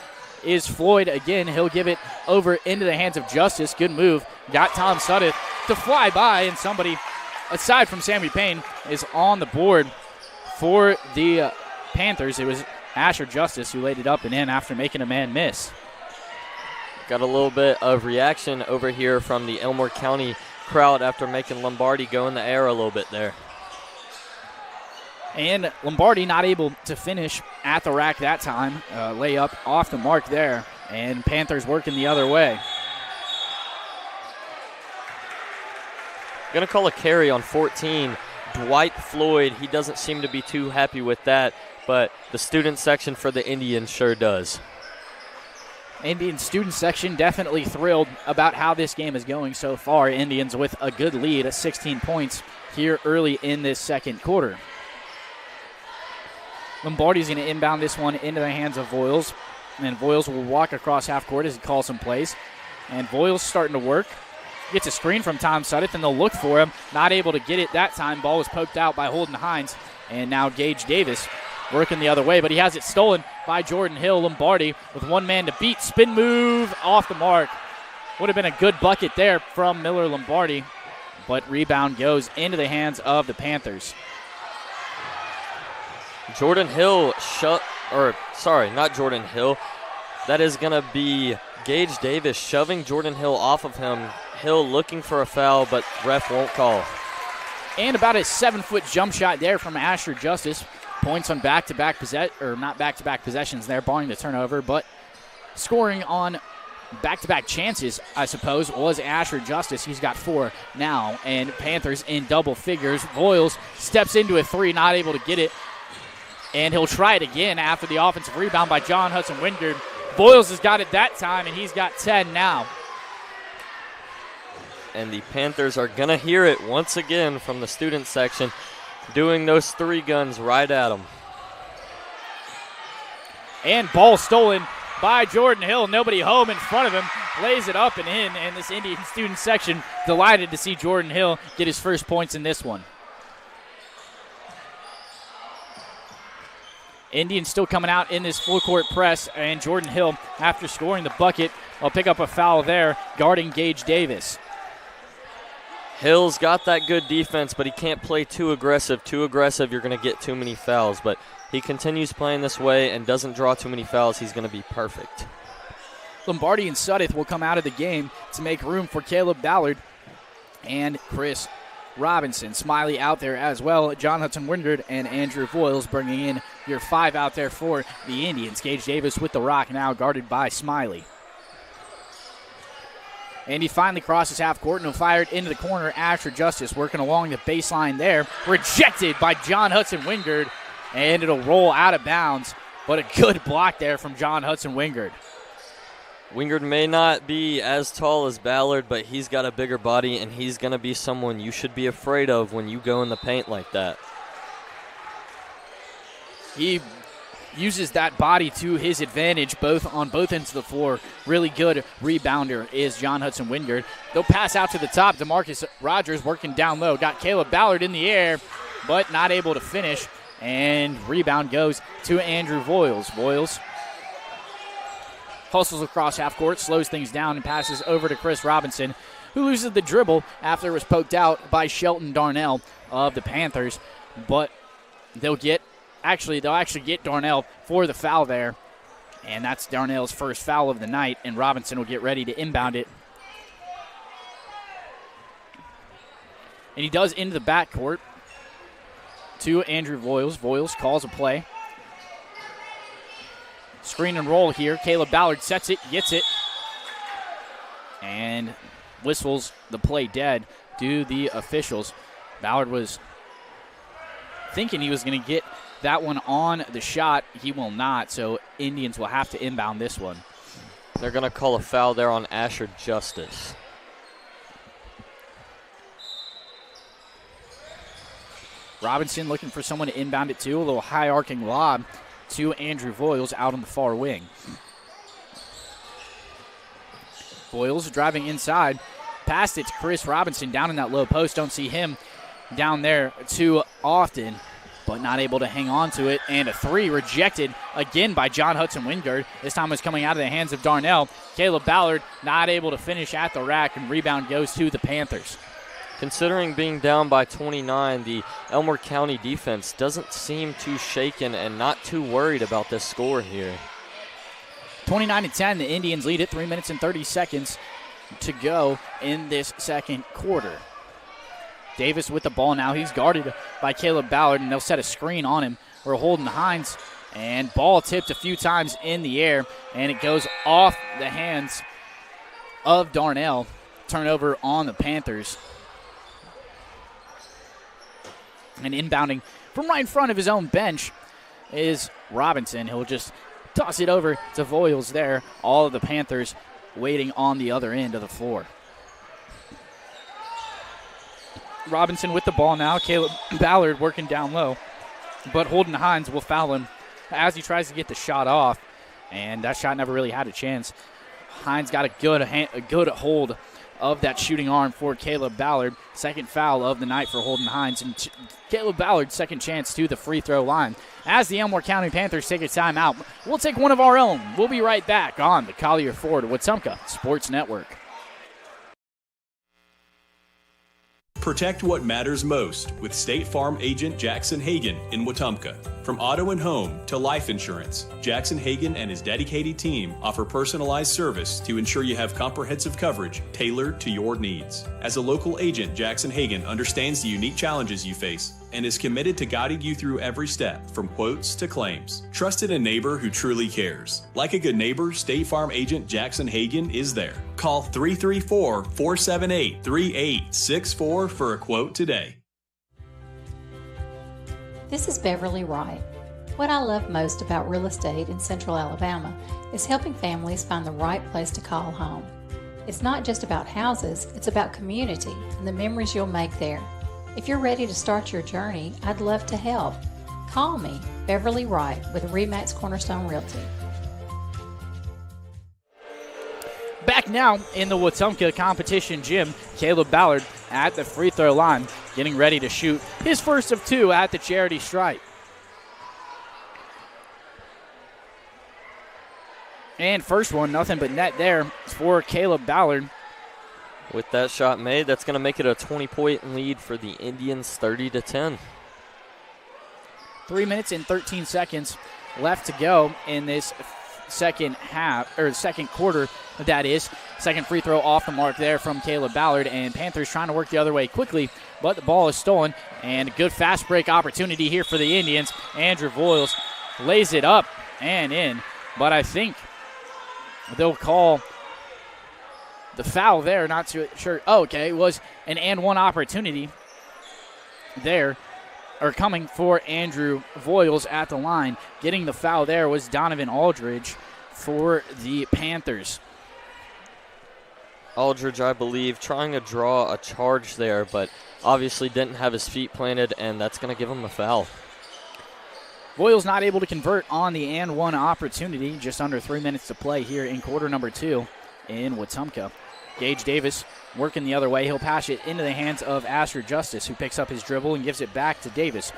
C: is Floyd again. He'll give it over into the hands of Justice. Good move. Got Tom Sudduth to fly by, and somebody, aside from Sammy Payne, is on the board for the Panthers. It was Asher Justice who laid it up and in after making a man miss.
D: Got a little bit of reaction over here from the Elmore County crowd after making Lombardi go in the air a little bit there.
C: And Lombardi not able to finish at the rack that time. Layup off the mark there, and Panthers working the other way.
D: Going to call a carry on 14. Dwight Floyd, he doesn't seem to be too happy with that, but the student section for the Indians sure does.
C: Indian student section definitely thrilled about how this game is going so far. Indians with a good lead at 16 points here early in this second quarter. Lombardi's going to inbound this one into the hands of Voiles, and Voiles will walk across half court as he calls some plays. And Voiles starting to work. Gets a screen from Tom Sudduth, and they'll look for him. Not able to get it that time. Ball was poked out by Holden Hines, and now Gage Davis working the other way, but he has it stolen by Jordan Hill. Lombardi with one man to beat. Spin move off the mark. Would have been a good bucket there from Miller Lombardi, but rebound goes into the hands of the Panthers.
D: Jordan Hill not Jordan Hill. That is going to be Gage Davis shoving Jordan Hill off of him. Hill looking for a foul, but ref won't call.
C: And about a 7-foot jump shot there from Asher Justice. Points on back-to-back not back-to-back possessions there, barring the turnover, but scoring on back-to-back chances, I suppose, was Asher Justice. He's got 4 now, and Panthers in double figures. Voiles steps into a 3, not able to get it, and he'll try it again after the offensive rebound by John Hudson Wingard. Voiles has got it that time, and he's got 10 now.
D: And the Panthers are going to hear it once again from the student section, doing those 3 guns right at them.
C: And ball stolen by Jordan Hill. Nobody home in front of him. Lays it up and in, and this Indian student section delighted to see Jordan Hill get his first points in this one. Indians still coming out in this full-court press, and Jordan Hill, after scoring the bucket, will pick up a foul there, guarding Gage Davis.
D: Hill's got that good defense, but he can't play too aggressive. Too aggressive, you're going to get too many fouls. But he continues playing this way and doesn't draw too many fouls. He's going to be perfect.
C: Lombardi and Sudduth will come out of the game to make room for Caleb Ballard and Chris Robinson. Smiley out there as well. John Hudson Wingard and Andrew Voiles bringing in your 5 out there for the Indians. Gage Davis with the rock now, guarded by Smiley. And he finally crosses half court and fired into the corner. Asher Justice working along the baseline there. Rejected by John Hudson Wingard, and it'll roll out of bounds. But a good block there from John Hudson Wingard.
D: Wingard may not be as tall as Ballard, but he's got a bigger body, and he's going to be someone you should be afraid of when you go in the paint like that.
C: He uses that body to his advantage on both ends of the floor. Really good rebounder is John Hudson Wingard. They'll pass out to the top. DeMarcus Rogers working down low. Got Caleb Ballard in the air, but not able to finish. And rebound goes to Andrew Voiles. Voiles hustles across half court, slows things down, and passes over to Chris Robinson, who loses the dribble after it was poked out by Shelton Darnell of the Panthers. But they'll actually get Darnell for the foul there. And that's Darnell's first foul of the night, and Robinson will get ready to inbound it. And he does into the backcourt to Andrew Voiles. Voiles calls a play. Screen and roll here. Caleb Ballard sets it, gets it, and whistles the play dead to the officials. Ballard was thinking he was going to get that one on the shot. He will not, so Indians will have to inbound this one.
D: They're going to call a foul there on Asher Justice.
C: Robinson looking for someone to inbound it to. A little high arcing lob to Andrew Voiles out on the far wing. Voiles driving inside. Passed it to Chris Robinson down in that low post. Don't see him down there too often, but not able to hang on to it. And a three rejected again by John Hudson Wingard. This time it's coming out of the hands of Darnell. Caleb Ballard not able to finish at the rack, and rebound goes to the Panthers.
D: Considering being down by 29, the Elmore County defense doesn't seem too shaken and not too worried about this score here.
C: 29-10, the Indians lead it. 3 minutes and 30 seconds to go in this second quarter. Davis with the ball now. He's guarded by Caleb Ballard, and they'll set a screen on him. We're holding Hines, and ball tipped a few times in the air, and it goes off the hands of Darnell. Turnover on the Panthers. And inbounding from right in front of his own bench is Robinson. He'll just toss it over to Voiles there. All of the Panthers waiting on the other end of the floor. Robinson with the ball now. Caleb Ballard working down low. But Holden Hines will foul him as he tries to get the shot off. And that shot never really had a chance. Hines got a good hold of that shooting arm for Caleb Ballard. Second foul of the night for Holden Hines. And Caleb Ballard's second chance to the free throw line. As the Elmore County Panthers take a timeout, we'll take one of our own. We'll be right back on the Collier Ford Wetumpka Sports Network.
E: Protect what matters most with State Farm agent Jackson Hagan in Wetumpka. From auto and home to life insurance, Jackson Hagan and his dedicated team offer personalized service to ensure you have comprehensive coverage tailored to your needs. As a local agent, Jackson Hagan understands the unique challenges you face and is committed to guiding you through every step, from quotes to claims. Trusted a neighbor who truly cares. Like a good neighbor, State Farm agent Jackson Hagan is there. Call 334-478-3864 for a quote today.
M: This is Beverly Wright. What I love most about real estate in Central Alabama is helping families find the right place to call home. It's not just about houses, it's about community and the memories you'll make there. If you're ready to start your journey, I'd love to help. Call me, Beverly Wright, with RE/MAX Cornerstone Realty.
C: Back now in the Wetumpka competition gym, Caleb Ballard at the free throw line, getting ready to shoot his first of two at the charity stripe. And first one, nothing but net there for Caleb Ballard.
D: With that shot made, that's going to make it a 20-point lead for the Indians, 30-10.
C: 3 minutes and 13 seconds left to go in this second quarter, that is. Second free throw off the mark there from Caleb Ballard, and Panthers trying to work the other way quickly, but the ball is stolen, and a good fast break opportunity here for the Indians. Andrew Voiles lays it up and in, but I think they'll call the foul there. Not too sure. Oh, okay, it was an and one opportunity there, or coming for Andrew Voiles at the line. Getting the foul there was Donovan Aldridge for the Panthers.
D: Aldridge, I believe, trying to draw a charge there, but obviously didn't have his feet planted, and that's going to give him a foul.
C: Voiles not able to convert on the and one opportunity. Just under 3 minutes to play here in quarter number two in Wetumpka. Gage Davis working the other way. He'll pass it into the hands of Asher Justice, who picks up his dribble and gives it back to Davis.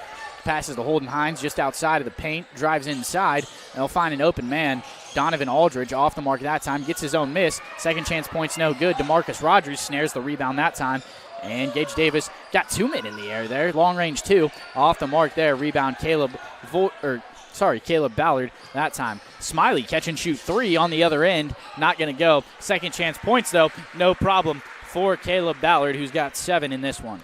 C: passes to Holden Hines just outside of the paint, drives inside, and they'll find an open man. Donovan Aldridge off the mark that time, gets his own miss. Second chance point's no good. DeMarcus Rogers snares the rebound that time. And Gage Davis got 2 men in the air there. Long range 2 off the mark there. Rebound Caleb Ballard that time. Smiley catch and shoot 3 on the other end. Not going to go. Second chance points, though, no problem for Caleb Ballard, who's got 7 in this one.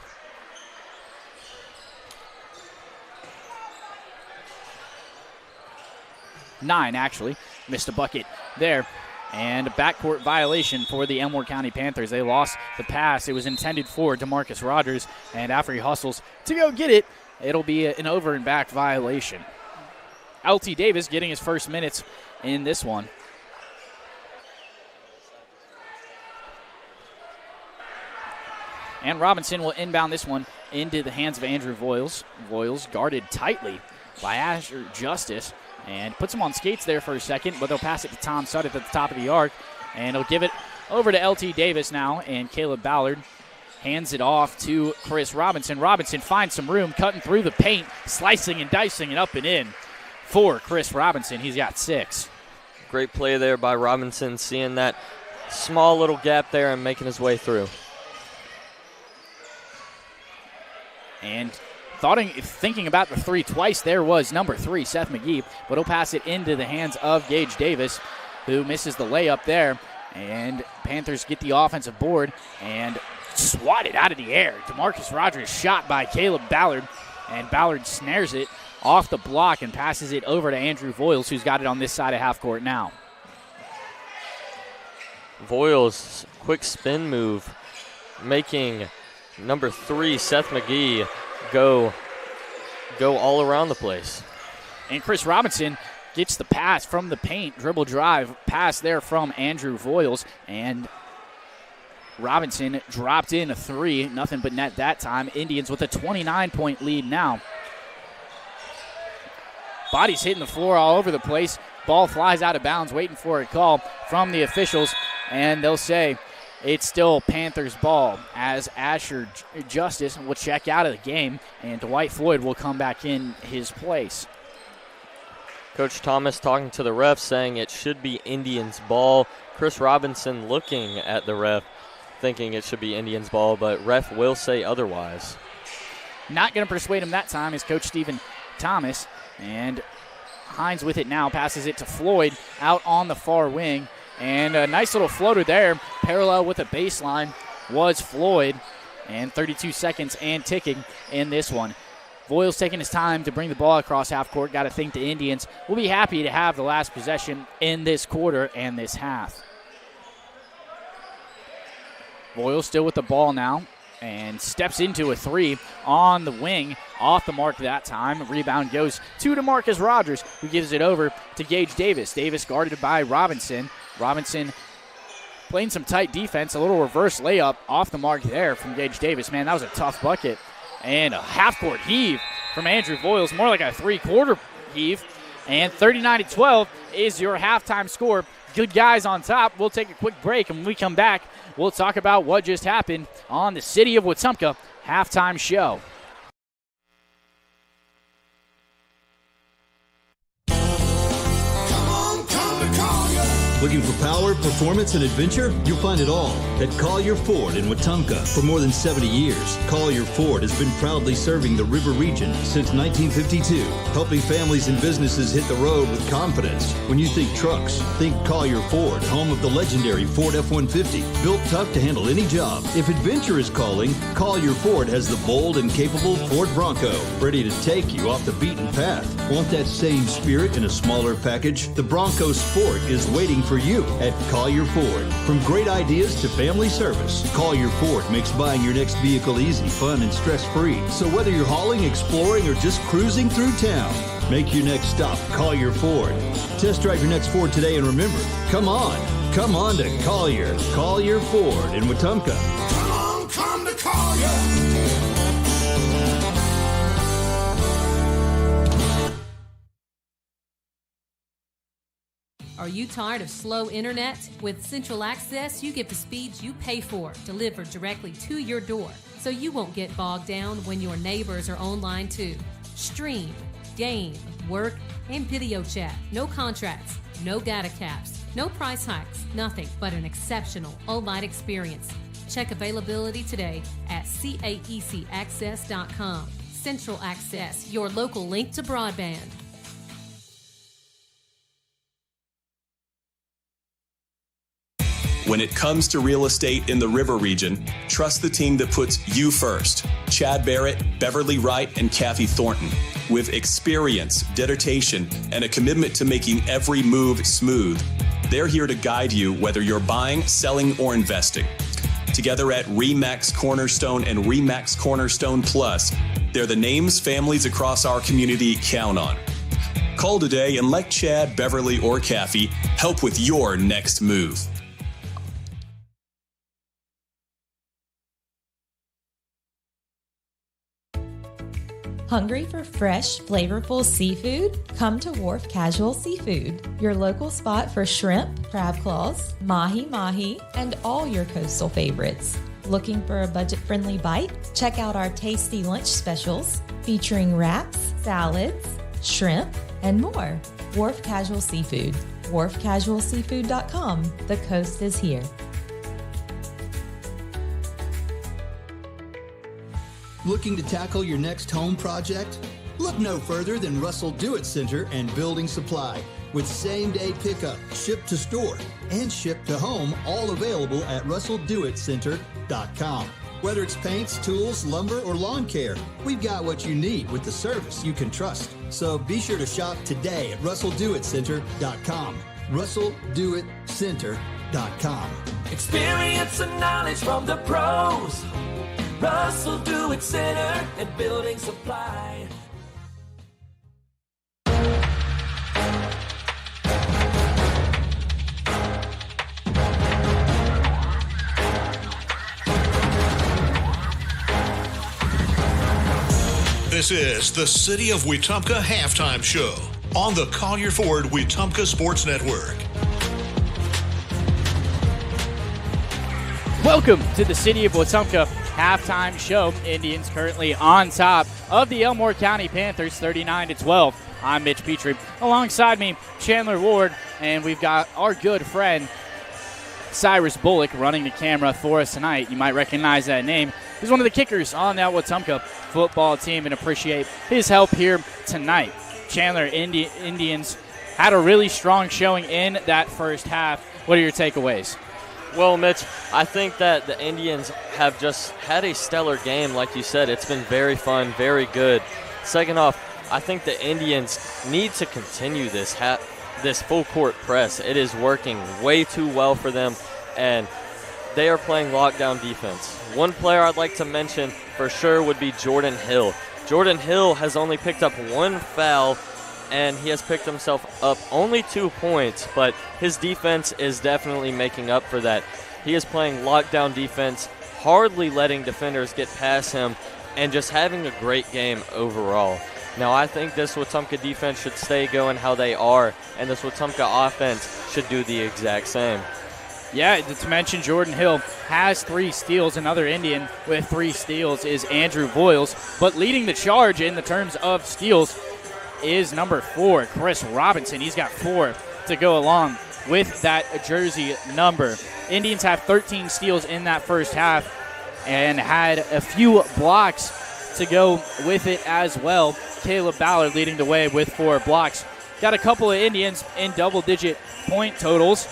C: Nine, actually. Missed a bucket there. And a backcourt violation for the Elmore County Panthers. They lost the pass. It was intended for DeMarcus Rogers. And after he hustles to go get it, it'll be an over and back violation. LT Davis getting his first minutes in this one. And Robinson will inbound this one into the hands of Andrew Voiles. Voiles guarded tightly by Asher Justice. And puts him on skates there for a second, but they'll pass it to Tom Sutton at the top of the arc. And he'll give it over to LT Davis now, and Caleb Ballard hands it off to Chris Robinson. Robinson finds some room, cutting through the paint, slicing and dicing it up and in for Chris Robinson. He's got 6.
D: Great play there by Robinson, seeing that small little gap there and making his way through.
C: And thinking about the 3 twice, there was number 3, Seth McGee, but he'll pass it into the hands of Gage Davis, who misses the layup there. And Panthers get the offensive board and swatted out of the air. DeMarcus Rogers shot by Caleb Ballard, and Ballard snares it off the block and passes it over to Andrew Voiles, who's got it on this side of half court now.
D: Voiles, quick spin move, making number 3, Seth McGee, go all around the place.
C: And Chris Robinson gets the pass from the paint, dribble drive, pass there from Andrew Voiles, and Robinson dropped in a 3, nothing but net that time. Indians with a 29-point lead now. Bodies hitting the floor all over the place. Ball flies out of bounds, waiting for a call from the officials, and they'll say it's still Panthers ball as Asher Justice will check out of the game, and Dwight Floyd will come back in his place.
D: Coach Thomas talking to the ref, saying it should be Indians ball. Chris Robinson looking at the ref, thinking it should be Indians ball, but ref will say otherwise.
C: Not going to persuade him that time is Coach Stephen Thomas, and Hines with it now, passes it to Floyd out on the far wing. And a nice little floater there, parallel with the baseline, was Floyd. And 32 seconds and ticking in this one. Voiles taking his time to bring the ball across half court. Got to think the Indians will be happy to have the last possession in this quarter and this half. Voiles still with the ball now and steps into a 3 on the wing, off the mark that time. Rebound goes to DeMarcus Rogers, who gives it over to Gage Davis. Davis guarded by Robinson. Robinson playing some tight defense, a little reverse layup off the mark there from Gage Davis. Man, that was a tough bucket. And a half-court heave from Andrew Voiles, more like a three-quarter heave. And 39-12 is your halftime score. Good guys on top. We'll take a quick break, and when we come back, we'll talk about what just happened on the City of Wetumpka halftime show.
A: Looking for power, performance, and adventure? You'll find it all at Collier Ford in Wetumpka. For more than 70 years, Collier Ford has been proudly serving the River region since 1952, helping families and businesses hit the road with confidence. When you think trucks, think Collier Ford, home of the legendary Ford F-150, built tough to handle any job. If adventure is calling, Collier Ford has the bold and capable Ford Bronco, ready to take you off the beaten path. Want that same spirit in a smaller package? The Bronco Sport is waiting for you at Collier Ford. From great ideas to family service, Collier Ford makes buying your next vehicle easy, fun, and stress-free. So whether you're hauling, exploring, or just cruising through town, make your next stop Collier Ford. Test drive your next Ford today, and remember, come on to Collier. Collier Ford in Wetumpka.
J: Come to Collier.
P: Are you tired of slow internet? With Central Access, you get the speeds you pay for delivered directly to your door, so you won't get bogged down when your neighbors are online too. Stream, game, work, and video chat. No contracts, no data caps, no price hikes, nothing but an exceptional online experience. Check availability today at caecaccess.com. Central Access, your local link to broadband.
E: When it comes to real estate in the River region, trust the team that puts you first. Chad Barrett, Beverly Wright, and Kathy Thornton. With experience, dedication, and a commitment to making every move smooth, they're here to guide you whether you're buying, selling, or investing. Together at RE/MAX Cornerstone and RE/MAX Cornerstone Plus, they're the names families across our community count on. Call today and let Chad, Beverly, or Kathy help with your next move.
N: Hungry for fresh, flavorful seafood? Come to Wharf Casual Seafood, your local spot for shrimp, crab claws, mahi-mahi, and all your coastal favorites. Looking for a budget-friendly bite? Check out our tasty lunch specials featuring wraps, salads, shrimp, and more. Wharf Casual Seafood, wharfcasualseafood.com. The coast is here.
A: Looking to tackle your next home project? Look no further than Russell Do-It Center and Building Supply. With same-day pickup, ship to store, and ship to home, all available at russelldoitcenter.com. Whether it's paints, tools, lumber, or lawn care, we've got what you need with the service you can trust. So be sure to shop today at russelldoitcenter.com. russelldoitcenter.com.
J: Experience and knowledge from the pros. Russell Do-It Center and Building Supply.
B: This is the City of Wetumpka Halftime Show on the Collier Ford Wetumpka Sports Network.
C: Welcome to the City of Wetumpka halftime show. Indians currently on top of the Elmore County Panthers 39-12. I'm Mitch Petrie. Alongside me, Chandler Ward, and we've got our good friend Cyrus Bullock running the camera for us tonight. You might recognize that name. He's one of the kickers on that Wetumpka football team, and appreciate his help here tonight. Chandler, Indians had a really strong showing in that first half. What are your takeaways?
D: Well, Mitch, I think that the Indians have just had a stellar game. Like you said, it's been very fun, very good. Second off, I think the Indians need to continue this full court press. It is working way too well for them, and they are playing lockdown defense. One player I'd like to mention for sure would be Jordan Hill. Jordan Hill has only picked up one foul, and he has picked himself up only 2 points, but his defense is definitely making up for that. He is playing lockdown defense, hardly letting defenders get past him, and just having a great game overall. Now, I think this Wetumpka defense should stay going how they are, and this Wetumpka offense should do the exact same.
C: Yeah, to mention Jordan Hill has 3 steals. Another Indian with 3 steals is Andrew Voiles, but leading the charge in the terms of steals is number 4, Chris Robinson. He's got 4 to go along with that jersey number. Indians have 13 steals in that first half and had a few blocks to go with it as well. Caleb Ballard leading the way with 4 blocks. Got a couple of Indians in double-digit point totals.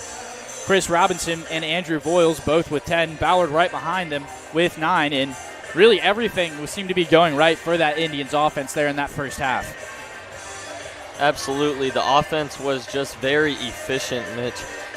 C: Chris Robinson and Andrew Voiles both with 10. Ballard right behind them with 9. And really everything seemed to be going right for that Indians offense there in that first half.
D: Absolutely. The offense was just very efficient, Mitch.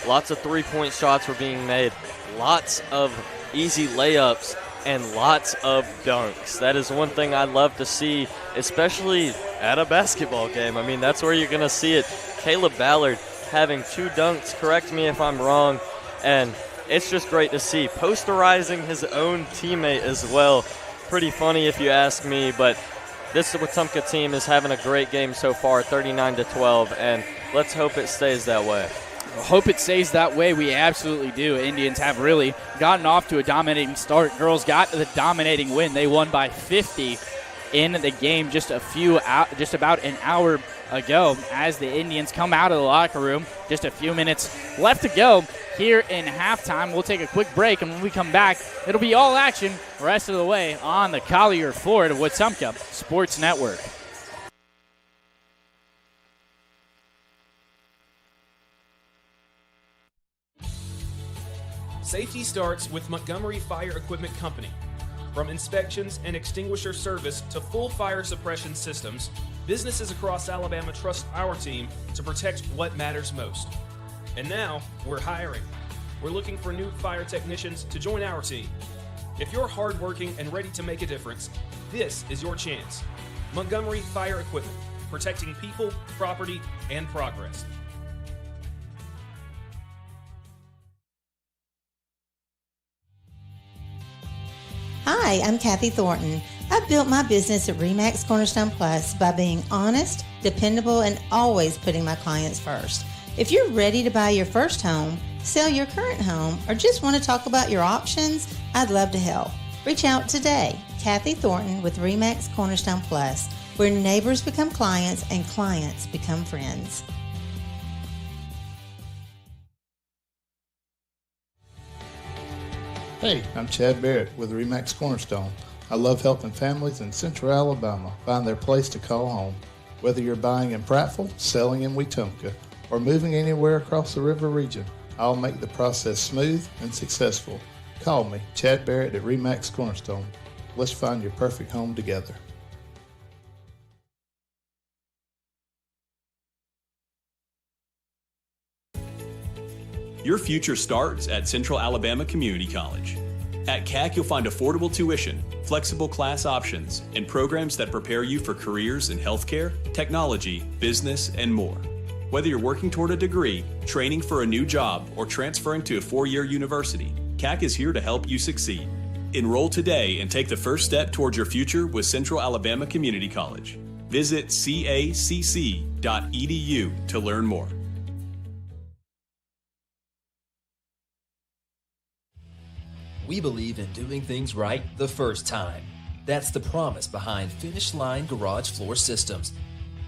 D: Lots of three-point shots were being made. Lots of easy layups and lots of dunks. That is one thing I love to see, especially at a basketball game. I mean, that's where you're going to see it. Caleb Ballard having 2 dunks, correct me if I'm wrong, and it's just great to see. Posterizing his own teammate as well. Pretty funny if you ask me, but this Wetumpka team is having a great game so far, 39-12, and let's hope it stays that way.
C: Hope it stays that way. We absolutely do. Indians have really gotten off to a dominating start. Girls got the dominating win. They won by 50 in the game just about an hour ago as the Indians come out of the locker room. Just a few minutes left to go here in halftime. We'll take a quick break, and when we come back, it'll be all action the rest of the way on the Collier Ford Wetumpka Sports Network.
G: Safety starts with Montgomery Fire Equipment Company. From inspections and extinguisher service to full fire suppression systems, businesses across Alabama trust our team to protect what matters most. And now, we're hiring. We're looking for new fire technicians to join our team. If you're hardworking and ready to make a difference, this is your chance. Montgomery Fire Equipment, protecting people, property, and progress.
I: Hi, I'm Kathy Thornton. I've built my business at RE/MAX Cornerstone Plus by being honest, dependable, and always putting my clients first. If you're ready to buy your first home, sell your current home, or just want to talk about your options, I'd love to help. Reach out today. Kathy Thornton with RE/MAX Cornerstone Plus, where neighbors become clients and clients become friends.
O: Hey, I'm Chad Barrett with RE/MAX Cornerstone. I love helping families in Central Alabama find their place to call home. Whether you're buying in Prattville, selling in Wetumpka, or moving anywhere across the river region, I'll make the process smooth and successful. Call me, Chad Barrett at RE/MAX Cornerstone. Let's find your perfect home together.
E: Your future starts at Central Alabama Community College. At CAC, you'll find affordable tuition, flexible class options, and programs that prepare you for careers in healthcare, technology, business, and more. Whether you're working toward a degree, training for a new job, or transferring to a 4-year university, CAC is here to help you succeed. Enroll today and take the first step towards your future with Central Alabama Community College. Visit cacc.edu to learn more.
H: We believe in doing things right the first time. That's the promise behind Finish Line Garage Floor Systems.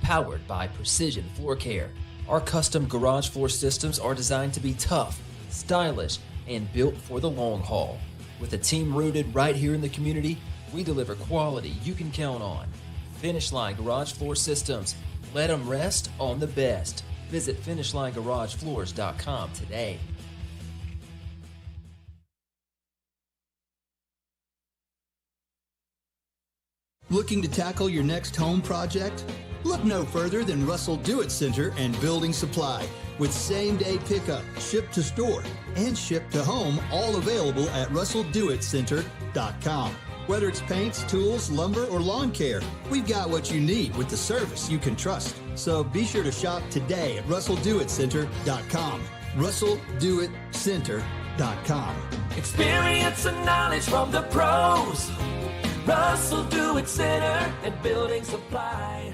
H: Powered by Precision Floor Care, our custom garage floor systems are designed to be tough, stylish, and built for the long haul. With a team rooted right here in the community, we deliver quality you can count on. Finish Line Garage Floor Systems. Let them rest on the best. Visit FinishLineGarageFloors.com today.
A: Looking to tackle your next home project? Look no further than Russell Do-It Center and Building Supply, with same-day pickup, ship to store, and ship to home, all available at RussellDoItCenter.com. Whether it's paints, tools, lumber, or lawn care, we've got what you need with the service you can trust. So be sure to shop today at RussellDoItCenter.com. RussellDoItCenter.com.
J: Experience and knowledge from the pros. Russell Do-It Center and Building Supply.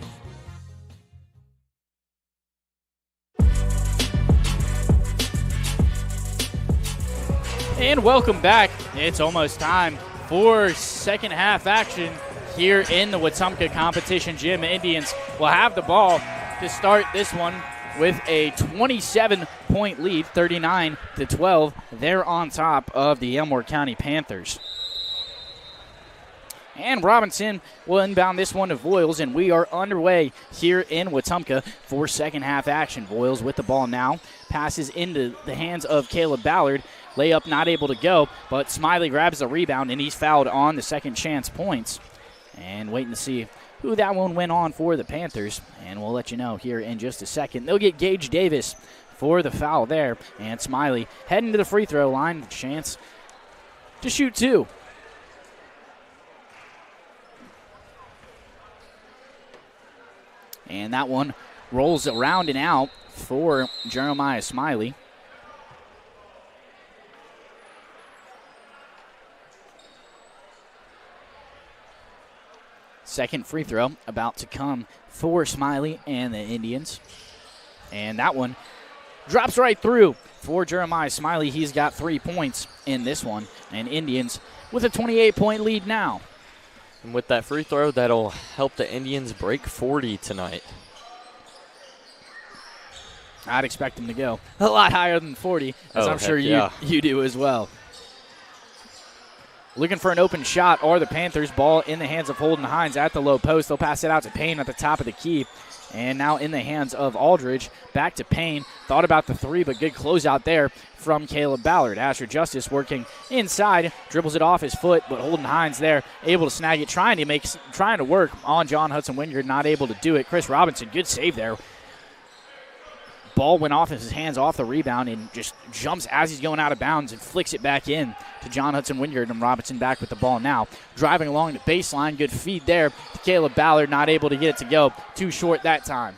C: And welcome back. It's almost time for second half action here in the Wetumpka Competition Gym. Indians will have the ball to start this one with a 27-point lead, 39-12. They're on top of the Elmore County Panthers. And Robinson will inbound this one to Voiles, and we are underway here in Wetumpka for second half action. Voiles with the ball now, passes into the hands of Caleb Ballard. Layup not able to go, but Smiley grabs the rebound, and he's fouled on the second chance points. And waiting to see who that one went on for the Panthers, and we'll let you know here in just a second. They'll get Gage Davis for the foul there, and Smiley heading to the free throw line, chance to shoot two. And that one rolls around and out for Jeremiah Smiley. Second free throw about to come for Smiley and the Indians. And that one drops right through for Jeremiah Smiley. He's got 3 points in this one. And Indians with a 28-point lead now.
D: And with that free throw, that'll help the Indians break 40 tonight.
C: I'd expect him to go a lot higher than 40, as I'm sure you do as well. Looking for an open shot are the Panthers. Ball in the hands of Holden Hines at the low post. They'll pass it out to Payne at the top of the key. And now in the hands of Aldridge. Back to Payne. Thought about the three, but good closeout there from Caleb Ballard. Asher Justice working inside. Dribbles it off his foot, but Holden Hines there able to snag it. Trying to work on John Hudson Wingard. Not able to do it. Chris Robinson, good save there. Ball went off his hands off the rebound and just jumps as he's going out of bounds and flicks it back in to John Hudson Wingard, and Robinson back with the ball now. Driving along the baseline, good feed there to Caleb Ballard, not able to get it to go. Too short that time.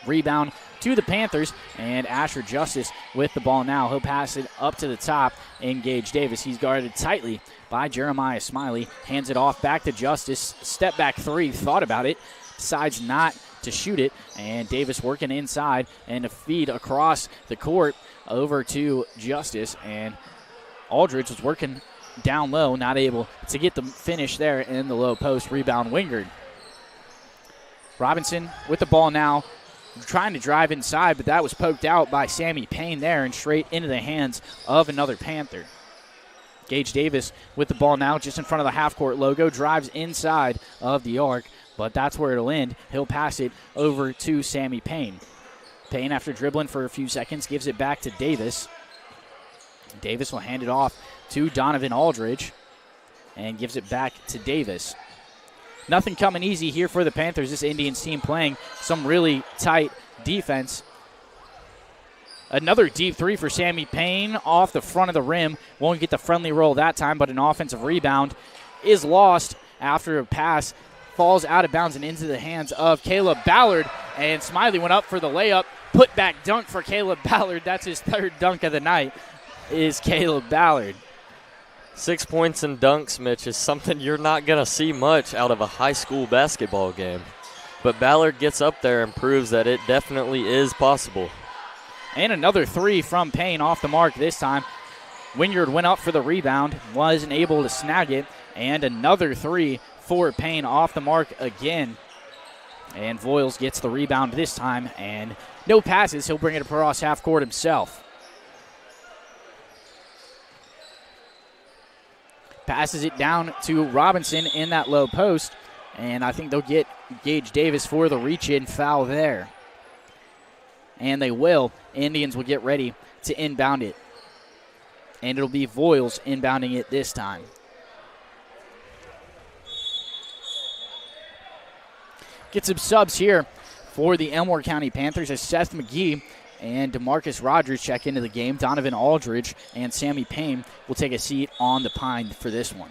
C: Rebound to the Panthers, and Asher Justice with the ball now. He'll pass it up to the top in Gage Davis. He's guarded tightly by Jeremiah Smiley. Hands it off back to Justice. Step back three, thought about it, decides not to shoot it, and Davis working inside and a feed across the court over to Justice, and Aldridge was working down low, not able to get the finish there in the low post. Rebound Wingard. Robinson with the ball now, trying to drive inside, but that was poked out by Sammy Payne there and straight into the hands of another Panther. Gage Davis with the ball now just in front of the half-court logo, drives inside of the arc, but that's where it'll end. He'll pass it over to Sammy Payne. Payne, after dribbling for a few seconds, gives it back to Davis. Davis will hand it off to Donovan Aldridge and gives it back to Davis. Nothing coming easy here for the Panthers. This Indians team playing some really tight defense. Another deep three for Sammy Payne off the front of the rim. Won't get the friendly roll that time, but an offensive rebound is lost after a pass falls out of bounds and into the hands of Caleb Ballard. And Smiley went up for the layup. Put back dunk for Caleb Ballard. That's his third dunk of the night, is Caleb Ballard.
D: 6 points and dunks, Mitch, is something you're not going to see much out of a high school basketball game. But Ballard gets up there and proves that it definitely is possible.
C: And another three from Payne off the mark this time. Wingard went up for the rebound, wasn't able to snag it. And another three for Payne off the mark again. And Voiles gets the rebound this time, and no passes. He'll bring it across half court himself. Passes it down to Robinson in that low post, and I think they'll get Gage Davis for the reach-in foul there. And they will. Indians will get ready to inbound it. And it'll be Voiles inbounding it this time. Get some subs here for the Elmore County Panthers as Seth McGee and DeMarcus Rogers check into the game. Donovan Aldridge and Sammy Payne will take a seat on the pine for this one.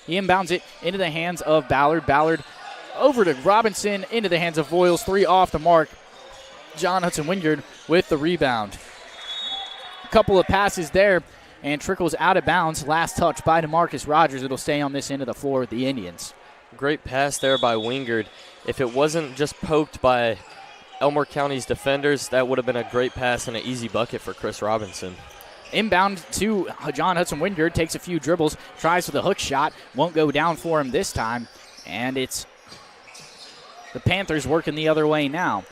C: He inbounds it into the hands of Ballard. Ballard over to Robinson, into the hands of Voiles. Three off the mark. John Hudson Wingard with the rebound. A couple of passes there and trickles out of bounds. Last touch by DeMarcus Rogers. It'll stay on this end of the floor with the Indians.
D: Great pass there by Wingard. If it wasn't just poked by Elmore County's defenders, that would have been a great pass and an easy bucket for Chris Robinson.
C: Inbound to John Hudson Wingard, takes a few dribbles, tries for the hook shot, won't go down for him this time, and it's the Panthers working the other way now.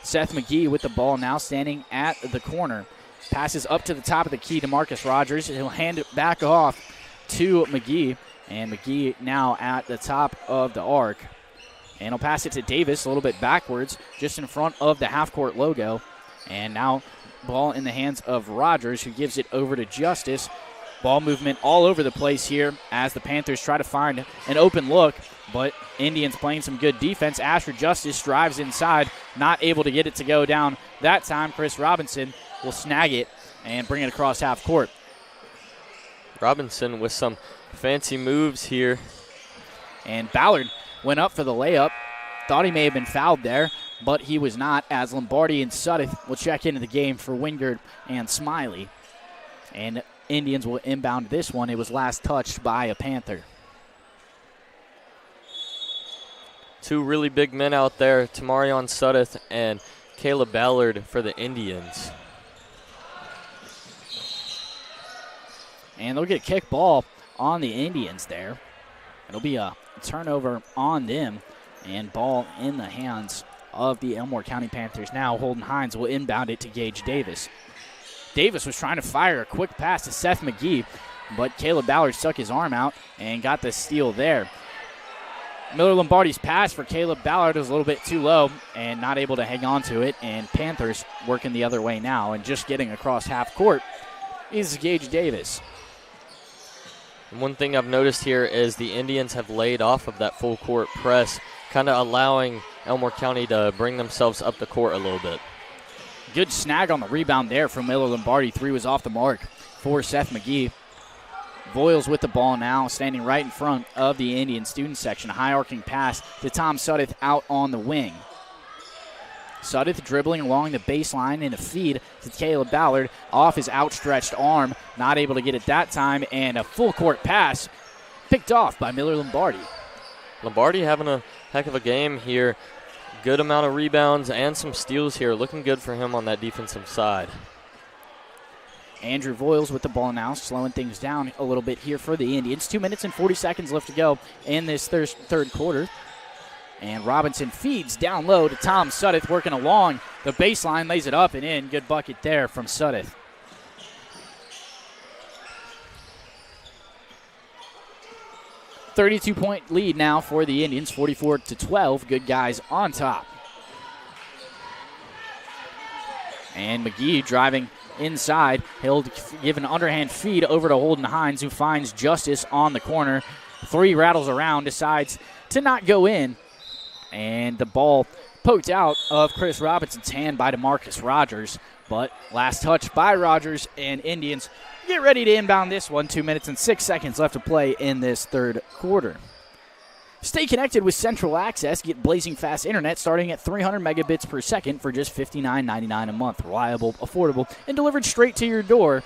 C: Seth McGee with the ball now, standing at the corner. Passes up to the top of the key to Marcus Rogers. He'll hand it back off to McGee. And McGee now at the top of the arc. And he'll pass it to Davis a little bit backwards, just in front of the half-court logo. And now ball in the hands of Rogers, who gives it over to Justice. Ball movement all over the place here as the Panthers try to find an open look. But Indians playing some good defense. Asher Justice drives inside, not able to get it to go down. That time, Chris Robinson will snag it and bring it across half court.
D: Robinson with some fancy moves here.
C: And Ballard went up for the layup. Thought he may have been fouled there, but he was not, as Lombardi and Sudduth will check into the game for Wingard and Smiley. And Indians will inbound this one. It was last touched by a Panther.
D: Two really big men out there, Tamarion Sudduth and Caleb Ballard for the Indians.
C: And they'll get a kick ball on the Indians there. It'll be a turnover on them, and ball in the hands of the Elmore County Panthers now. Holden Hines will inbound it to Gage Davis. Davis was trying to fire a quick pass to Seth McGee, but Caleb Ballard stuck his arm out and got the steal there. Miller Lombardi's pass for Caleb Ballard was a little bit too low and not able to hang on to it, and Panthers working the other way now, and just getting across half court is Gage Davis.
D: And one thing I've noticed here is the Indians have laid off of that full court press, kind of allowing Elmore County to bring themselves up the court a little bit.
C: Good snag on the rebound there from Miller Lombardi. 3 was off the mark for Seth McGee. Voiles with the ball now, standing right in front of the Indian student section. A high arcing pass to Tom Suddeth out on the wing. Suddeth dribbling along the baseline in a feed to Caleb Ballard off his outstretched arm. Not able to get it that time, and a full court pass picked off by Miller Lombardi.
D: Lombardi having a heck of a game here. Good amount of rebounds and some steals here. Looking good for him on that defensive side.
C: Andrew Voiles with the ball now, slowing things down a little bit here for the Indians. 2 minutes and 40 seconds left to go in this third quarter. And Robinson feeds down low to Tom Suddeth, working along the baseline, lays it up and in. Good bucket there from Suddeth. .32 lead now for the Indians, 44-12. Good guys on top. And McGee driving inside. He'll give an underhand feed over to Holden Hines, who finds Justice on the corner. 3 rattles around, decides to not go in. And the ball poked out of Chris Robinson's hand by DeMarcus Rogers. But last touch by Rogers, and Indians get ready to inbound this one. 2 minutes and 6 seconds left to play in this third quarter. Stay connected with Central Access. Get blazing fast internet starting at 300 megabits per second for just $59.99 a month. Reliable, affordable, and delivered straight to your door.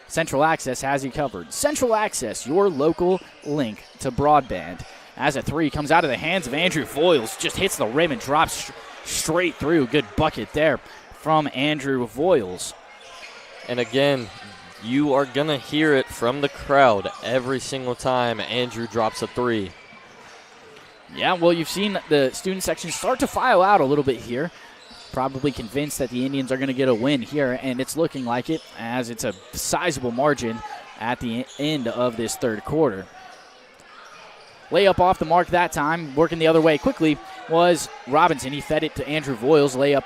C: Central Access has you covered. Central Access, your local link to broadband. As a 3 comes out of the hands of Andrew Voiles, just hits the rim and drops straight through. Good bucket there from Andrew Voiles.
D: And again, you are going to hear it from the crowd every single time Andrew drops a 3.
C: Yeah, well, you've seen the student section start to file out a little bit here. Probably convinced that the Indians are going to get a win here, and it's looking like it, as it's a sizable margin at the end of this third quarter. Layup off the mark that time, working the other way quickly, was Robinson. He fed it to Andrew Voiles. Layup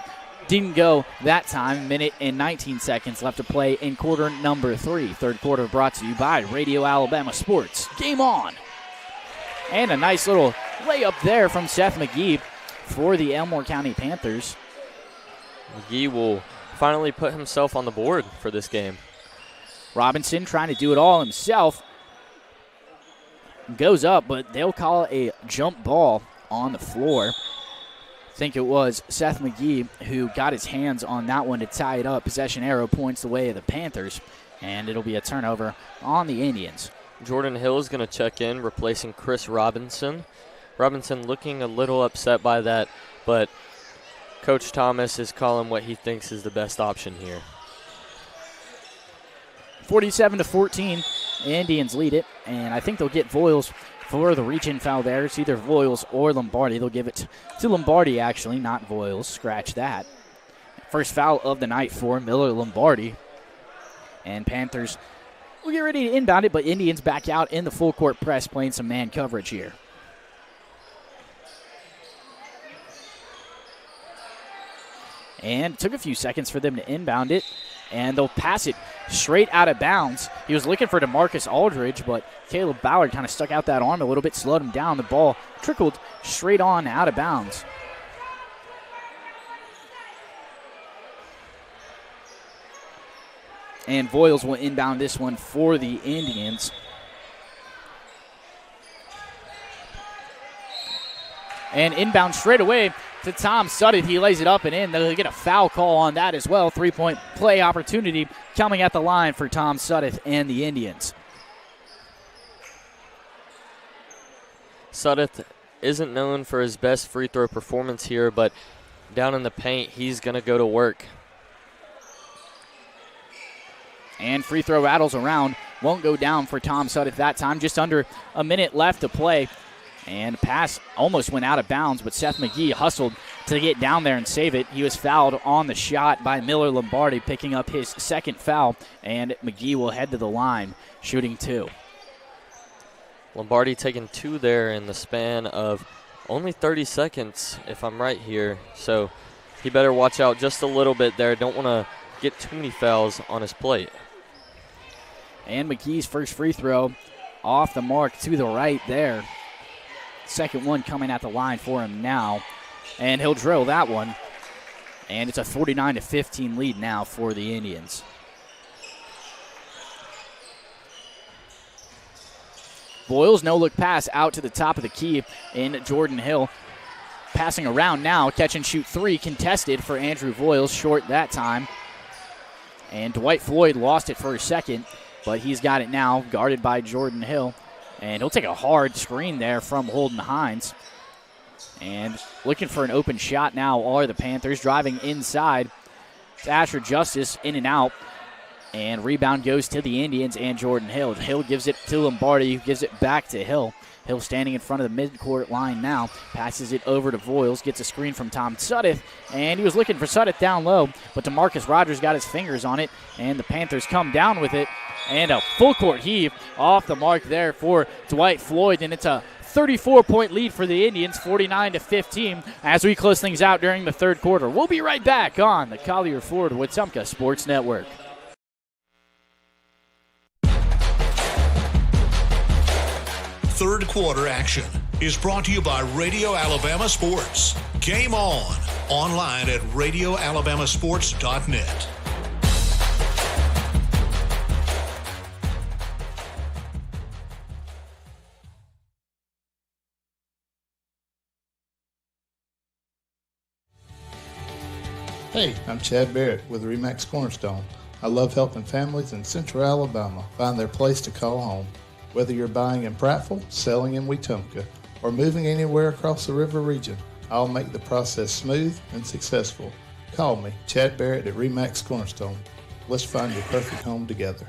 C: didn't go that time. Minute and 19 seconds left to play in quarter number 3. Third quarter brought to you by Radio Alabama Sports. Game on! And a nice little layup there from Seth McGee for the Elmore County Panthers.
D: McGee will finally put himself on the board for this game.
C: Robinson trying to do it all himself. Goes up, but they'll call a jump ball on the floor. I think it was Seth McGee who got his hands on that one to tie it up. Possession arrow points the way of the Panthers, and it'll be a turnover on the Indians.
D: Jordan Hill is going to check in, replacing Chris Robinson. Robinson looking a little upset by that, but Coach Thomas is calling what he thinks is the best option here.
C: 47-14, Indians lead it, and I think they'll get Voiles for the reach-in foul there. It's either Voiles or Lombardi. They'll give it to Lombardi, actually, not Voiles. Scratch that. First foul of the night for Miller Lombardi. And Panthers will get ready to inbound it, but Indians back out in the full court press, playing some man coverage here. And it took a few seconds for them to inbound it, and they'll pass it straight out of bounds. He was looking for DeMarcus Aldridge, but Caleb Ballard kind of stuck out that arm a little bit, slowed him down. The ball trickled straight on out of bounds. And Voiles will inbound this one for the Indians. And inbound straight away to Tom Suddeth. He lays it up and in. They'll get a foul call on that as well. 3-point play opportunity coming at the line for Tom Suddeth and the Indians.
D: Suddeth isn't known for his best free throw performance here, but down in the paint, he's going to go to work.
C: And free throw rattles around won't go down for Tom Sudduth that time. Just under a minute left to play. And the pass almost went out of bounds, but Seth McGee hustled to get down there and save it. He was fouled on the shot by Miller Lombardi, picking up his second foul, and McGee will head to the line, shooting 2.
D: Lombardi taking 2 there in the span of only 30 seconds, if I'm right here. So he better watch out just a little bit there. Don't want to get too many fouls on his plate.
C: And McGee's first free throw off the mark to the right there. Second one coming at the line for him now. And he'll drill that one. And it's a 49-15 lead now for the Indians. Boyles, no-look pass out to the top of the key in Jordan Hill. Passing around now, catch and shoot 3, contested for Andrew Boyles, short that time. And Dwight Floyd lost it for a second, but he's got it now, guarded by Jordan Hill. And he'll take a hard screen there from Holden Hines. And looking for an open shot now are the Panthers, driving inside. It's Asher Justice in and out. And rebound goes to the Indians and Jordan Hill. Hill gives it to Lombardi, who gives it back to Hill. Hill standing in front of the midcourt line now. Passes it over to Voiles, gets a screen from Tom Sudduth. And he was looking for Sudduth down low, but DeMarcus Rogers got his fingers on it. And the Panthers come down with it. And a full court heave off the mark there for Dwight Floyd. And it's a 34-point lead for the Indians, 49-15, as we close things out during the third quarter. We'll be right back on the Collier Ford Wetumpka Sports Network.
B: Third quarter action is brought to you by Radio Alabama Sports. Game on. Online at radioalabamasports.net.
O: Hey, I'm Chad Barrett with Remax Cornerstone. I love helping families in Central Alabama find their place to call home. Whether you're buying in Prattville, selling in Wetumpka, or moving anywhere across the river region, I'll make the process smooth and successful. Call me, Chad Barrett at Remax Cornerstone. Let's find your perfect home together.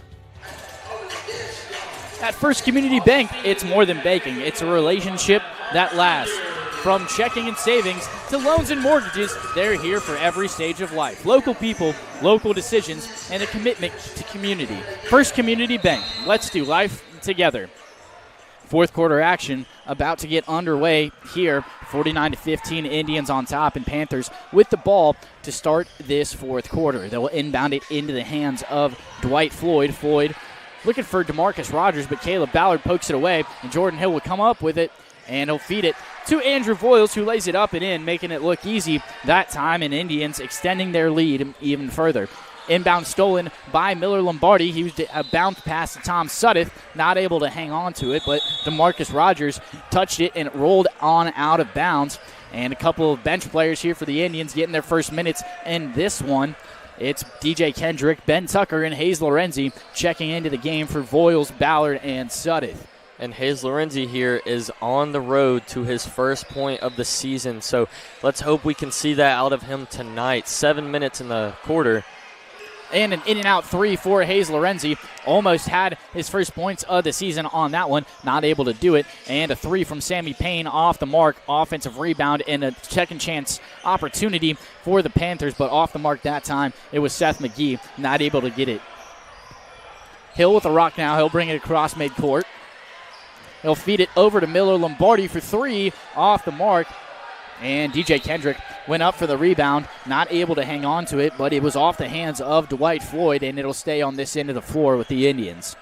C: At First Community Bank, it's more than banking. It's a relationship that lasts. From checking and savings to loans and mortgages, they're here for every stage of life. Local people, local decisions, and a commitment to community. First Community Bank. Let's do life together. Fourth quarter action about to get underway here. 49-15 Indians on top, and Panthers with the ball to start this fourth quarter. They'll inbound it into the hands of Dwight Floyd. Floyd looking for DeMarcus Rogers, but Caleb Ballard pokes it away, and Jordan Hill will come up with it, and he'll feed it to Andrew Voiles, who lays it up and in, making it look easy that time, and Indians extending their lead even further. Inbound stolen by Miller Lombardi. He was a bounce pass to Tom Sudduth, not able to hang on to it, but DeMarcus Rogers touched it and it rolled on out of bounds. And a couple of bench players here for the Indians getting their first minutes in this one. It's DJ Kendrick, Ben Tucker, and Hayes Lorenzi checking into the game for Voiles, Ballard, and Sudduth.
D: And Hayes Lorenzi here is on the road to his first point of the season, so let's hope we can see that out of him tonight. 7 minutes in the quarter.
C: And an in-and-out three for Hayes Lorenzi. Almost had his first points of the season on that one. Not able to do it. And a three from Sammy Payne off the mark. Offensive rebound and a second chance opportunity for the Panthers. But off the mark that time, it was Seth McGee. Not able to get it. Hill with the rock now. He'll bring it across midcourt. He'll feed it over to Miller Lombardi for three. Off the mark. And DJ Kendrick went up for the rebound, not able to hang on to it, but it was off the hands of Dwight Floyd, and it'll stay on this end of the floor with the Indians.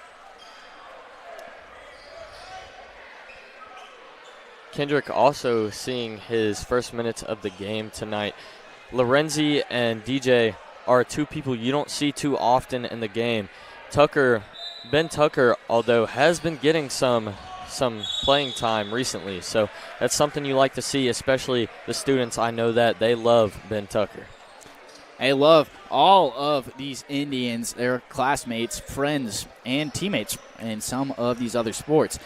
D: Kendrick also seeing his first minutes of the game tonight. Lorenzi and DJ are two people you don't see too often in the game. Ben Tucker, although, has been getting some playing time recently, so that's something you like to see, especially the students. I know that they love Ben Tucker.
C: They love all of these Indians, their classmates, friends, and teammates in some of these other sports.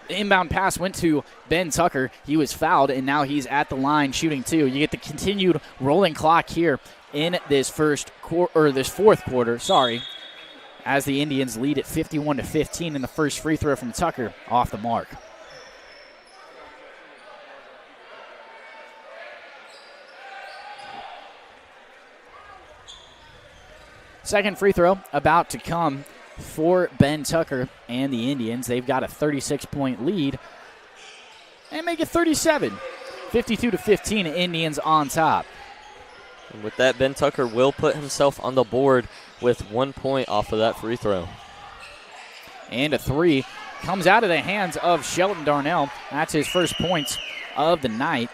C: The inbound pass went to Ben Tucker. He was fouled, and now he's at the line shooting two. You get the continued rolling clock here in this fourth quarter. as the Indians lead at 51-15 in the first free throw from Tucker off the mark. Second free throw about to come for Ben Tucker and the Indians. They've got a 36-point lead and make it 37. 52-15, Indians on top.
D: And with that, Ben Tucker will put himself on the board with 1 point off of that free throw.
C: And a three comes out of the hands of Shelton Darnell. That's his first points of the night.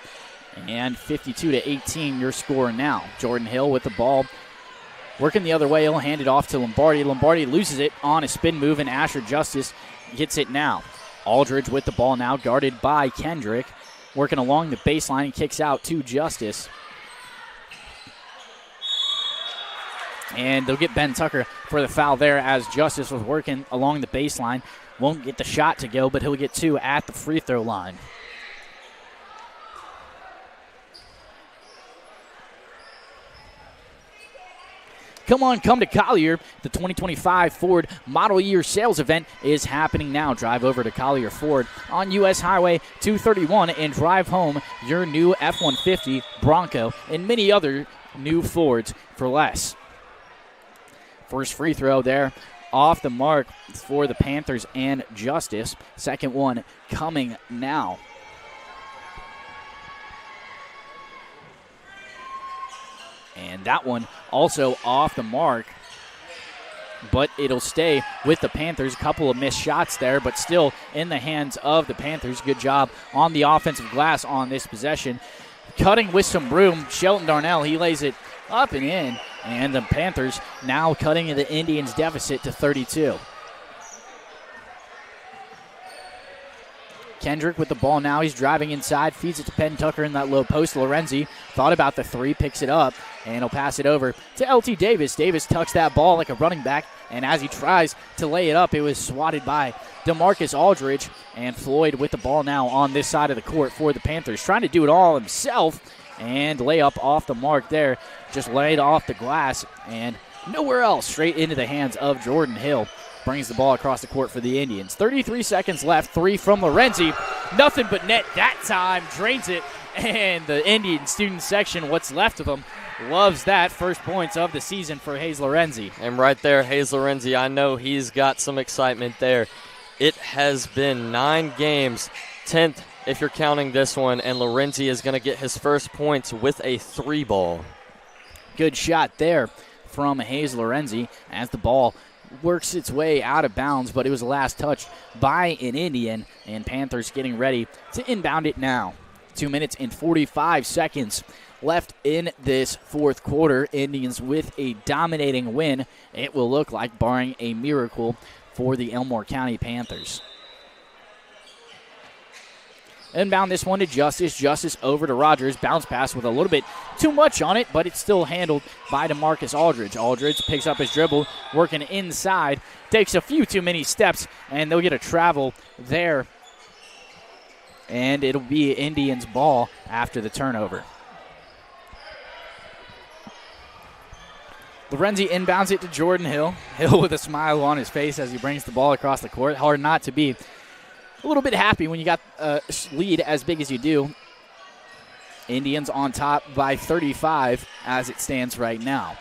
C: And 52-18, your score now. Jordan Hill with the ball. Working the other way, he'll hand it off to Lombardi. Lombardi loses it on a spin move, and Asher Justice gets it now. Aldridge with the ball now, guarded by Kendrick. Working along the baseline and kicks out to Justice. And they'll get Ben Tucker for the foul there as Justice was working along the baseline. Won't get the shot to go, but he'll get two at the free throw line. Come to Collier. The 2025 Ford Model Year Sales Event is happening now. Drive over to Collier Ford on U.S. Highway 231 and drive home your new F-150, Bronco, and many other new Fords for less. First free throw there off the mark for the Panthers and Justice. Second one coming now. And that one also off the mark, but it'll stay with the Panthers. A couple of missed shots there, but still in the hands of the Panthers. Good job on the offensive glass on this possession. Cutting with some room, Shelton Darnell, he lays it up and in, and the Panthers now cutting the Indians' deficit to 32. Kendrick with the ball now. He's driving inside, feeds it to Penn Tucker in that low post. Lorenzi thought about the three, picks it up, and he'll pass it over to LT Davis. Davis tucks that ball like a running back, and as he tries to lay it up, it was swatted by DeMarcus Aldridge, and Floyd with the ball now on this side of the court for the Panthers. Trying to do it all himself, and lay up off the mark there. Just laid off the glass, and nowhere else. Straight into the hands of Jordan Hill. Brings the ball across the court for the Indians. 33 seconds left. Three from Lorenzi. Nothing but net that time. Drains it. And the Indian student section, what's left of them, loves that. First points of the season for Hayes Lorenzi.
D: And right there, Hayes Lorenzi, I know he's got some excitement there. It has been 9 games, 10th if you're counting this one, and Lorenzi is going to get his first points with a 3-ball.
C: Good shot there from Hayes Lorenzi as the ball works its way out of bounds, but it was the last touch by an Indian, and Panthers getting ready to inbound it now. 2 minutes and 45 seconds left in this fourth quarter. Indians with a dominating win, it will look like, barring a miracle for the Elmore County Panthers. Inbound this one to Justice. Justice over to Rogers. Bounce pass with a little bit too much on it, but it's still handled by DeMarcus Aldridge. Aldridge picks up his dribble, working inside. Takes a few too many steps, and they'll get a travel there. And it'll be Indians' ball after the turnover. Lorenzi inbounds it to Jordan Hill. Hill with a smile on his face as he brings the ball across the court. Hard not to be a little bit happy when you got a lead as big as you do. Indians on top by 35 as it stands right now.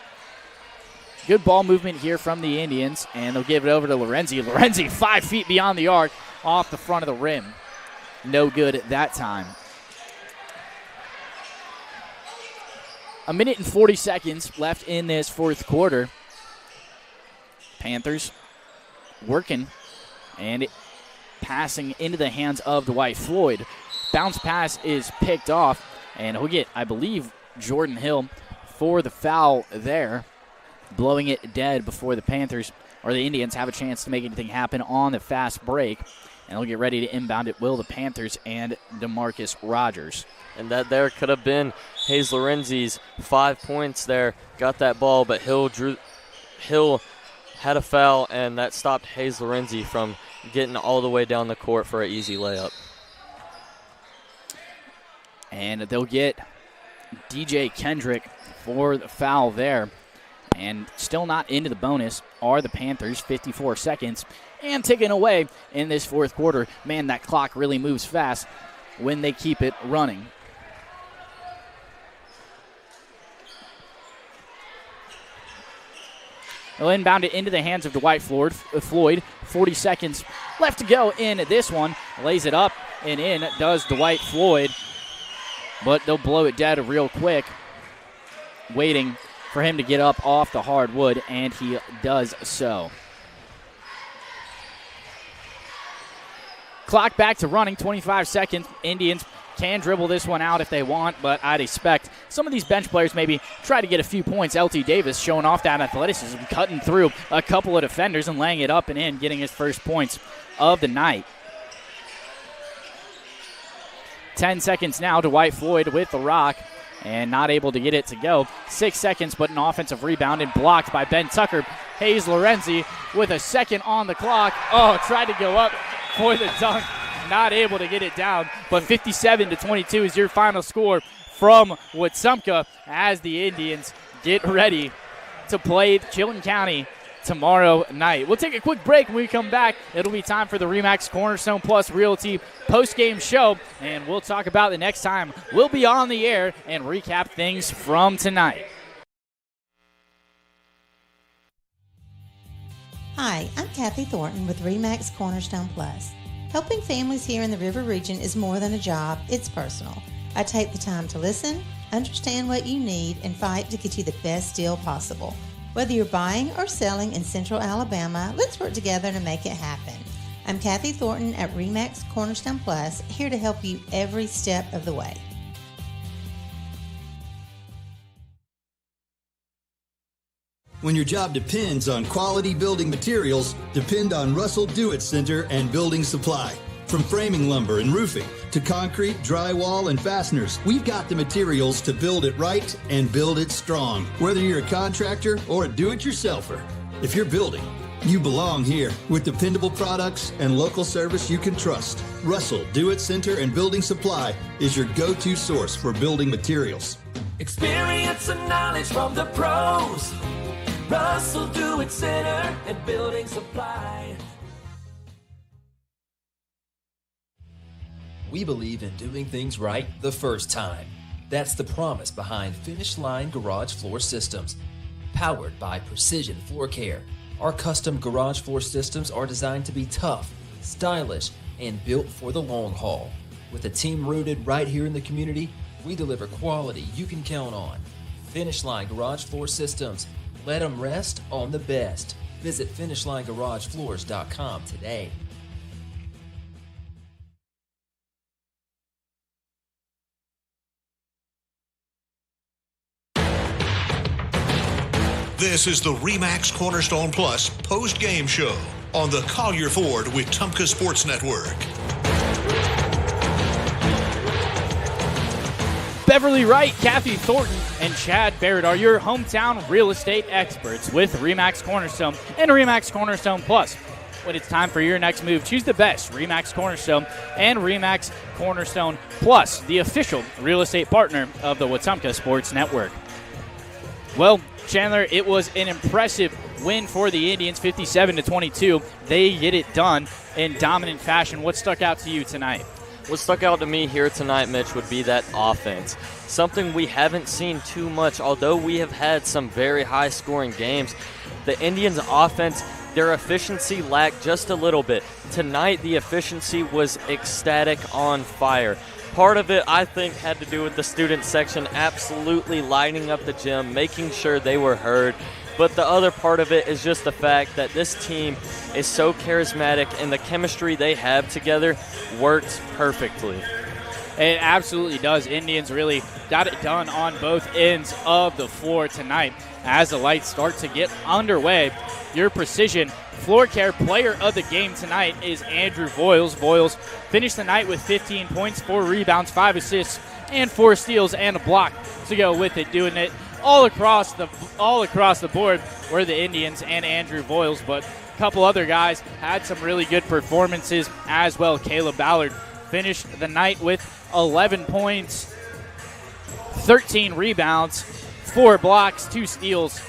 C: Good ball movement here from the Indians, and they'll give it over to Lorenzi. Lorenzi 5 feet beyond the arc off the front of the rim. No good at that time. A minute and 40 seconds left in this fourth quarter. Panthers working, and passing into the hands of Dwight Floyd. Bounce pass is picked off, and he'll get, I believe, Jordan Hill for the foul there, blowing it dead before the Panthers or the Indians have a chance to make anything happen on the fast break. And they'll get ready to inbound it, will the Panthers and DeMarcus Rogers.
D: And that there could have been Hayes Lorenzi's 5 points there. Got that ball, but Hill had a foul, and that stopped Hayes Lorenzi from getting all the way down the court for an easy layup. And
C: they'll get DJ Kendrick for the foul there. And still not into the bonus are the Panthers, 54 seconds, and ticking away in this fourth quarter. Man, that clock really moves fast when they keep it running. They'll inbound it into the hands of Dwight Floyd. 40 seconds left to go in this one. Lays it up and in does Dwight Floyd, but they'll blow it dead real quick, waiting for him to get up off the hardwood, and he does so. Clock back to running, 25 seconds. Indians can dribble this one out if they want, but I'd expect some of these bench players maybe try to get a few points. LT Davis showing off that athleticism, cutting through a couple of defenders and laying it up and in, getting his first points of the night. 10 seconds now to Dwight Floyd with the rock, and not able to get it to go. 6 seconds, but an offensive rebound and blocked by Ben Tucker. Hayes Lorenzi with a second on the clock. Oh, tried to go up for the dunk. Not able to get it down, but 57-22 is your final score from Wetumpka as the Indians get ready to play Chilton County tomorrow night. We'll take a quick break. When we come back, it'll be time for the RE/MAX Cornerstone Plus Realty post-game show, and we'll talk about the next time we'll be on the air and recap things from tonight.
I: Hi, I'm Kathy Thornton with RE/MAX Cornerstone Plus. Helping families here in the River Region is more than a job, it's personal. I take the time to listen, understand what you need, and fight to get you the best deal possible. Whether you're buying or selling in Central Alabama, let's work together to make it happen. I'm Kathy Thornton at RE/MAX Cornerstone Plus, here to help you every step of the way.
A: When your job depends on quality building materials, depend on Russell Do-It Center and Building Supply. From framing lumber and roofing to concrete, drywall, and fasteners, we've got the materials to build it right and build it strong. Whether you're a contractor or a do-it-yourselfer, if you're building, you belong here with dependable products and local service you can trust. Russell Do-It Center and Building Supply is your go-to source for building materials.
J: Experience and knowledge from the pros. Russell Do-It Center and Building Supply.
H: We believe in doing things right the first time. That's the promise behind Finish Line Garage Floor Systems. Powered by Precision Floor Care, our custom garage floor systems are designed to be tough, stylish, and built for the long haul. With a team rooted right here in the community, we deliver quality you can count on. Finish Line Garage Floor Systems. Let them rest on the best. Visit FinishLineGarageFloors.com today.
B: This is the RE/MAX Cornerstone Plus post-game show on the Collier Ford Wetumpka Sports Network.
C: Beverly Wright, Kathy Thornton, and Chad Barrett are your hometown real estate experts with RE/MAX Cornerstone and RE/MAX Cornerstone Plus. When it's time for your next move, choose the best RE/MAX Cornerstone and RE/MAX Cornerstone Plus, the official real estate partner of the Wetumpka Sports Network. Well, Chandler, it was an impressive win for the Indians, 57-22. They get it done in dominant fashion. What stuck out to you tonight?
D: What stuck out to me here tonight, Mitch, would be that offense. Something we haven't seen too much, although we have had some very high-scoring games. The Indians' offense, their efficiency lacked just a little bit. Tonight, the efficiency was ecstatic, on fire. Part of it, I think, had to do with the student section absolutely lighting up the gym, making sure they were heard. But the other part of it is just the fact that this team is so charismatic, and the chemistry they have together works perfectly.
C: It absolutely does. Indians really got it done on both ends of the floor tonight. As the lights start to get underway, your Precision Floor Care player of the game tonight is Andrew Voiles. Voiles finished the night with 15 points, 4 rebounds, 5 assists, and 4 steals and a block to go with it, doing it all across the board were the Indians and Andrew Voiles, but a couple other guys had some really good performances as well. Caleb Ballard finished the night with 11 points, 13 rebounds, 4 blocks, 2 steals,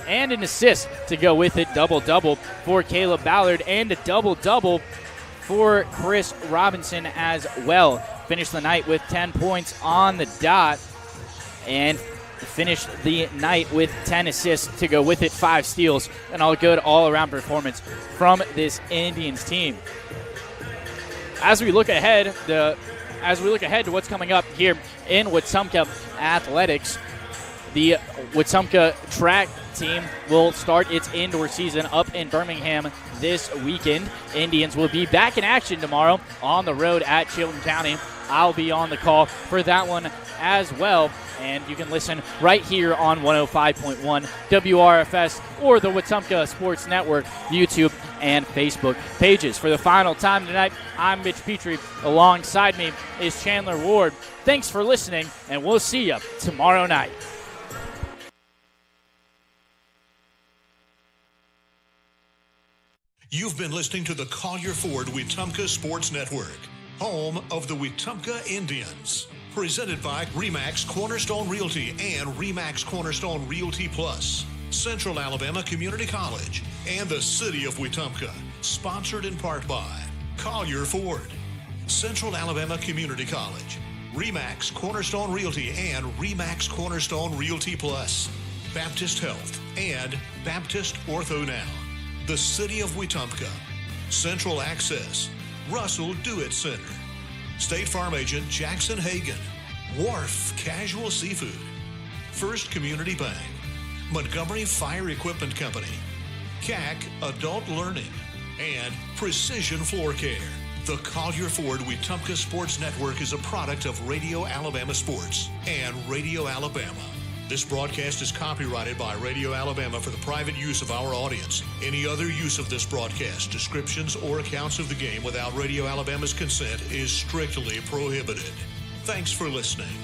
C: and an assist to go with it. Double-double for Caleb Ballard and a double-double for Chris Robinson as well. Finished the night with 10 points on the dot and finished the night with 10 assists to go with it, 5 steals, and all good all-around performance from this Indians team. As we look ahead to what's coming up here in Wetumpka Athletics, the Wetumpka track team will start its indoor season up in Birmingham this weekend. Indians will be back in action tomorrow on the road at Chilton County. I'll be on the call for that one as well, and you can listen right here on 105.1 WRFS or the Wetumpka Sports Network YouTube and Facebook pages. For the final time tonight, I'm Mitch Petrie. Alongside me is Chandler Ward. Thanks for listening, and we'll see you tomorrow night.
B: You've been listening to the Collier Ford Wetumpka Sports Network, home of the Wetumpka Indians. Presented by RE/MAX Cornerstone Realty and RE/MAX Cornerstone Realty Plus, Central Alabama Community College, and the City of Wetumpka. Sponsored in part by Collier Ford, Central Alabama Community College, RE/MAX Cornerstone Realty and RE/MAX Cornerstone Realty Plus, Baptist Health, and Baptist Ortho Now. The City of Wetumpka, Central Access, Russell Do-It Center, State Farm Agent Jackson Hagan, Wharf Casual Seafood, First Community Bank, Montgomery Fire Equipment Company, CAC Adult Learning, and Precision Floor Care. The Collier Ford Wetumpka Sports Network is a product of Radio Alabama Sports and Radio Alabama. This broadcast is copyrighted by Radio Alabama for the private use of our audience. Any other use of this broadcast, descriptions, or accounts of the game without Radio Alabama's consent is strictly prohibited. Thanks for listening.